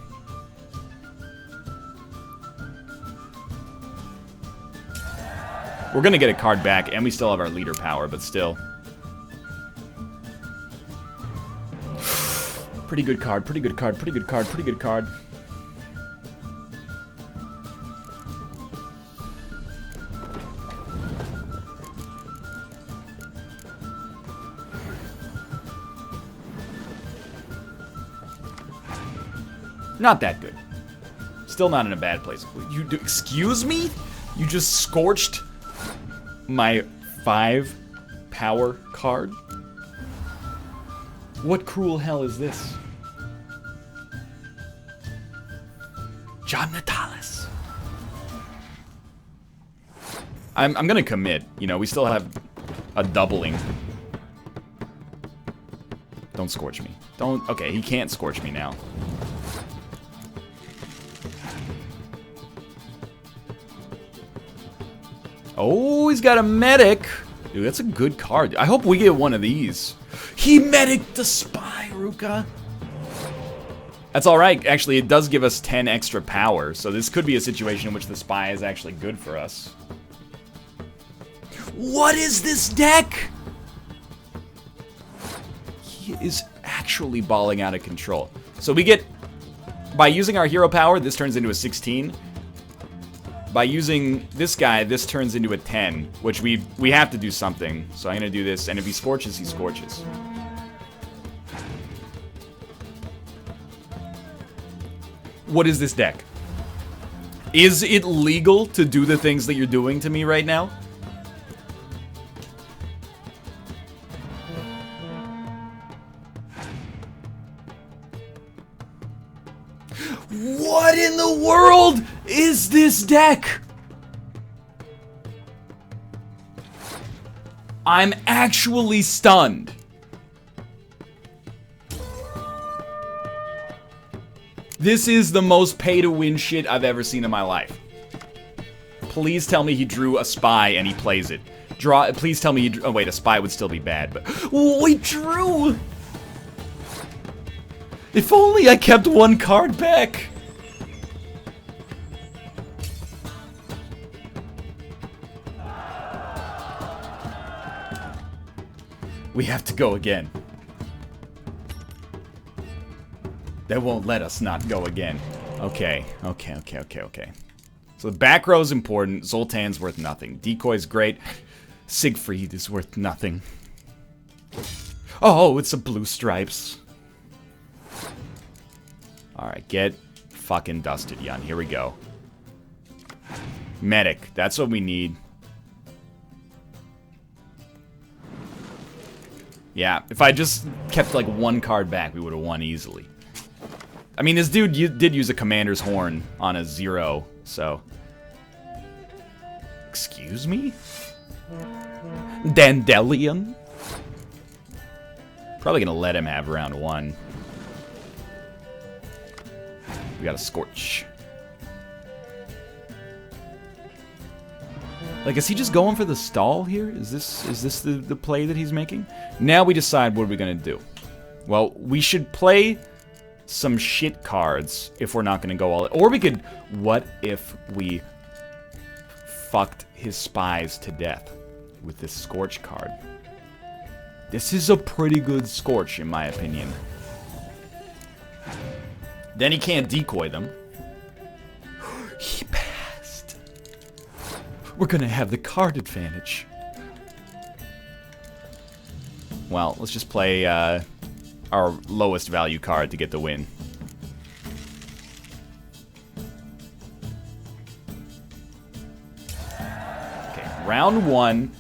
We're gonna get a card back, and we still have our leader power, but still. Pretty good card, pretty good card, pretty good card, pretty good card. Not that good. Still not in a bad place. You do, excuse me? You just scorched my 5 power card? What cruel hell is this? John Natalis. I'm gonna commit. You know, we still have a doubling. Don't scorch me. Don't. Okay, he can't scorch me now. Oh, he's got a medic. Dude, that's a good card. I hope we get one of these. He medicked the spy, Ruka. That's alright. Actually, it does give us 10 extra power. So this could be a situation in which the spy is actually good for us. What is this deck? He is actually balling out of control. So we get... By using our hero power, this turns into a 16. By using this guy, this turns into a 10, which we have to do something. So I'm going to do this, and if he scorches, he scorches. What is this deck? Is it legal to do the things that you're doing to me right now? What in the world is this deck? I'm actually stunned. This is the most pay-to-win shit I've ever seen in my life. Please tell me he drew a spy and he plays it. Please tell me he drew... Oh, wait, a spy would still be bad, but... Oh, he drew! If only I kept one card back. We have to go again. They won't let us not go again. Okay. So the back row is important. Zoltan's worth nothing. Decoy's great. Siegfried is worth nothing. Oh, it's a blue stripes. Alright, get fucking dusted, Yun. Here we go. Medic. That's what we need. Yeah, if I just kept like one card back, we would have won easily. I mean, this dude did use a commander's horn on a 0, so... Excuse me? Dandelion? Probably gonna let him have round 1. We got a Scorch. Like, is he just going for the stall here? Is this the play that he's making? Now we decide what we're gonna do. Well, we should play some shit cards if we're not gonna go all in. Or we could, what if we fucked his spies to death with this Scorch card? This is a pretty good Scorch, in my opinion. Then he can't decoy them. He passed. We're gonna have the card advantage. Well, let's just play our lowest value card to get the win. Okay, round 1.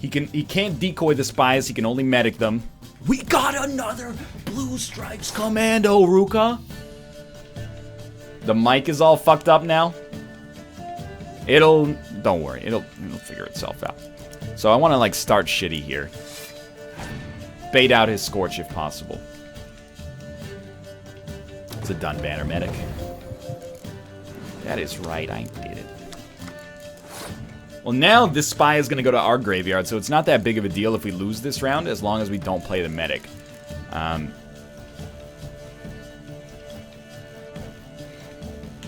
He can't decoy the spies, he can only medic them. We got another Blue Stripes Commando, Ruka. The mic is all fucked up now. Don't worry, it'll figure itself out. So I want to like start shitty here. Bait out his Scorch if possible. It's a done banner medic. That is right, I did it. Well, now this spy is going to go to our graveyard, so it's not that big of a deal if we lose this round, as long as we don't play the medic.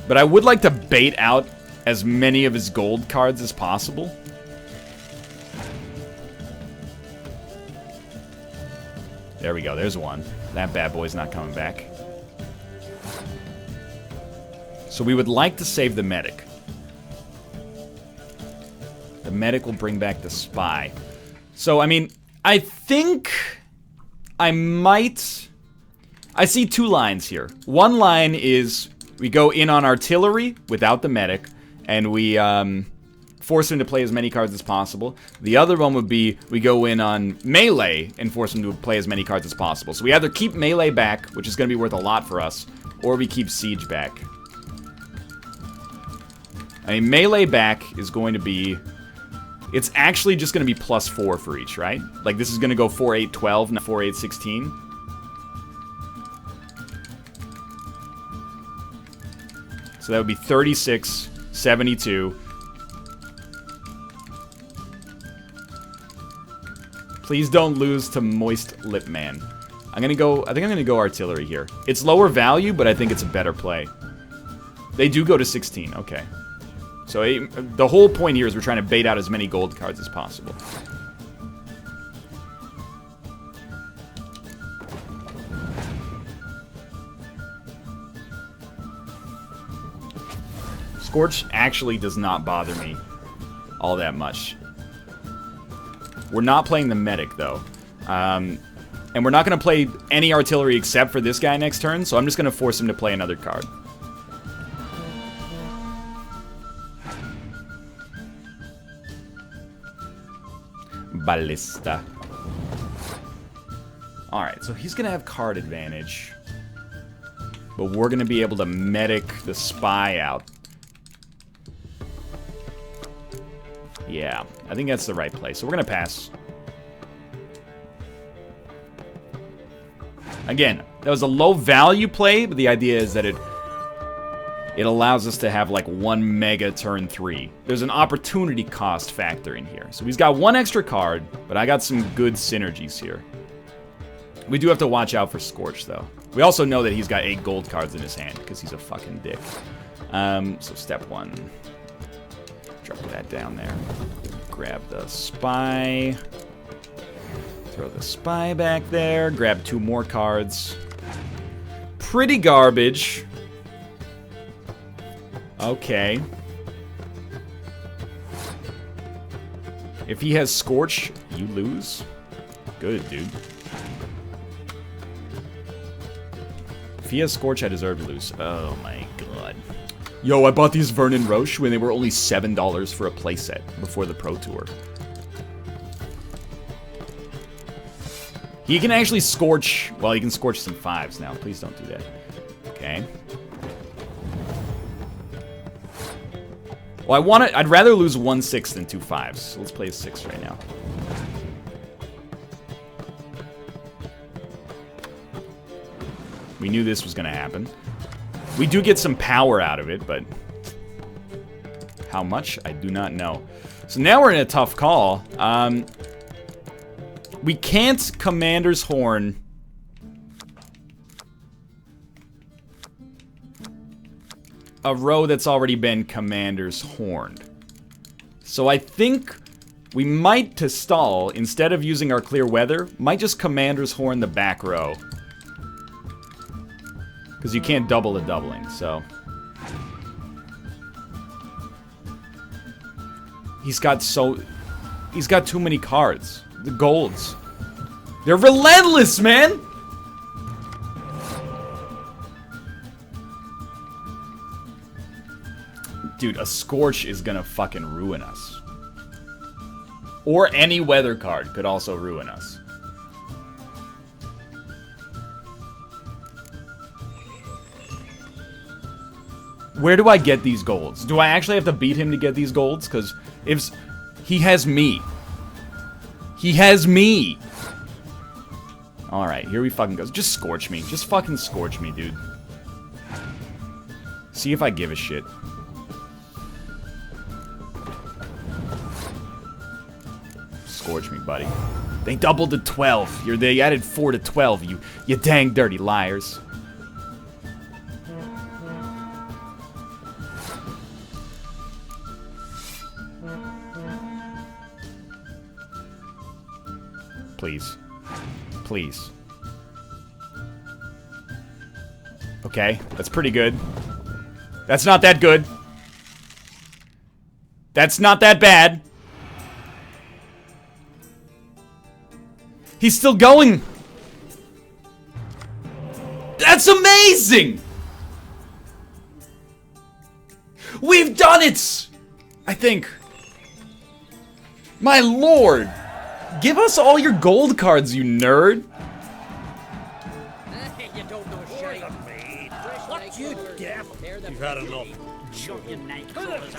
But I would like to bait out as many of his gold cards as possible. There we go, there's one. That bad boy's not coming back. So we would like to save the medic. The medic will bring back the spy. So, I mean, I think I might... I see two lines here. One line is we go in on artillery without the medic, and we force him to play as many cards as possible. The other one would be we go in on melee and force him to play as many cards as possible. So we either keep melee back, which is going to be worth a lot for us, or we keep siege back. I mean, melee back is going to be... It's actually just going to be +4 for each, right? Like, this is going to go 4, 8, 12, not 4, 8, 16. So that would be 36, 72. Please don't lose to Moist Lip Man. I think I'm gonna go artillery here. It's lower value, but I think it's a better play. They do go to 16, okay. So the whole point here is we're trying to bait out as many gold cards as possible. Scorch actually does not bother me all that much. We're not playing the medic, though. And we're not going to play any artillery except for this guy next turn, so I'm just going to force him to play another card. Ballista. Alright, so he's going to have card advantage. But we're going to be able to medic the spy out. Yeah, I think that's the right play. So we're going to pass. Again, that was a low value play, but the idea is that it allows us to have like 1 mega turn 3. There's an opportunity cost factor in here. So he's got 1 extra card, but I got some good synergies here. We do have to watch out for Scorch, though. We also know that he's got 8 gold cards in his hand, because he's a fucking dick. So step 1. Drop that down there. Grab the spy. Throw the spy back there. Grab 2 more cards. Pretty garbage. Okay. If he has Scorch, you lose. Good, dude. If he has Scorch, I deserve to lose. Oh my god. Yo, I bought these Vernon Roche when they were only $7 for a playset before the Pro Tour. He can actually Scorch... Well, he can Scorch some 5s now. Please don't do that. Okay. Well, I'd rather lose 1 6 than 2 5s. So let's play a 6 right now. We knew this was going to happen. We do get some power out of it, but how much? I do not know. So now we're in a tough call. We can't Commander's Horn. A row that's already been Commander's Horned. So I think we might, to stall, instead of using our Clear Weather, might just Commander's Horn the back row. Because you can't double the doubling, so. He's got too many cards. The golds. They're relentless, man! Dude, a Scorch is gonna fucking ruin us. Or any weather card could also ruin us. Where do I get these golds? Do I actually have to beat him to get these golds? Because if he has me. He has me! Alright, here we fucking go. Just Scorch me. Just fucking Scorch me, dude. See if I give a shit. Scorch me, buddy. They doubled to 12. They added 4 to 12, you dang dirty liars. Please. Please. Okay, that's pretty good. That's not that good. That's not that bad. He's still going. That's amazing! We've done it! I think. My lord! Give us all your gold cards, you nerd! You don't know shit. What you deaf? You've had enough.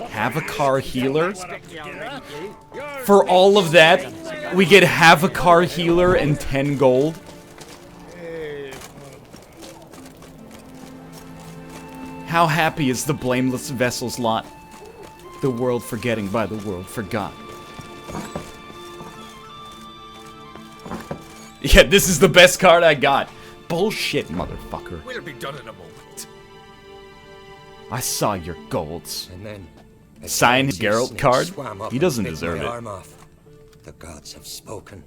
Have-a-car healer? For all of that, we get have-a-car healer and 10 gold? How happy is the blameless vessel's lot? The world forgetting by the world forgot. Yeah, this is the best card I got. Bullshit, motherfucker. We'll be done in a moment. I saw your golds. And then Sign his Geralt card? He doesn't deserve it. Arm off. The gods have spoken.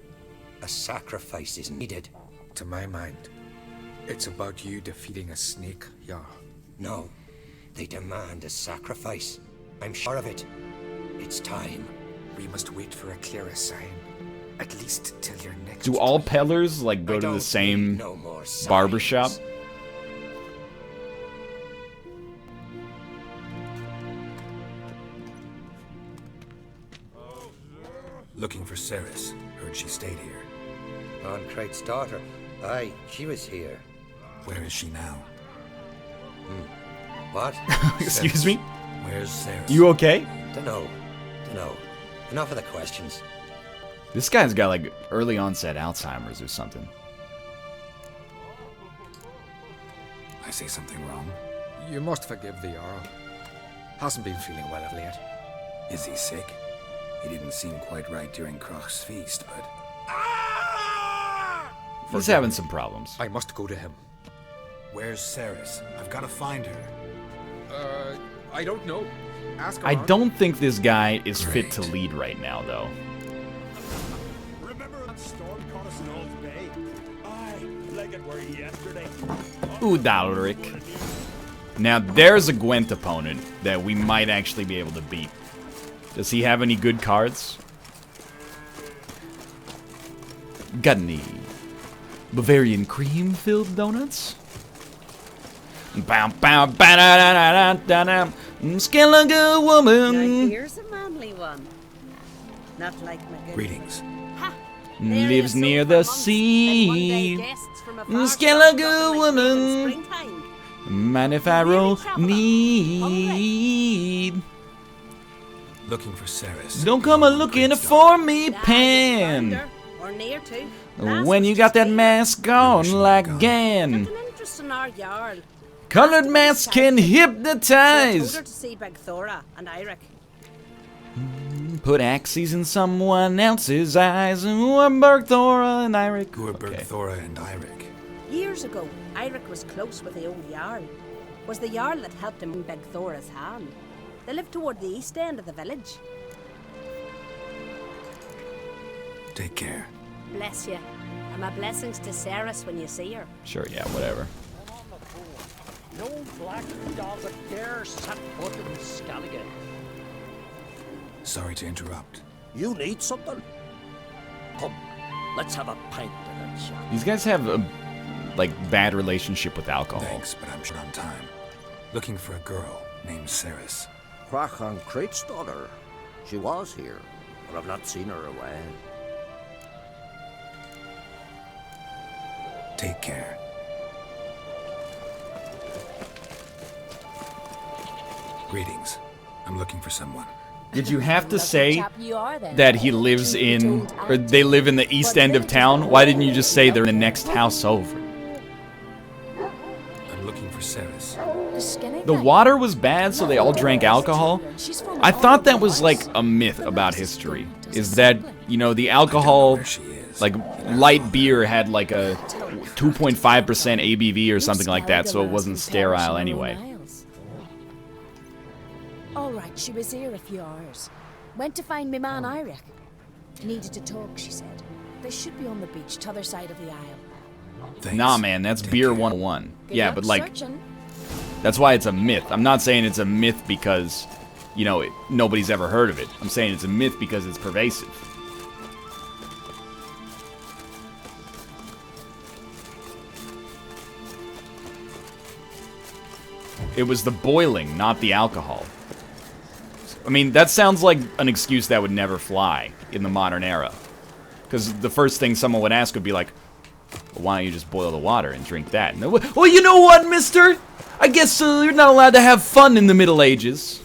A sacrifice is needed. To my mind, it's about you defeating a snake, Jarl. No, they demand a sacrifice. I'm sure of it. It's time. We must wait for a clearer sign. At least till your next. Do all Pellers, like, go to the same barbershop? Looking for Ceres. Heard she stayed here. Onkrate's daughter. Aye, she was here. Where is she now? What? Excuse me? Where's Ceres? You okay? Dunno. Enough of the questions. This guy's got, like, early onset Alzheimer's or something. I say something wrong? You must forgive the Jarl. Hasn't been feeling well of late. Is he sick? He didn't seem quite right during Kroch's feast, but... He's having some problems. I must go to him. Where's Ceres? I've got to find her. I don't know. Ask I around. don't think this guy is fit to lead right now, though. Remember that storm caught us in Old Bay? Aye, like it were yesterday. Ooh, Dalric. Now, there's a Gwent opponent that we might actually be able to beat. Does he have any good cards? Got any Bavarian cream-filled donuts? Skeleton woman. Now here's a manly one. Not like my good. Greetings. Lives near the sea. Skeleton woman. Mind if I roll? Need. Looking for Ceres. Don't come a looking for me, Pan. Or near to. When you got that mask on like Gan. An interest in our Jarl. Colored masks can hypnotize. I told her to see Begthora and Eirik. Put axes in someone else's eyes. Who are Bergthora and Eirik? Who are Bergthora and Eirik? Years ago, Eirik was close with the old Jarl. Was the Jarl that helped him in Begthora's hand. They lived toward the east end of the village. Take care. Bless you. And my blessings to Ceres when you see her. Sure, yeah, whatever. No black dog that dare set foot in Skellige. Sorry to interrupt. You need something? Come, let's have a pint in that shop. These guys have a, like, bad relationship with alcohol. Thanks, but I'm short on time. Looking for a girl named Ceres. Onkrate's daughter. She was here, but I've not seen her away. Take care. Greetings. I'm looking for someone. Did you have to say that he lives in, or they live in the east end of town? Why didn't you just say they're in the next house over? I'm looking for Ceres. The water was bad, so they all drank alcohol? I thought that was like a myth about history. Is that, you know, the alcohol, like light beer had like a 2.5% ABV or something like that, so it wasn't sterile anyway. All right, she was here a few hours. Went to find me man Eirik. Needed to talk, she said. They should be on the beach, t'other side of the aisle. Thanks. Nah, man, that's beer 101. Good Yeah, luck but like, searching. that's why it's a myth. I'm not saying it's a myth because, you know, nobody's ever heard of it. I'm saying it's a myth because it's pervasive. It was the boiling, not the alcohol. I mean, that sounds like an excuse that would never fly in the modern era. Because the first thing someone would ask would be like, well, why don't you just boil the water and drink that? And well, you know what, mister? I guess you're not allowed to have fun in the Middle Ages.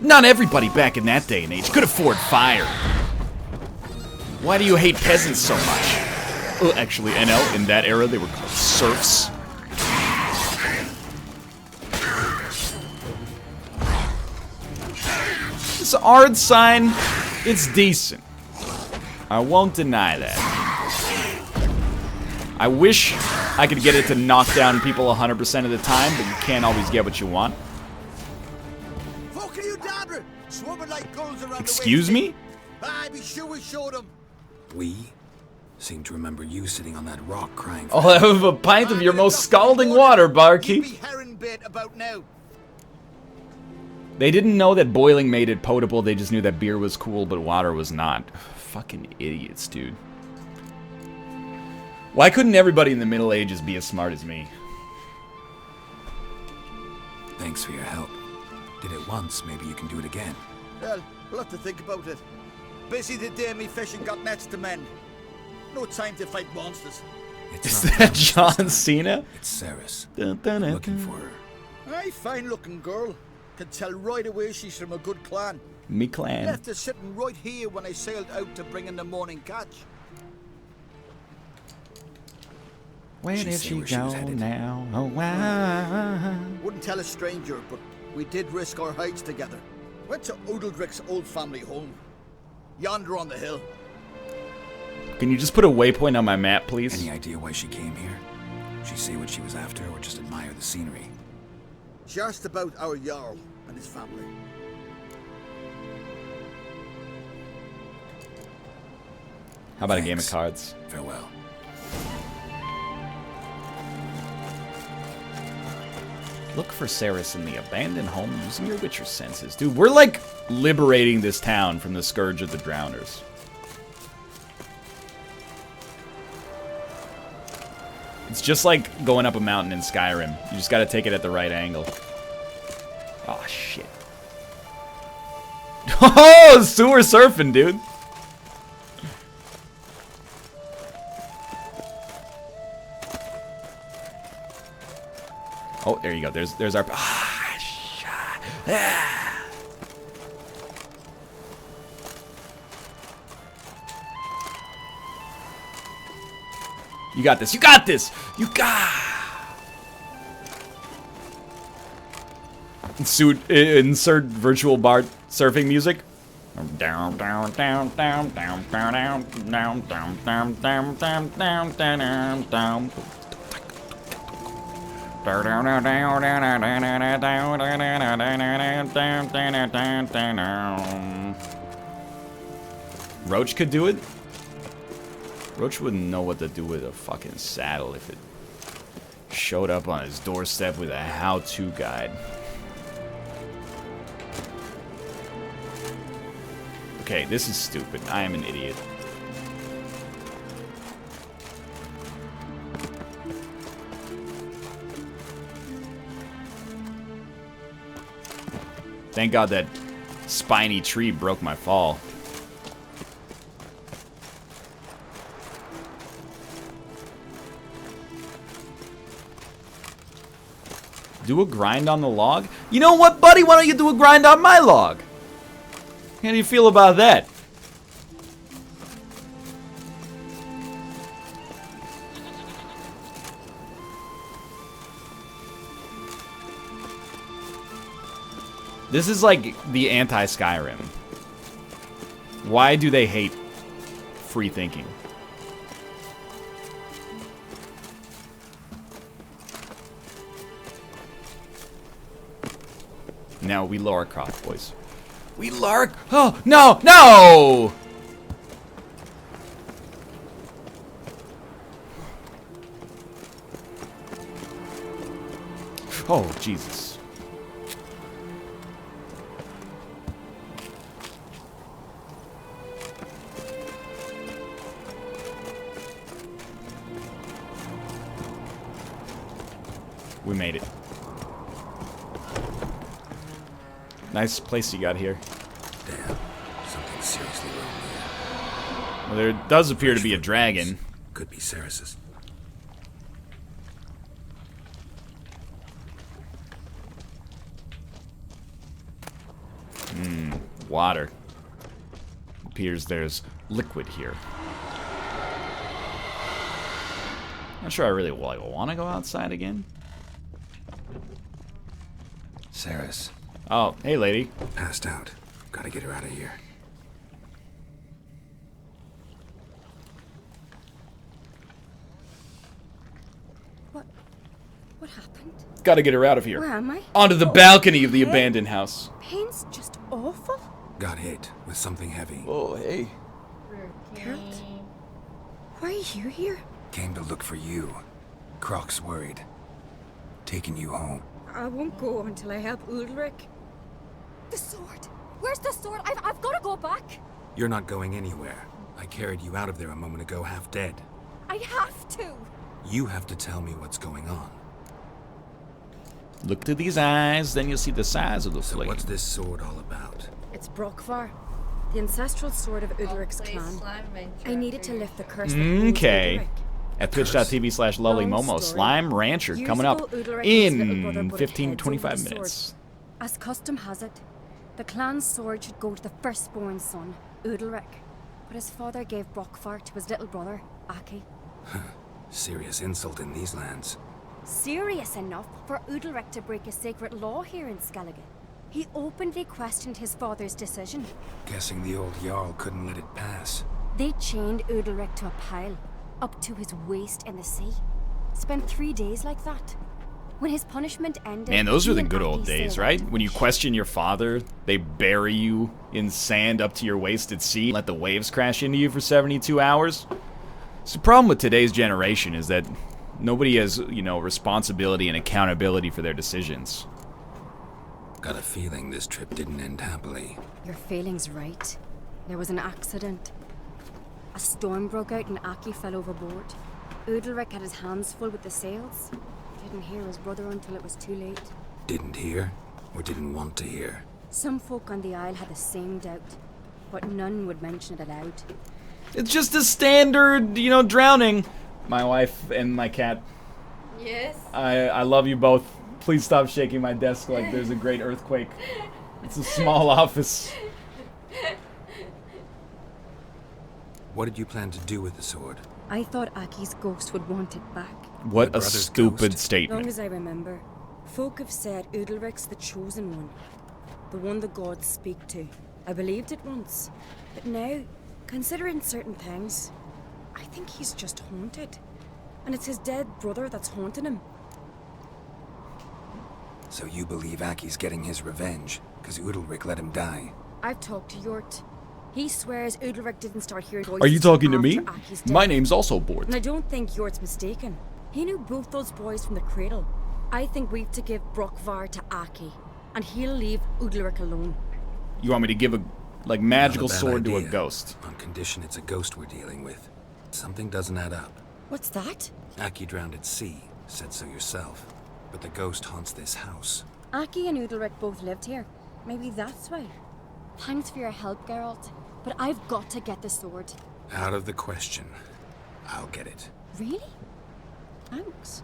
Not everybody back in that day and age could afford fire. Why do you hate peasants so much? Actually, NL, in that era, they were called serfs. This Ard sign, it's decent. I won't deny that. I wish I could get it to knock down people 100% of the time, but you can't always get what you want. Excuse me? We seem to remember you sitting on that rock crying. I'll have a pint of your most scalding water, barkeep. They didn't know that boiling made it potable, they just knew that beer was cool, but water was not. Fucking idiots, dude. Why couldn't everybody in the Middle Ages be as smart as me? Thanks for your help. Did it once, maybe you can do it again. Well, we'll have to think about it. Busy the day me fishing got nets to mend. No time to fight monsters. Is that John Cena? It's Ceres. Looking for her. Aye, fine looking girl. Can tell right away she's from a good clan. Me clan. Left her sitting right here when I sailed out to bring in the morning catch. Where did she go now? Oh, wow. Wouldn't tell a stranger, but we did risk our hides together. Went to Odeldrick's old family home. Yonder on the hill. Can you just put a waypoint on my map, please? Any idea why she came here? She say what she was after, or just admire the scenery? She asked about our Jarl and his family. How about a game of cards? Farewell. Look for Ceres in the abandoned home using your Witcher senses. Dude, we're like liberating this town from the scourge of the drowners. It's just like going up a mountain in Skyrim. You just gotta take it at the right angle. Oh, shit. Oh, sewer surfing, dude. Oh, there you go. There's our... You got this. You got this. You got... Insert virtual bar surfing music. Down, down, down, down, down, down, down, down, down, down, down, down, down, down, down. Roach could do it. Roach wouldn't know what to do with a fucking saddle if it showed up on his doorstep with a how-to guide. Okay, this is stupid. I am an idiot. Thank God that spiny tree broke my fall. Do a grind on the log? You know what, buddy? Why don't you do a grind on my log? How do you feel about that? This is like the anti-Skyrim. Why do they hate free thinking? Now we Lara Croft, boys. We Lara... Oh, no! No! Oh, Jesus. We made it. Nice place you got here. Damn, something seriously wrong here. Well, there does appear to be a dragon. Could be Ceres's. Water. Appears there's liquid here. Not sure I really want to go outside again. Ceres. Oh, hey, lady. Passed out. Gotta get her out of here. What happened? Gotta get her out of here. Where am I? Onto the balcony of the abandoned house. Pain's just awful. Got hit with something heavy. Oh, hey. Geralt, why are you here? Came to look for you. Croc's worried. Taking you home. I won't go until I help Ulrich. The sword! Where's the sword? I've got to go back! You're not going anywhere. I carried you out of there a moment ago, half dead. I have to! You have to tell me what's going on. Look to these eyes, then you'll see the size of the flame. What's this sword all about? It's Brockvar, the ancestral sword of Ulrich's clan. I needed to lift the curse that holds Okay. Ulrich. At twitch.tv/LollyMomo. Slime Rancher Years coming ago, up Ulrich and his little brother in butted 15 to heads 25 over the minutes. sword. As custom has it, the clan's sword should go to the firstborn son, Ulrich. But his father gave Brockvar to his little brother, Aki. Serious insult in these lands. Serious enough for Ulrich to break a sacred law here in Skellige. He openly questioned his father's decision. Guessing the old Jarl couldn't let it pass. They chained Ulrich to a pile, up to his waist in the sea. Spent 3 days like that. When his punishment ended... Man, those were he the and good Aki old days, sailed right? out. When you question your father, they bury you in sand up to your waist at sea, let the waves crash into you for 72 hours. So the problem with today's generation is that nobody has, responsibility and accountability for their decisions. Got a feeling this trip didn't end happily. Your feeling's right. There was an accident. A storm broke out and Aki fell overboard. Ulrich had his hands full with the sails. Didn't hear his brother until it was too late. Didn't hear, or didn't want to hear? Some folk on the Isle had the same doubt, but none would mention it aloud. It's just a standard, drowning. My wife and my cat. Yes? I love you both. Please stop shaking my desk like there's a great earthquake. It's a small office. What did you plan to do with the sword? I thought Aki's ghost would want it back. What a stupid statement. Long as I remember, folk have said Ulrich's the chosen one. The one the gods speak to. I believed it once. But now, considering certain things, I think he's just haunted. And it's his dead brother that's haunting him. So you believe Aki's getting his revenge, because Ulrich let him die? I've talked to Yort. He swears Ulrich didn't start hearing voices Are you talking to me? after Aki's death. My name's also Bort. And I don't think Yort's mistaken. He knew both those boys from the cradle. I think we've to give Brockvar to Aki, and he'll leave Ulrich alone. You want me to give a, magical Not a bad sword to a idea, ghost? On condition it's a ghost we're dealing with. Something doesn't add up. What's that? Aki drowned at sea, said so yourself. But the ghost haunts this house. Aki and Ulrich both lived here. Maybe that's why. Thanks for your help, Geralt. But I've got to get the sword. Out of the question. I'll get it. Really? Thanks.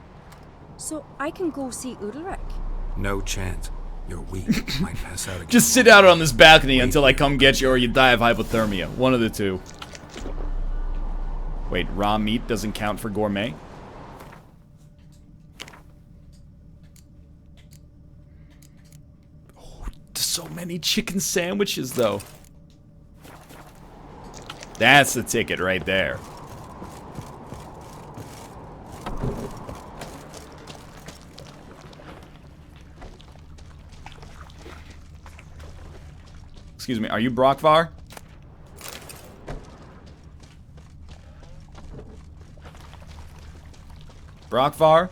So I can go see Ulrich? No chance. You're weak. Might pass out again. Just sit out on this balcony until I come get you or you die of hypothermia. One of the two. Wait, raw meat doesn't count for gourmet? Oh, so many chicken sandwiches, though. That's the ticket right there. Excuse me, are you Brockvar? Brockvar?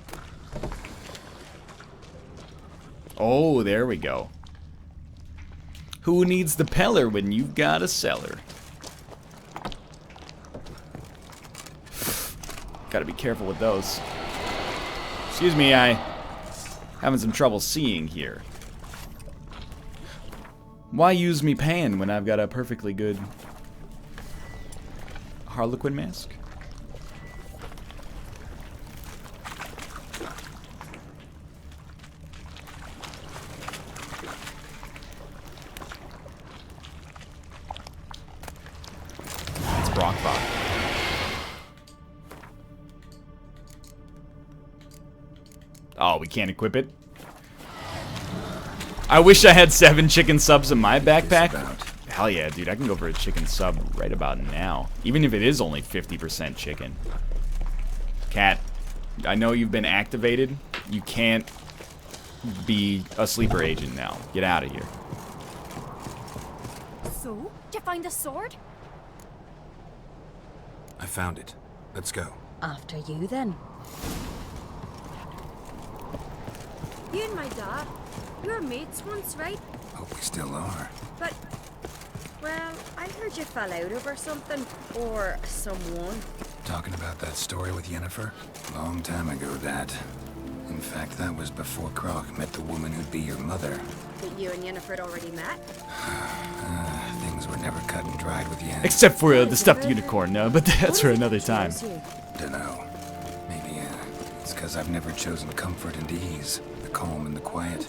Oh, there we go. Who needs the peller when you've got a cellar? Gotta be careful with those. Excuse me, I having some trouble seeing here. Why use me pan when I've got a perfectly good Harlequin mask? It's Brockbot. Oh, we can't equip it? I wish I had 7 chicken subs in my backpack. Hell yeah, dude, I can go for a chicken sub right about now. Even if it is only 50% chicken. Cat, I know you've been activated. You can't be a sleeper agent now. Get out of here. So, did you find the sword? I found it. Let's go. After you, then. You and my dad, you were mates once, right? Hope we still are. But, well, I heard you fell out over something, or someone. Talking about that story with Yennefer? Long time ago, that. In fact, that was before Croc met the woman who'd be your mother. That you and Yennefer had already met? Things were never cut and dried with Yennefer. Except for the stuffed unicorn, no, but that's for another time. Dunno. Maybe it's because I've never chosen comfort and ease. The calm and the quiet.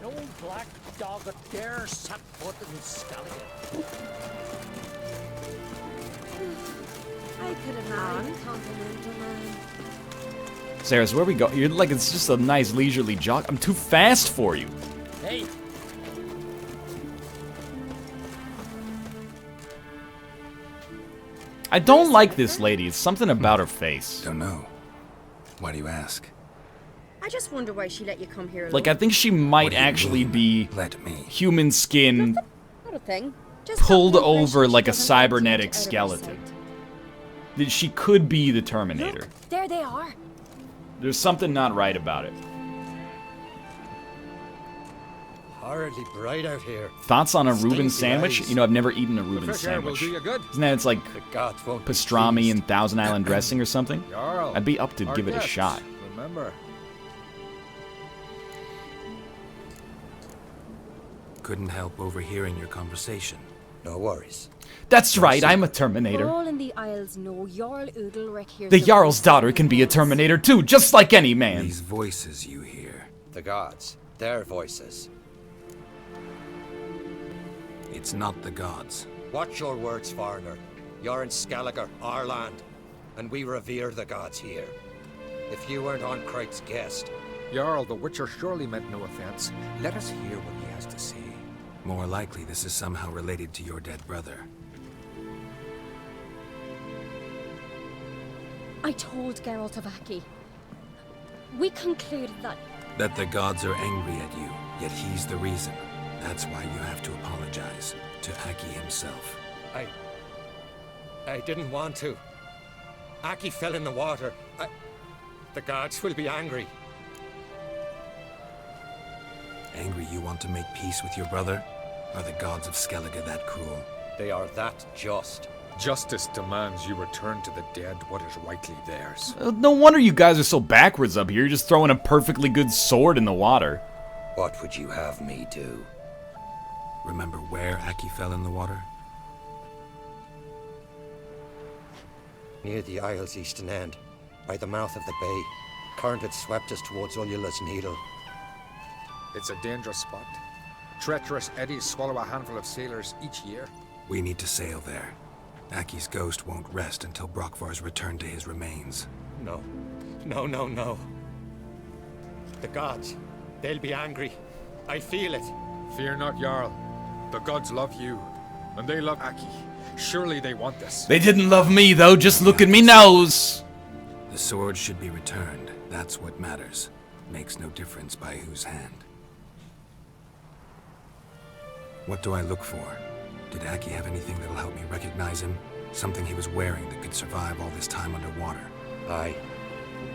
No black dog that dares set foot in Skellige. I could have married a continental man. Sarah's, where we go? You're like, it's just a nice leisurely jog. I'm too fast for you. Hey! I don't like this lady. It's something about her face. Don't know. Why do you ask? I just wonder why she let you come here alone. Like, I think she might actually be human skin Not a thing. Just pulled got the impression over she like a doesn't want to cybernetic get out of her skeleton. sight. That she could be the Terminator. Look, there they are. There's something not right about it. Horridly bright out here. Thoughts on a Reuben Stinky sandwich? eyes. You know, I've never eaten a Reuben fresh air will sandwich. do you good. Isn't that it's like The gods won't be pastrami pleased. and Thousand Island dressing or something? Jarl, I'd be up to our give it a guests, shot. Remember. Couldn't help overhearing your conversation. No worries. That's right, I'm a Terminator. All in the Isles know Jarl Udalric here. The Jarl's daughter can be a Terminator too, just like any man. These voices you hear. The gods. Their voices. It's not the gods. Watch your words, foreigner. You're in Skellige, our land, and we revere the gods here. If you weren't on Kright's guest... Jarl, the Witcher surely meant no offense. Let us hear what he has to say. More likely, this is somehow related to your dead brother. I told Geralt of Aki. We concluded that... That the gods are angry at you, yet he's the reason. That's why you have to apologize to Aki himself. I didn't want to. Aki fell in the water. The gods will be angry. Angry you want to make peace with your brother? Are the gods of Skellige that cruel? They are that just. Justice demands you return to the dead what is rightly theirs. No wonder you guys are so backwards up here. You're just throwing a perfectly good sword in the water. What would you have me do? Remember where Aki fell in the water? Near the Isle's eastern end, by the mouth of the bay. Current had swept us towards Ullula's Needle. It's a dangerous spot. Treacherous eddies swallow a handful of sailors each year. We need to sail there. Aki's ghost won't rest until Brockvar's returned to his remains. No. No. The gods, they'll be angry. I feel it. Fear not, Jarl. The gods love you, and they love Aki. Surely they want this. They didn't love me, though. Just look at me nose. The sword should be returned. That's what matters. Makes no difference by whose hand. What do I look for? Did Aki have anything that'll help me recognize him? Something he was wearing that could survive all this time underwater? Aye.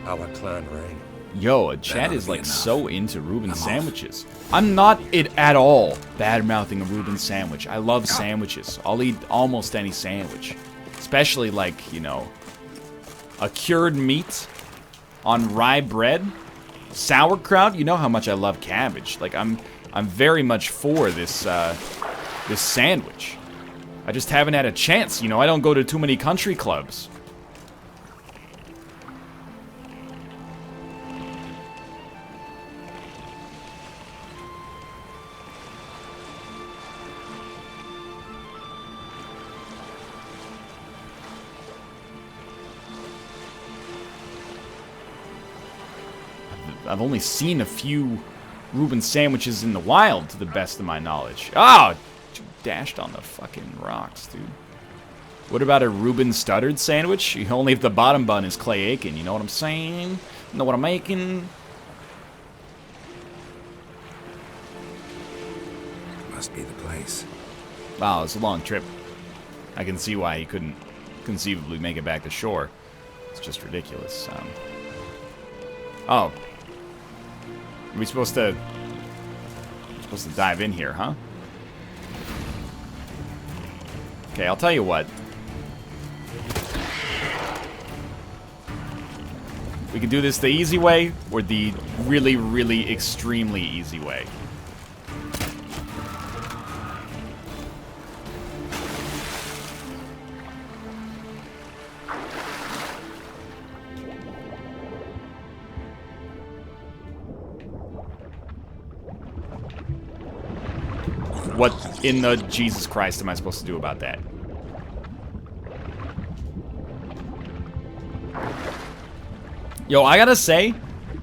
Our clan ring. Yo, Chad is like so into Reuben sandwiches. I'm not at all bad-mouthing a Reuben sandwich. I love sandwiches. I'll eat almost any sandwich. Especially like, you know, a cured meat on rye bread. Sauerkraut, you know how much I love cabbage. Like I'm very much for this this sandwich. I just haven't had a chance, you know. I don't go to too many country clubs. I've only seen a few Reuben sandwiches in the wild, to the best of my knowledge. Oh, dashed on the fucking rocks, dude. What about a Reuben stuttered sandwich? Only if the bottom bun is Clay Aiken, you know what I'm saying? Know what I'm making? Must be the place. Wow, it's a long trip. I can see why he couldn't conceivably make it back to shore. It's just ridiculous. Oh. Are we supposed to dive in here, huh? Okay, I'll tell you what. We can do this the easy way or the really, really extremely easy way. What in the Jesus Christ am I supposed to do about that? Yo, I gotta say,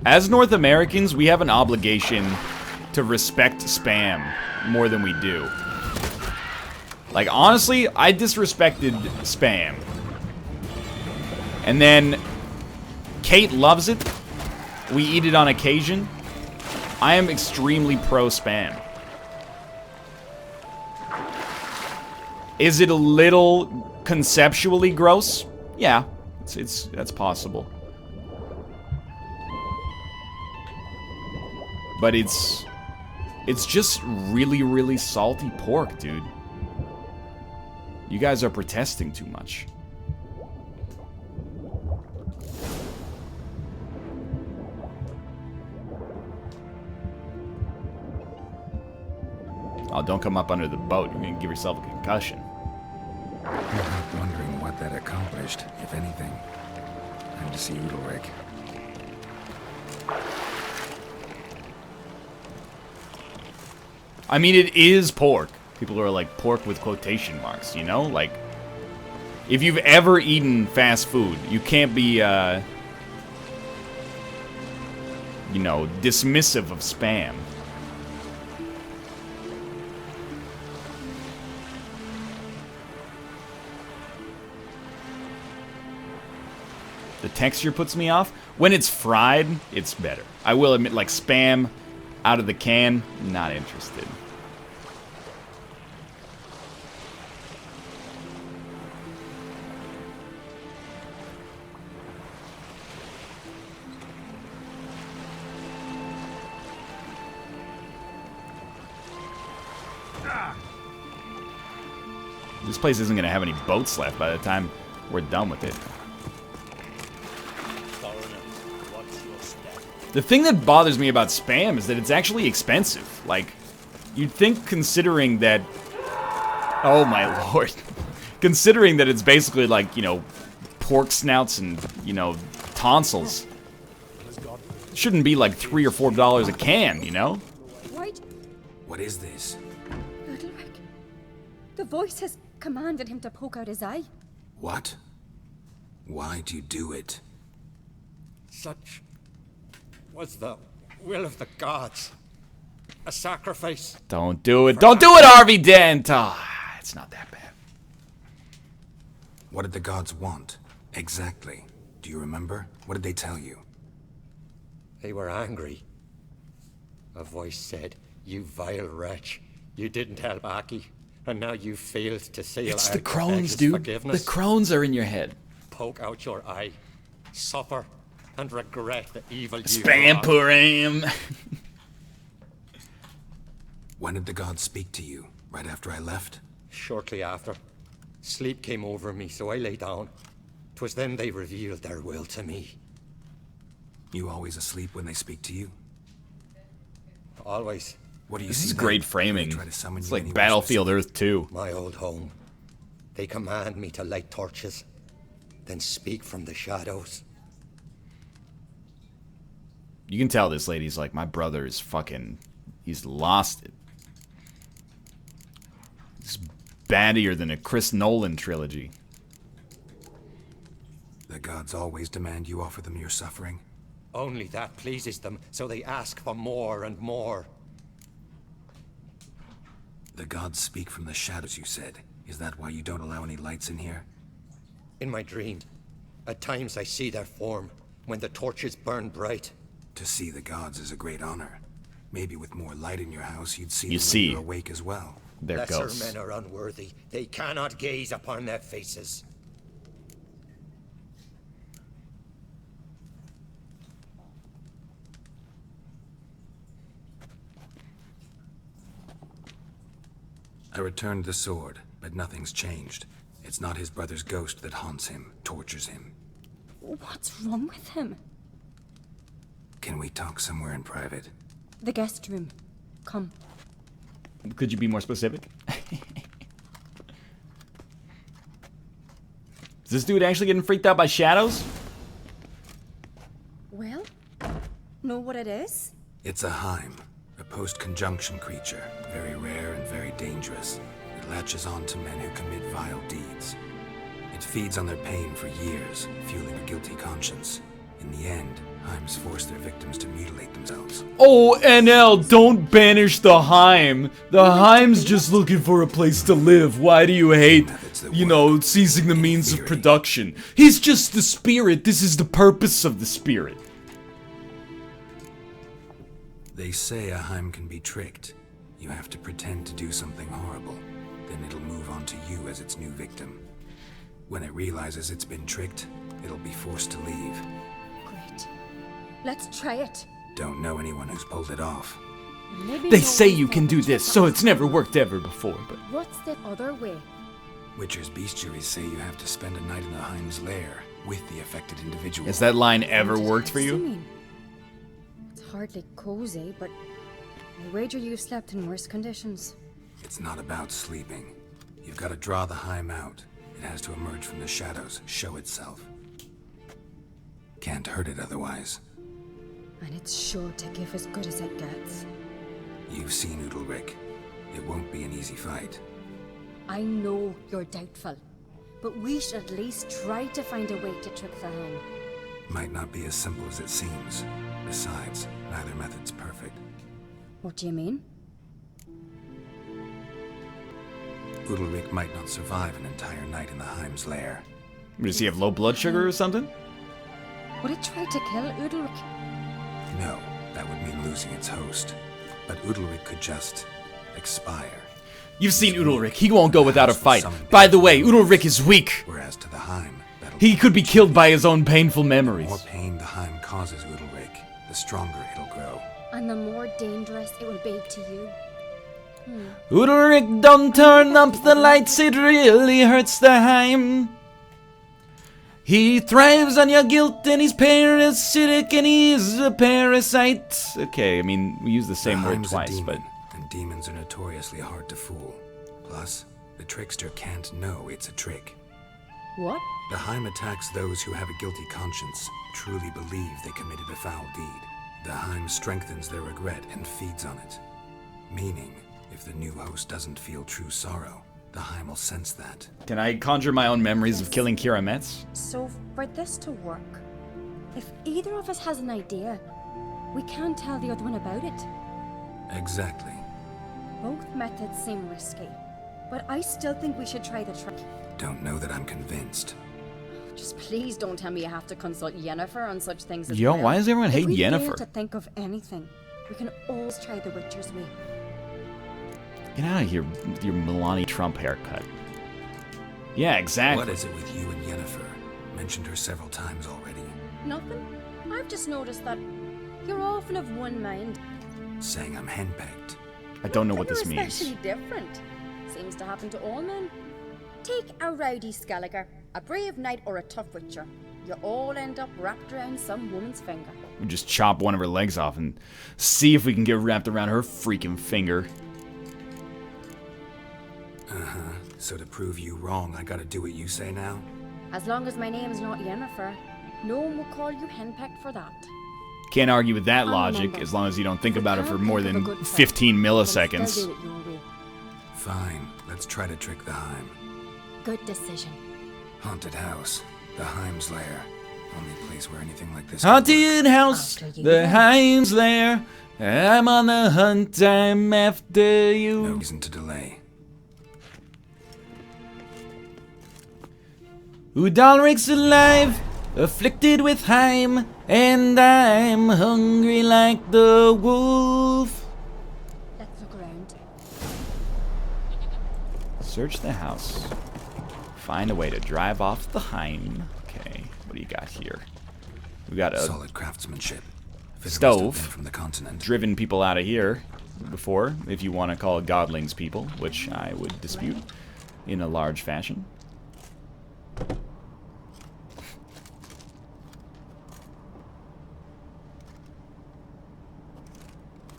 as North Americans, we have an obligation to respect spam more than we do. Like, honestly, I disrespected spam. And then Kate loves it. We eat it on occasion. I am extremely pro spam. Is it a little conceptually gross? Yeah, that's possible. But it's just really, really salty pork, dude. You guys are protesting too much. Oh, don't come up under the boat. You're gonna give yourself a concussion. I'm wondering what that accomplished, if anything. Time to see Udalric. I mean, it is pork. People are like, pork with quotation marks, you know? Like, if you've ever eaten fast food, you can't be, you know, dismissive of spam. The texture puts me off. When it's fried, it's better. I will admit, like, spam out of the can, not interested. This place isn't going to have any boats left by the time we're done with it. The thing that bothers me about spam is that it's actually expensive. Like, you'd think, considering that... Oh my lord. Considering that it's basically like, you know, pork snouts and, you know, tonsils. It shouldn't be like $3 or $4 a can, you know? Right? What is this? Udalric. The voice has commanded him to poke out his eye. What? Why'd you do it? Such was the will of the gods. A sacrifice. Don't do it. Don't do it, Harvey Dent! Ah, it's not that bad. What did the gods want? Exactly. Do you remember? What did they tell you? They were angry. A voice said, "You vile wretch. You didn't help Aki, and now you failed to seal It's out the your crones, beggar's dude. forgiveness. The crones are in your head. Poke out your eye, suffer, and regret the evil you Spam wrought. Purim. When did the gods speak to you? Right after I left? Shortly after. Sleep came over me, so I lay down. 'Twas then they revealed their will to me. You always asleep when they speak to you? Always. What do you This see is then? great Do they framing. try to summon It's you like anywhere Battlefield Earth 2. My old home. They command me to light torches, then speak from the shadows. You can tell this lady's like, my brother is fucking... He's lost it. It's baddier than a Chris Nolan trilogy. The gods always demand you offer them your suffering? Only that pleases them, so they ask for more and more. The gods speak from the shadows, you said. Is that why you don't allow any lights in here? In my dreams, at times I see their form, when the torches burn bright. To see the gods is a great honor. Maybe with more light in your house, you'd see You them see. when you're awake as well. They're Lesser ghosts. men are unworthy. They cannot gaze upon their faces. I returned the sword, but nothing's changed. It's not his brother's ghost that haunts him, tortures him. What's wrong with him? Can we talk somewhere in private? The guest room. Come. Could you be more specific? Is this dude actually getting freaked out by shadows? Well, know what it is? It's a Heim, a post-conjunction creature, very rare and very dangerous. It latches on to men who commit vile deeds. It feeds on their pain for years, fueling a guilty conscience. In the end, Heims force their victims to mutilate themselves. Oh, NL, don't banish the Heim. The Heim's just looking for a place to live. Why do you hate, you know, seizing the means of production? He's just the spirit. This is the purpose of the spirit. They say a Heim can be tricked. You have to pretend to do something horrible. Then it'll move on to you as its new victim. When it realizes it's been tricked, it'll be forced to leave. Great. Let's try it. Don't know anyone who's pulled it off. Maybe They no say one's you can ever do tried this, so it's never worked ever before, but... What's the other way? Witcher's bestiaries say you have to spend a night in the Heim's lair with the affected individual. Has that line ever What worked does for this you? mean? It's hardly cozy, but I wager you've slept in worse conditions. It's not about sleeping. You've got to draw the Heim out. It has to emerge from the shadows, show itself. Can't hurt it otherwise. And it's sure to give as good as it gets. You've seen Udalric. It won't be an easy fight. I know you're doubtful, but we should at least try to find a way to trick the Heim. Might not be as simple as it seems. Besides, neither method's perfect. What do you mean? Udalric might not survive an entire night in the Heim's lair. Does he have low blood sugar or something? Would it try to kill Udalric? No, that would mean losing its host. But Udalric could just expire. You've seen Udalric. He won't go without a fight. By the way, Udalric is weak. Whereas to the Heim, He could be killed by his own painful the memories. more pain the Heim causes Udalric, the stronger it'll grow. And the more dangerous it will be to you. Udalric, don't turn up the lights, it really hurts the Heim. He thrives on your guilt and he's parasitic and he's a parasite. Okay, I mean, we use the same word Heim's a twice, demon, but... and demons are notoriously hard to fool. Plus, the trickster can't know it's a trick. What? The Heim attacks those who have a guilty conscience, truly believe they committed a foul deed. The Heim strengthens their regret and feeds on it. Meaning, if the new host doesn't feel true sorrow, the Heim will sense that. Can I conjure my own memories of killing Kira Metz? So, for this to work, if either of us has an idea, we can tell the other one about it. Exactly. Both methods seem risky, but I still think we should try the trick. Don't know that I'm convinced. Just please don't tell me you have to consult Yennefer on such things as Yo, well. why does everyone hate If we fail Yennefer? to think of anything, we can always try the Witcher's way. Get out of here with your Melania Trump haircut. Yeah, exactly. What is it with you and Yennefer? Mentioned her several times already. Nothing. I've just noticed that you're often of one mind. Saying I'm henpecked. I don't know what this You're means. especially different. Seems to happen to all men. Take a rowdy Skelliger, a brave knight, or a tough witcher. You all end up wrapped around some woman's finger. We just chop one of her legs off and see if we can get wrapped around her freaking finger. Uh-huh. So to prove you wrong, I gotta do what you say now? As long as my name's not Yennefer, no one will call you henpecked for that. Can't argue with that I'll logic remember. as long as you don't think about it for Can't more think of than a good 15 plan, but still milliseconds. do it your way. Fine. Let's try to trick the Heim. Good decision. Haunted house. The Heim's lair. Only place where anything like this Haunted house, the Heim's lair. I'm on the hunt, I'm after you. No reason to delay. Udalric's alive, afflicted with Heim, and I'm hungry like the wolf. Let's look around. Search the house. Find a way to drive off the Heim. Okay, what do you got here? We got a solid craftsmanship. Stove. From the continent. Driven people out of here before, if you want to call godlings people, which I would dispute in a large fashion.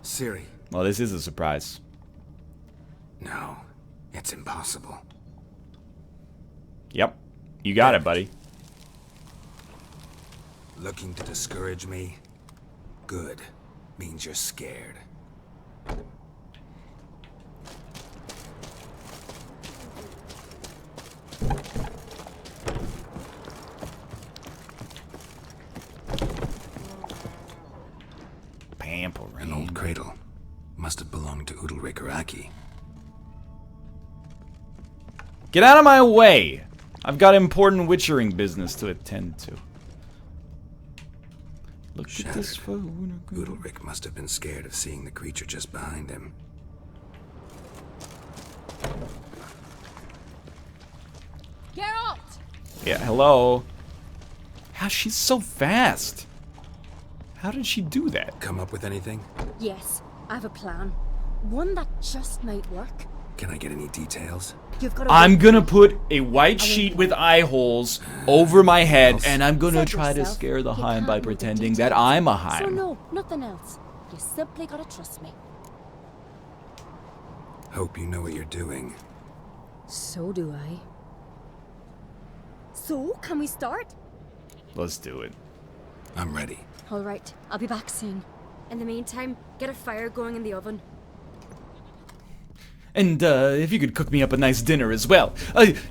Ciri. Well, this is a surprise. No, it's impossible. Yep, you got it, buddy. Looking to discourage me? Good. Means you're scared. Pampering. An old cradle. Must have belonged to Udalric or Aki. Get out of my way! I've got important witchering business to attend to. Look at this phone. Udalric must have been scared of seeing the creature just behind him. Geralt! Yeah, hello. How she's so fast? How did she do that? Come up with anything? Yes, I have a plan. One that just might work. Can I get any details? You've got to I'm gonna put a white sheet with eye holes over my head, and I'm gonna try to scare the Heim by pretending that I'm a So Heim. no, nothing else. You simply gotta trust me. Hope you know what you're doing. So do I. So, can we start? Let's do it. I'm ready. All right, I'll be back soon. In the meantime, get a fire going in the oven. And, if you could cook me up a nice dinner as well.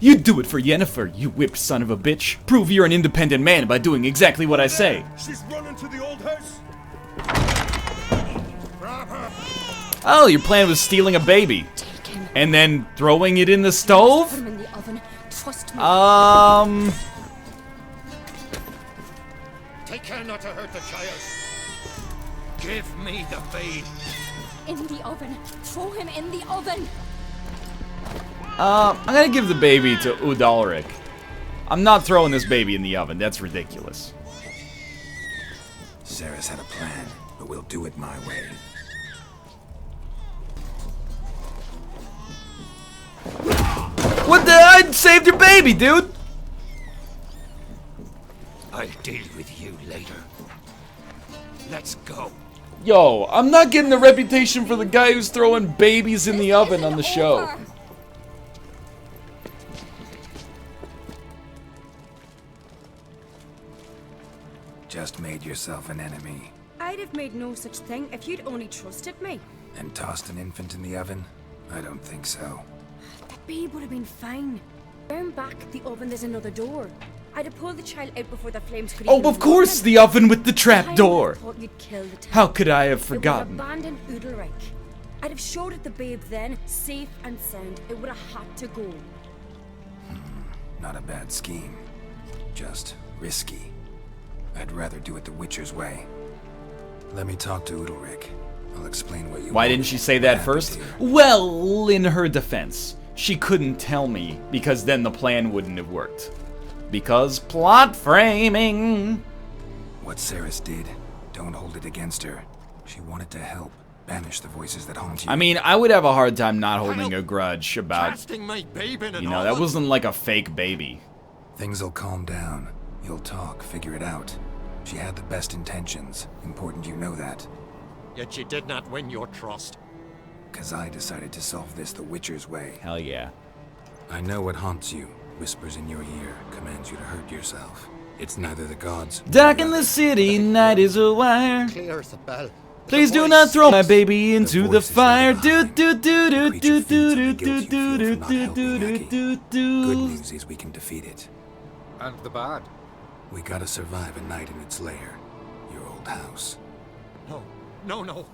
You'd do it for Yennefer, you whipped son of a bitch. Prove you're an independent man by doing exactly what I say. She's running to the old house. Oh, your plan was stealing a baby. And then throwing it in the stove? Put him in the oven. Trust me. Take care not to hurt the child. Give me the babe. In the oven. Throw him in the oven. I'm gonna give the baby to Udalric. I'm not throwing this baby in the oven. That's ridiculous. Sarah's had a plan, but we'll do it my way. What the? I saved your baby, dude! I'll deal with you later. Let's go. Yo, I'm not getting the reputation for the guy who's throwing babies in the oven on the show. Just made yourself an enemy. I'd have made no such thing if you'd only trusted me. And tossed an infant in the oven? I don't think so. The babe would have been fine. Down back the oven, there's another door. I'd have pulled the child out before the flames could even Oh, of course, the oven with the trap door. Thought you'd kill the How could I have It would forgotten? have abandoned Udalric. I'd have showed it the babe then, safe and sound. It would have had to go. Not a bad scheme. Just risky. I'd rather do it the Witcher's way. Let me talk to Udalric. I'll explain what you Why want. didn't she say that first? Well, in her defense, she couldn't tell me because then the plan wouldn't have worked. Because plot framing. What Ceres did, don't hold it against her. She wanted to help, banish the voices that haunt you. I mean, I would have a hard time not holding a grudge about, Casting my babe in and you know, all that wasn't like a fake baby. Things'll calm down. You'll talk, figure it out. She had the best intentions. Important you know that. Yet she did not win your trust. 'Cause I decided to solve this the Witcher's way. Hell yeah. I know what haunts you. Whispers in your ear, commands you to hurt yourself. It's neither the gods. Dark in the city, night is a wire. Clear as a bell. Please do not throw my baby into the fire. Do do do do do do do do do do do do do. Good news is we can defeat it. And the bad? We gotta survive a night in its lair. Your old house. No.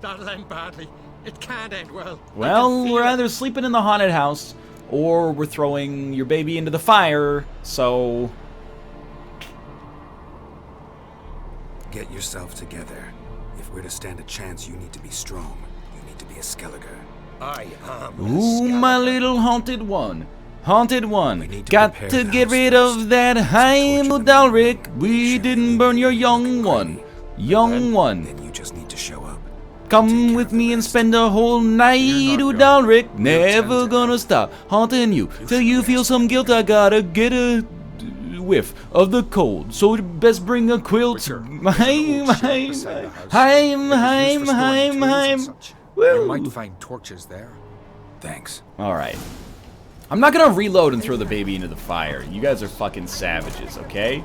That'll end badly. It can't end well. Well, we're either sleeping in the haunted house or we're throwing your baby into the fire, so... Get yourself together. If we're to stand a chance, you need to be strong. You need to be a Skelliger. I am. Ooh, my little haunted one. Haunted one. Got to get rid of that Heim Udalric. We didn't burn your young one. Young one. Then you just need to show up. Come with me and spend a whole night, Udalric. Never gonna stop haunting you till you feel some guilt. I gotta get a whiff of the cold, so best bring a quilt. Heim. You might find torches there. Thanks. Alright. I'm not gonna reload and throw the baby into the fire. You guys are fucking savages, okay?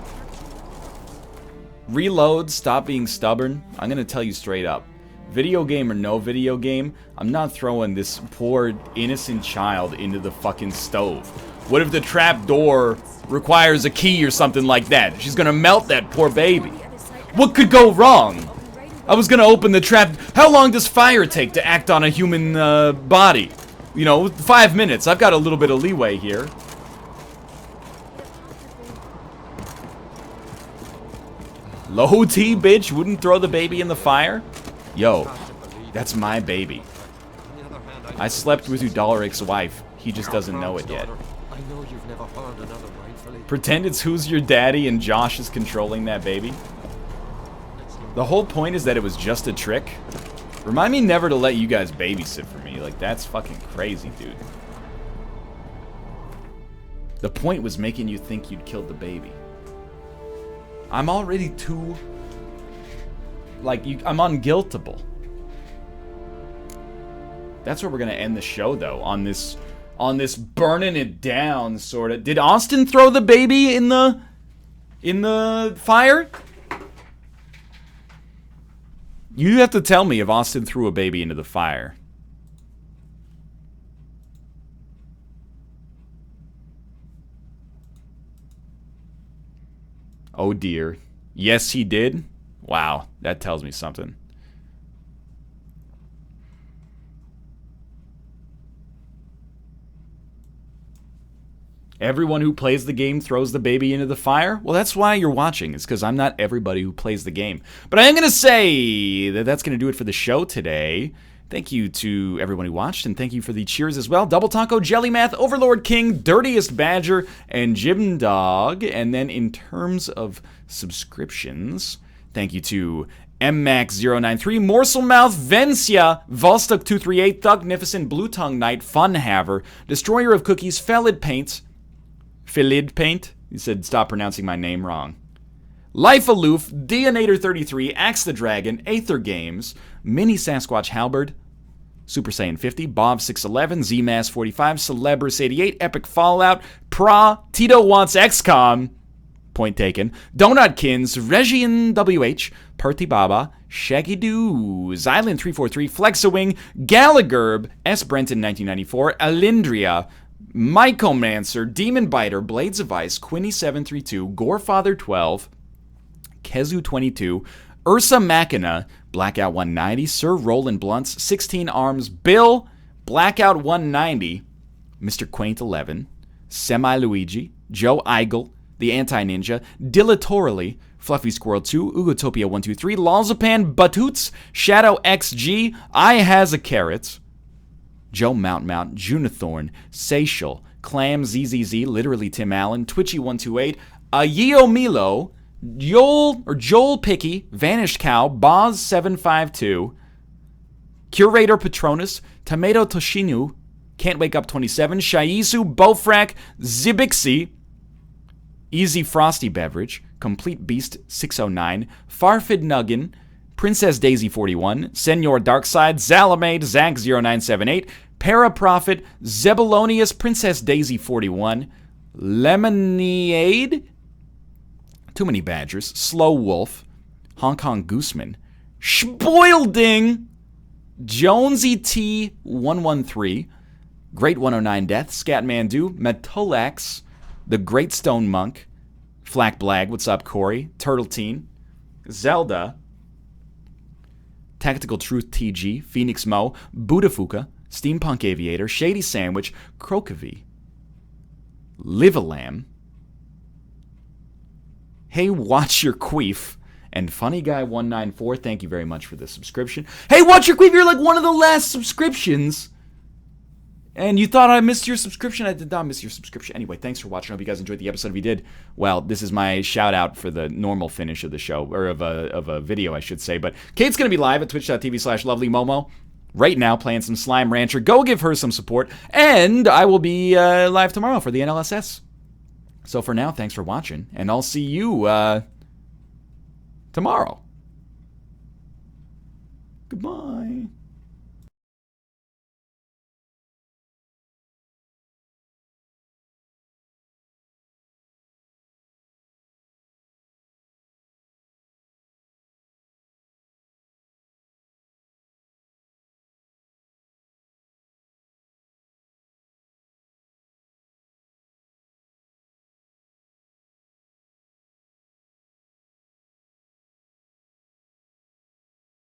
Reload, stop being stubborn. I'm gonna tell you straight up. Video game or no video game, I'm not throwing this poor innocent child into the fucking stove. What if the trap door requires a key or something like that? She's gonna melt that poor baby. What could go wrong? I was gonna open the trap. How long does fire take to act on a human body? You know, 5 minutes. I've got a little bit of leeway here. Low T, bitch, wouldn't throw the baby in the fire? Yo, that's my baby. I slept with Udalric's wife. He just doesn't know it yet. I know you've never harmed another rightfully. Pretend it's Who's Your Daddy and Josh is controlling that baby. The whole point is that it was just a trick. Remind me never to let you guys babysit for me. Like, that's fucking crazy, dude. The point was making you think you'd killed the baby. I'm already too... Like, I'm unguiltable. That's where we're gonna end the show, though. On this burning it down, sort of. Did Austin throw the baby in the fire? You have to tell me if Austin threw a baby into the fire. Oh dear. Yes, he did? Wow, that tells me something. Everyone who plays the game throws the baby into the fire? Well, that's why you're watching. It's because I'm not everybody who plays the game. But I am going to say that that's going to do it for the show today. Thank you to everyone who watched, and thank you for the cheers as well. Double Taco, Jellymath, Overlord King, Dirtiest Badger, and Jim Dog. And then in terms of subscriptions, thank you to MMax093, Morselmouth, Vencia, Volstuck238, Thugnificent, Blue Tongue Knight, Funhaver, Destroyer of Cookies, Felid Paint. He said, stop pronouncing my name wrong. Life Aloof, Deonator33, Axe the Dragon, Aether Games, Mini Sasquatch Halberd, Super Saiyan 50, Bob611, Zmass45, Celebrus88, Epic Fallout, Tito Wants XCOM, point taken, Donutkins, Regian WH, Perty Baba, Shaggy Doo, Xylan343, Flexawing, Gallagherb, S. Brenton 1994, Alindria, Mycomancer, Demon Biter, Blades of Ice, Quinny732, Gorefather12, Kezu22, Ursa Machina, Blackout 190, Sir Roland Blunts, 16 Arms, Bill, Blackout 190, Mr. Quaint 11, Semi Luigi, Joe Eigel, The Anti-Ninja, Dilatorily, Fluffy Squirrel 2, Ugotopia 123, Lalzapan, Batoots, Shadow XG, I Has a Carrot, Joe Mount, Junithorn, Seychel, Clam ZZZ, literally Tim Allen, Twitchy128, Ayio Milo, Joel Picky, Vanished Cow, Boz752, Curator Patronus, Tomato Toshinu, Can't Wake Up 27, Shaizu, Bofrak, Zibixi, Easy Frosty Beverage, Complete Beast 609, Farfid Nuggin, Princess Daisy 41, Senor Darkside, Zalamade, Zach 0978, Paraprofit, Zebulonius, Princess Daisy 41, Lemonade, Too Many Badgers, Slow Wolf, Hong Kong Gooseman, Spoilding, Jonesy T 113, Great 109 Death, Scatmandu, Metolax, The Great Stone Monk, Flack Blag, what's up, Corey? Turtle Teen, Zelda, Tactical Truth TG, Phoenix Mo, Budafuka, Steampunk Aviator, Shady Sandwich, Krokovi, Livalam, Hey Watch Your Queef, and Funny Guy 194, thank you very much for the subscription. Hey Watch Your Queef, you're like one of the last subscriptions. And you thought I missed your subscription? I did not miss your subscription. Anyway, thanks for watching. I hope you guys enjoyed the episode. If you did, well, this is my shout out for the normal finish of the show, or of a video, I should say. But Kate's going to be live at twitch.tv/lovelymomo right now playing some Slime Rancher. Go give her some support. And I will be live tomorrow for the NLSS. So for now, thanks for watching. And I'll see you tomorrow. Goodbye.